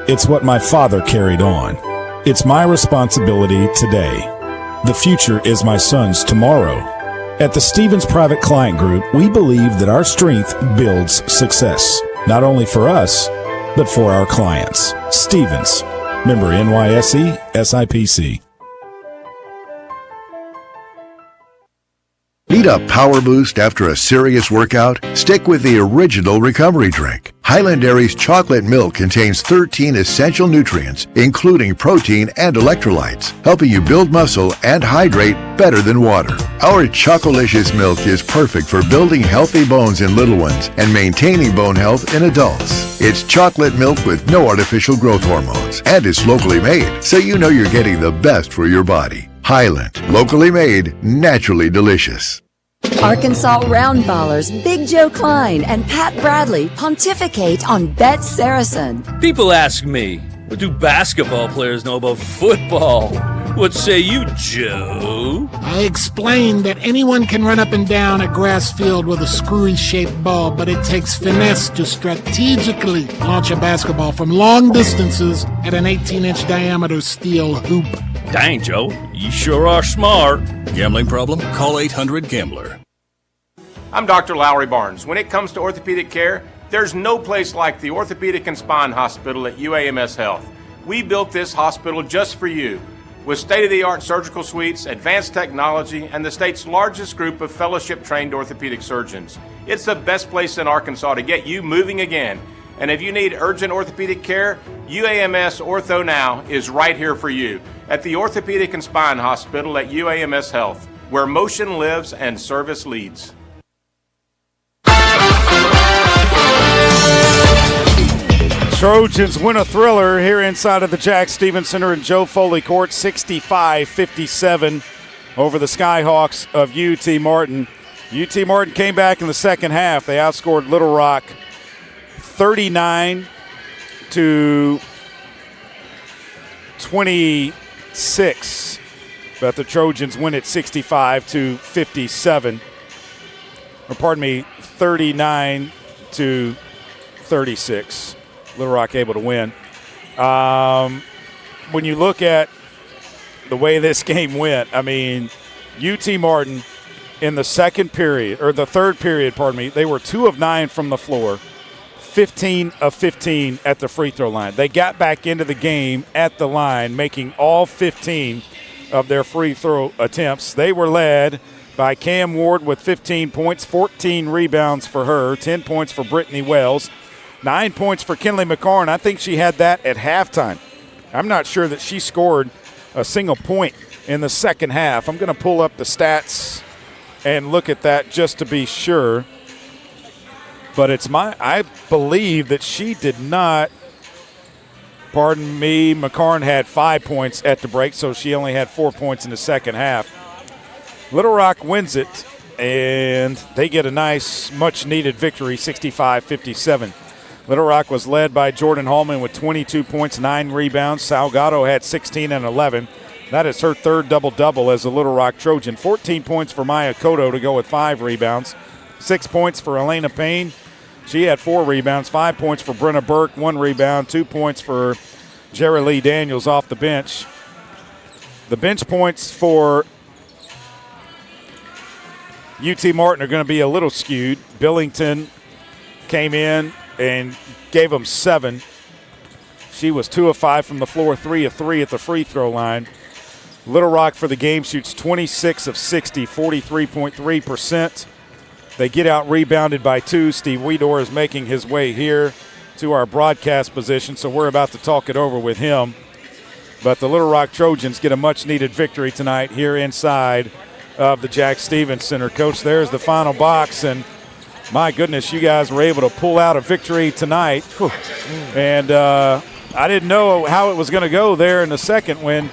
It's what my father carried on. It's my responsibility today. The future is my son's tomorrow. At the Stevens Private Client Group, we believe that our strength builds success, not only for us, but for our clients. Stevens, member NYSE, SIPC. Need a power boost after a serious workout? Stick with the original recovery drink. Highland Dairy's chocolate milk contains 13 essential nutrients, including protein and electrolytes, helping you build muscle and hydrate better than water. Our Chocolicious milk is perfect for building healthy bones in little ones and maintaining bone health in adults. It's chocolate milk with no artificial growth hormones, and it's locally made, so you know you're getting the best for your body. Highland, locally made, naturally delicious. Arkansas Roundballers Big Joe Klein and Pat Bradley pontificate on Bet Saracen. People ask me, what do basketball players know about football? What say you, Joe? I explained that anyone can run up and down a grass field with a screwy-shaped ball, but it takes finesse to strategically launch a basketball from long distances at an 18-inch diameter steel hoop. Dang, Joe, you sure are smart. Gambling problem? Call 800-GAMBLER. I'm Dr. Lowry Barnes. When it comes to orthopedic care, there's no place like the Orthopedic and Spine Hospital at UAMS Health. We built this hospital just for you, with state-of-the-art surgical suites, advanced technology, and the state's largest group of fellowship-trained orthopedic surgeons. It's the best place in Arkansas to get you moving again. And if you need urgent orthopedic care, UAMS Ortho Now is right here for you at the Orthopedic and Spine Hospital at UAMS Health, where motion lives and service leads. Trojans win a thriller here inside of the Jack Stevens Center in Joe Foley Court, 65-57 over the Skyhawks of UT Martin. UT Martin came back in the second half. They outscored Little Rock 39-26, but the Trojans win it 65-57. Or pardon me, 39-36. Little Rock able to win. When you look at the way this game went, I mean, UT Martin in the third period, they were 2 of 9 from the floor, 15 of 15 at the free throw line. They got back into the game at the line, making all 15 of their free throw attempts. They were led by Cam Ward with 15 points, 14 rebounds for her, 10 points for Brittany Wells, 9 points for Kinley McCarn. I think she had that at halftime. I'm not sure that she scored a single point in the second half. I'm going to pull up the stats and look at that just to be sure. But I believe that she did not. Pardon me, McCarn had 5 points at the break, so she only had 4 points in the second half. Little Rock wins it, and they get a nice, much-needed victory, 65-57. Little Rock was led by Jordan Hallman with 22 points, 9 rebounds. Salgado had 16 and 11. That is her third double-double as a Little Rock Trojan. 14 points for Maya Cotto to go with 5 rebounds. 6 points for Elena Payne. She had 4 rebounds. 5 points for Brenna Burke, 1 rebound. 2 points for Jerry Lee Daniels off the bench. The bench points for UT Martin are going to be a little skewed. Billington came in and gave them 7. She was 2 of 5 from the floor, 3 of 3 at the free throw line. Little Rock for the game shoots 26 of 60, 43.3%. They get out rebounded by 2. Steve Weedor is making his way here to our broadcast position, so we're about to talk it over with him. But the Little Rock Trojans get a much-needed victory tonight here inside of the Jack Stevens Center. Coach, there's the final box, and My goodness, you guys were able to pull out a victory tonight. Whew. And I didn't know how it was going to go there in the second when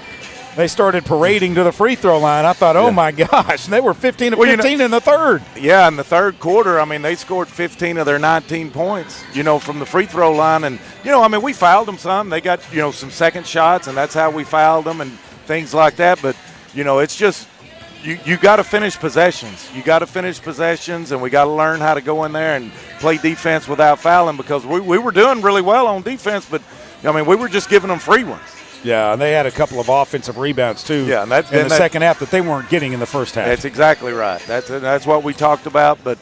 they started parading to the free throw line. I thought, oh, my gosh, they were 15 of 15 in the third. Yeah, in the third quarter, I mean, they scored 15 of their 19 points, from the free throw line. And, we fouled them some. They got, some second shots, and that's how we fouled them and things like that. But, it's just you got to finish possessions. You got to finish possessions, and we got to learn how to go in there and play defense without fouling because we were doing really well on defense, but, we were just giving them free ones. Yeah, and they had a couple of offensive rebounds, too, in the second half that they weren't getting in the first half. That's exactly right. That's what we talked about. But,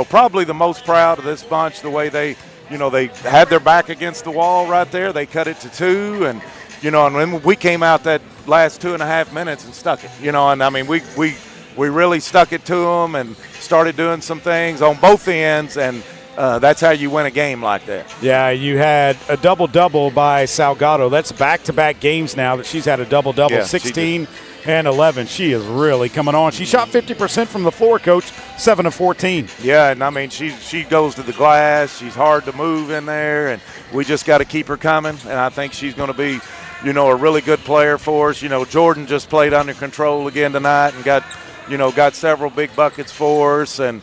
probably the most proud of this bunch, the way they had their back against the wall right there. They cut it to 2, and, and then we came out that last 2.5 minutes and stuck it. We really stuck it to them and started doing some things on both ends, and that's how you win a game like that. Yeah, you had a double-double by Salgado. That's back-to-back games now that she's had a double-double, Yeah, 16 and 11. She is really coming on. She shot 50% from the floor, Coach, 7 of 14. Yeah, and she goes to the glass. She's hard to move in there, and we just got to keep her coming. And I think she's going to be, a really good player for us. Jordan just played under control again tonight and got several big buckets for us, and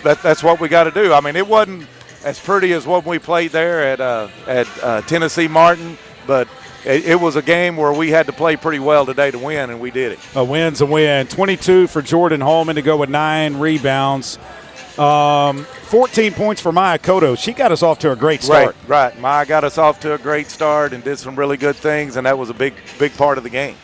that's what we got to do. It wasn't as pretty as what we played there at Tennessee Martin, but it was a game where we had to play pretty well today to win, and we did it. A win's a win. 22 for Jordan Holman to go with 9 rebounds. 14 points for Maya Cotto. She got us off to a great start. Right. Maya got us off to a great start and did some really good things, and that was a big part of the game.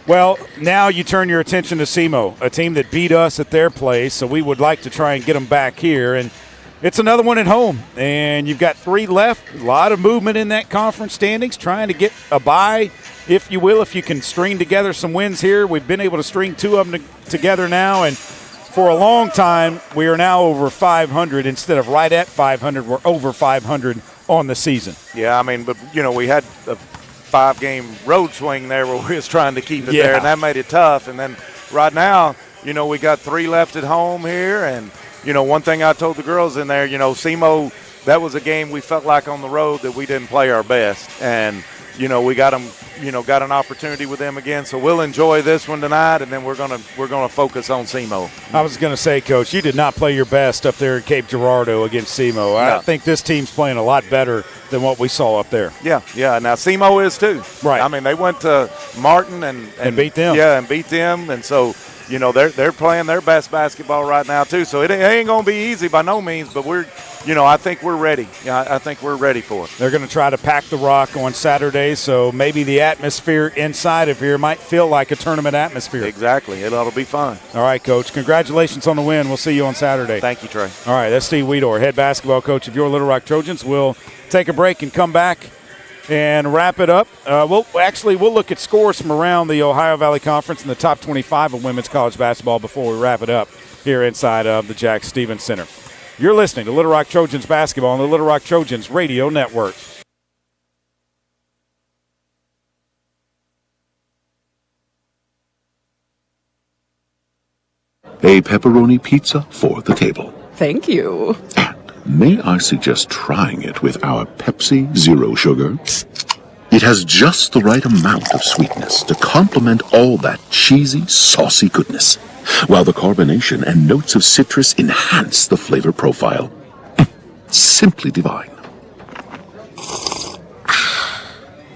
Well, now you turn your attention to SEMO, a team that beat us at their place, so we would like to try and get them back here. And it's another one at home, and you've got 3 left. A lot of movement in that conference standings, trying to get a bye, if you will, if you can string together some wins here. We've been able to string 2 of them together now, and for a long time, we are now over 500 instead of right at 500. We're over 500 on the season. Yeah, but, we had a 5-game road swing there where we was trying to keep it there, and that made it tough. And then right now, we got 3 left at home here, and, one thing I told the girls in there, SEMO, that was a game we felt like on the road that we didn't play our best. And, we got them, got an opportunity with them again. So we'll enjoy this one tonight, and then we're gonna focus on SEMO. I was going to say, Coach, you did not play your best up there in Cape Girardeau against SEMO. No. I think this team's playing a lot better than what we saw up there. Yeah. Now SEMO is too. Right. They went to Martin and beat them. Yeah, and beat them, and so they're playing their best basketball right now too. So it ain't gonna be easy by no means, but we're. I think we're ready. I think we're ready for it. They're going to try to pack the rock on Saturday, so maybe the atmosphere inside of here might feel like a tournament atmosphere. Exactly. It'll be fun. All right, Coach. Congratulations on the win. We'll see you on Saturday. Thank you, Trey. All right, that's Steve Weedor, head basketball coach of your Little Rock Trojans. We'll take a break and come back and wrap it up. We'll look at scores from around the Ohio Valley Conference and the top 25 of women's college basketball before we wrap it up here inside of the Jack Stevens Center. You're listening to Little Rock Trojans basketball on the Little Rock Trojans Radio Network. A pepperoni pizza for the table. Thank you. May I suggest trying it with our Pepsi Zero Sugar? It has just the right amount of sweetness to complement all that cheesy, saucy goodness, while the carbonation and notes of citrus enhance the flavor profile. Simply divine.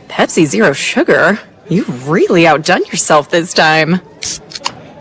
Pepsi Zero Sugar? You've really outdone yourself this time.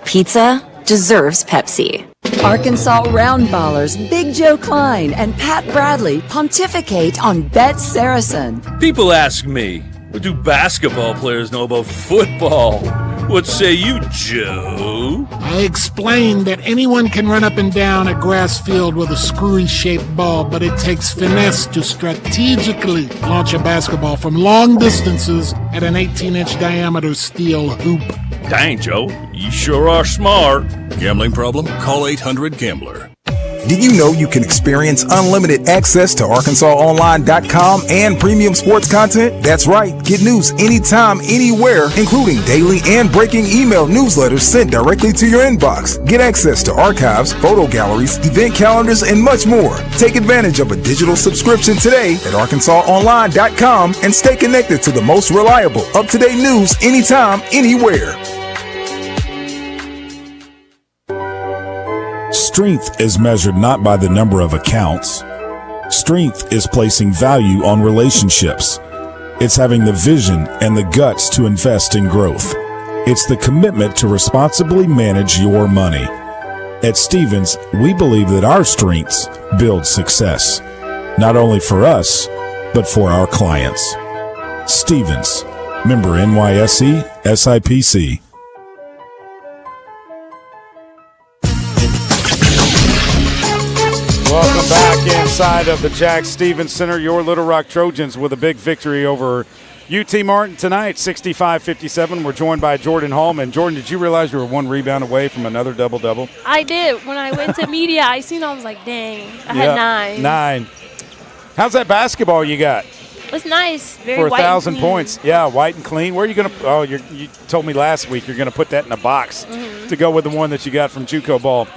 Pizza deserves Pepsi. Arkansas Roundballers Big Joe Klein and Pat Bradley pontificate on Bet Saracen. People ask me, what do basketball players know about football? What say you, Joe? I explained that anyone can run up and down a grass field with a screwy-shaped ball, but it takes finesse to strategically launch a basketball from long distances at an 18-inch diameter steel hoop. Dang, Joe, you sure are smart. Gambling problem? Call 800-GAMBLER. Did you know you can experience unlimited access to ArkansasOnline.com and premium sports content? That's right. Get news anytime, anywhere, including daily and breaking email newsletters sent directly to your inbox. Get access to archives, photo galleries, event calendars, and much more. Take advantage of a digital subscription today at ArkansasOnline.com and stay connected to the most reliable, up-to-date news anytime, anywhere. Strength is measured not by the number of accounts. Strength is placing value on relationships. It's having the vision and the guts to invest in growth. It's the commitment to responsibly manage your money. At Stevens, we believe that our strengths build success, not only for us, but for our clients. Stevens, member NYSE, SIPC. Welcome back inside of the Jack Stevens Center. Your Little Rock Trojans with a big victory over UT Martin tonight, 65-57. We're joined by Jordan Hallman. Jordan, did you realize you were one rebound away from another double-double? I did. When I went to media, I seen I was like, dang, I had 9. How's that basketball you got? It's nice. Very for white 1,000 and clean. points. Yeah, white and clean. Where are you going to – oh, you told me last week you're going to put that in a box to go with the one that you got from JUCO ball.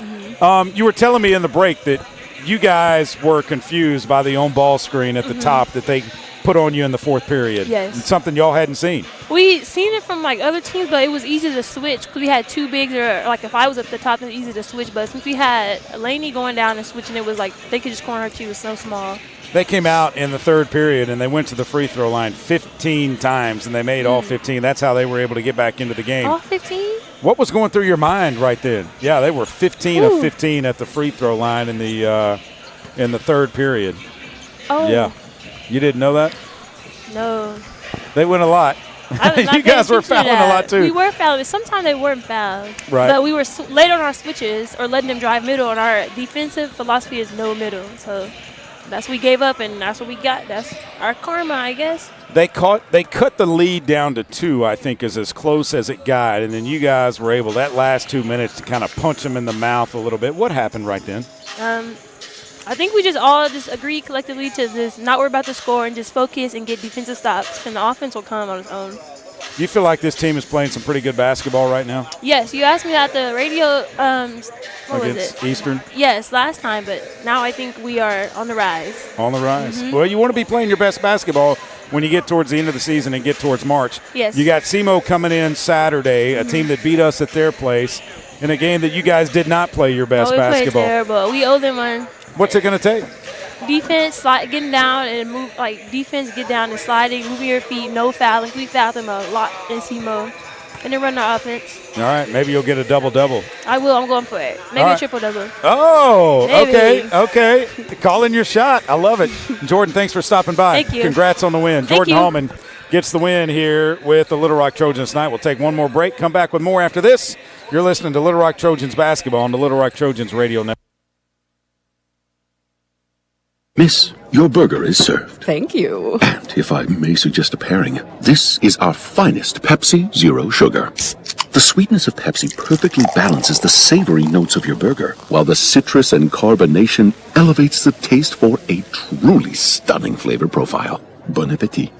You were telling me in the break that you guys were confused by the on-ball screen at the top that they put on you in the fourth period. Yes. It's something y'all hadn't seen. We seen it from, like, other teams, but it was easy to switch because we had two bigs. Or, like, if I was at the top, it was easy to switch. But since we had Laney going down and switching, it was like they could just corner her. She was so small. They came out in the third period, and they went to the free throw line 15 times, and they made all 15. That's how they were able to get back into the game. All 15? What was going through your mind right then? Yeah, they were 15 of 15 at the free throw line in the third period. Oh. Yeah. You didn't know that? No. They win a lot. You guys were fouling a lot, too. We were fouling. Sometimes they weren't fouled. Right. But we were late on our switches or letting them drive middle, and our defensive philosophy is no middle. So that's what we gave up, and that's what we got. That's our karma, I guess. They cut the lead down to 2, I think, is as close as it got. And then you guys were able, that last 2 minutes, to kind of punch them in the mouth a little bit. What happened right then? I think we just all agreed collectively to just not worry about the score and just focus and get defensive stops, and the offense will come on its own. You feel like this team is playing some pretty good basketball right now? Yes, you asked me that at the radio. What was against it? Eastern? Yes, last time, but now I think we are on the rise. On the rise. Well, you want to be playing your best basketball when you get towards the end of the season and get towards March. Yes. You got SEMO coming in Saturday, a team that beat us at their place, in a game that you guys did not play your best basketball. We played terrible. We owe them one. What's it going to take? Defense, getting down and move, defense, get down and sliding, moving your feet, no fouling. We fouled them a lot in SEMO. And then run our offense. All right, maybe you'll get a double-double. I will. I'm going for it. Maybe a triple-double. Oh, maybe. Okay. Calling your shot. I love it. Jordan, thanks for stopping by. Thank you. Congrats on the win. Jordan Hallman gets the win here with the Little Rock Trojans tonight. We'll take one more break, come back with more after this. You're listening to Little Rock Trojans basketball on the Little Rock Trojans radio network. Miss, your burger is served. Thank you. And if I may suggest a pairing, this is our finest Pepsi Zero Sugar. The sweetness of Pepsi perfectly balances the savory notes of your burger, while the citrus and carbonation elevates the taste for a truly stunning flavor profile. Bon appetit.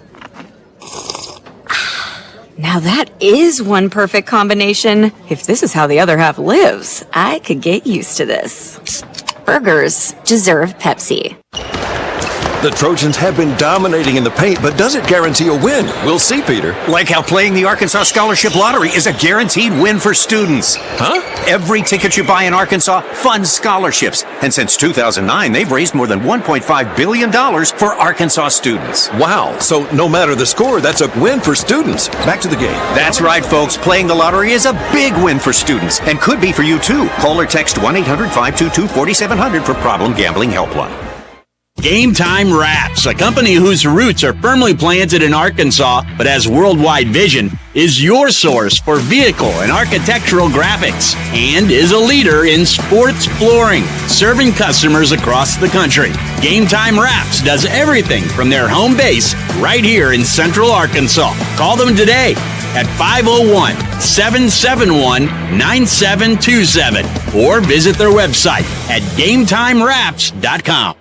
Now that is one perfect combination. If this is how the other half lives, I could get used to this. Burgers deserve Pepsi. The Trojans have been dominating in the paint, but does it guarantee a win? We'll see, Peter. Like how playing the Arkansas Scholarship Lottery is a guaranteed win for students. Huh? Every ticket you buy in Arkansas funds scholarships. And since 2009, they've raised more than $1.5 billion for Arkansas students. Wow. So no matter the score, that's a win for students. Back to the game. That's right, folks. Playing the lottery is a big win for students and could be for you, too. Call or text 1-800-522-4700 for Problem Gambling Helpline. Game Time Wraps, a company whose roots are firmly planted in Arkansas but has worldwide vision, is your source for vehicle and architectural graphics and is a leader in sports flooring, serving customers across the country. Game Time Wraps does everything from their home base right here in Central Arkansas. Call them today, at 501-771-9727 or visit their website at GameTimeWraps.com.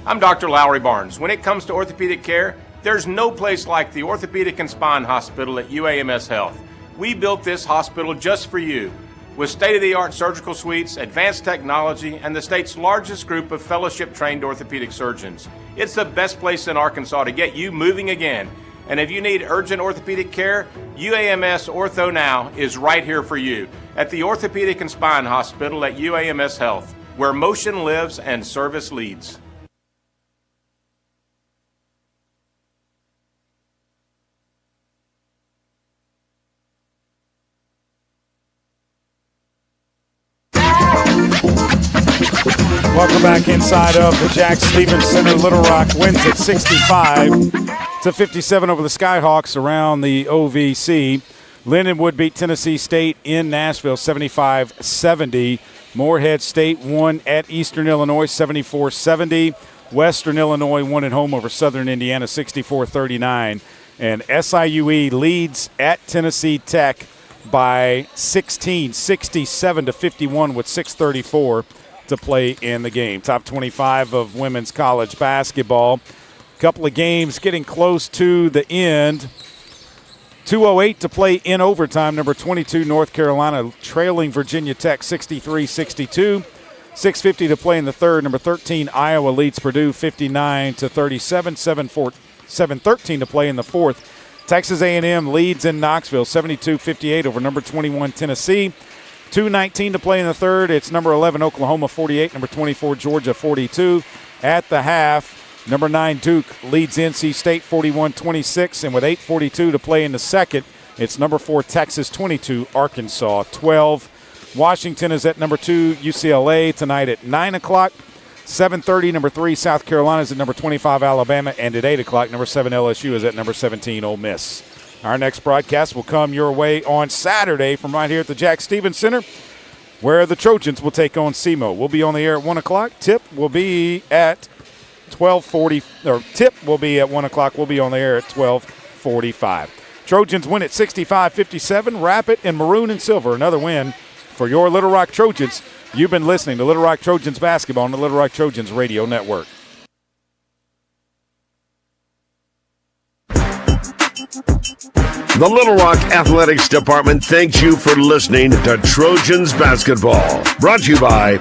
I'm Dr. Lowry Barnes. When it comes to orthopedic care, there's no place like the Orthopedic and Spine Hospital at UAMS Health. We built this hospital just for you, with state-of-the-art surgical suites, advanced technology, and the state's largest group of fellowship-trained orthopedic surgeons. It's the best place in Arkansas to get you moving again. And if you need urgent orthopedic care, UAMS Ortho Now is right here for you at the Orthopedic and Spine Hospital at UAMS Health, where motion lives and service leads. Welcome back inside of the Jack Stevens Center. Little Rock wins at 65-57 over the Skyhawks around the OVC. Lindenwood beat Tennessee State in Nashville 75-70. Morehead State won at Eastern Illinois 74-70. Western Illinois won at home over Southern Indiana 64-39. And SIUE leads at Tennessee Tech by 16, 67-51 with 6:34 to play in the game. Top 25 of women's college basketball. Couple of games getting close to the end. 2:08 to play in overtime. Number 22 North Carolina trailing Virginia Tech 63-62. 6:50 to play in the third. Number 13 Iowa leads Purdue 59-37. 7:13 to play in the fourth. Texas A&M leads in Knoxville 72-58 over number 21 Tennessee. 2:19 to play in the third. It's number 11 Oklahoma 48, number 24 Georgia 42. At the half, number 9 Duke leads NC State 41-26, and with 8:42 to play in the second, it's number 4 Texas 22, Arkansas 12. Washington is at number 2 UCLA tonight at 9 o'clock. 7:30, number 3 South Carolina is at number 25 Alabama, and at 8 o'clock, number 7 LSU is at number 17 Ole Miss. Our next broadcast will come your way on Saturday from right here at the Jack Stevens Center, where the Trojans will take on SEMO. We'll be on the air at 1 o'clock. Tip will be at 12:40, or tip will be at 1 o'clock. We'll be on the air at 12:45. Trojans win at 65-57. Rapid in maroon and silver. Another win for your Little Rock Trojans. You've been listening to Little Rock Trojans basketball on the Little Rock Trojans Radio Network. The Little Rock Athletics Department thanks you for listening to Trojans Basketball. Brought to you by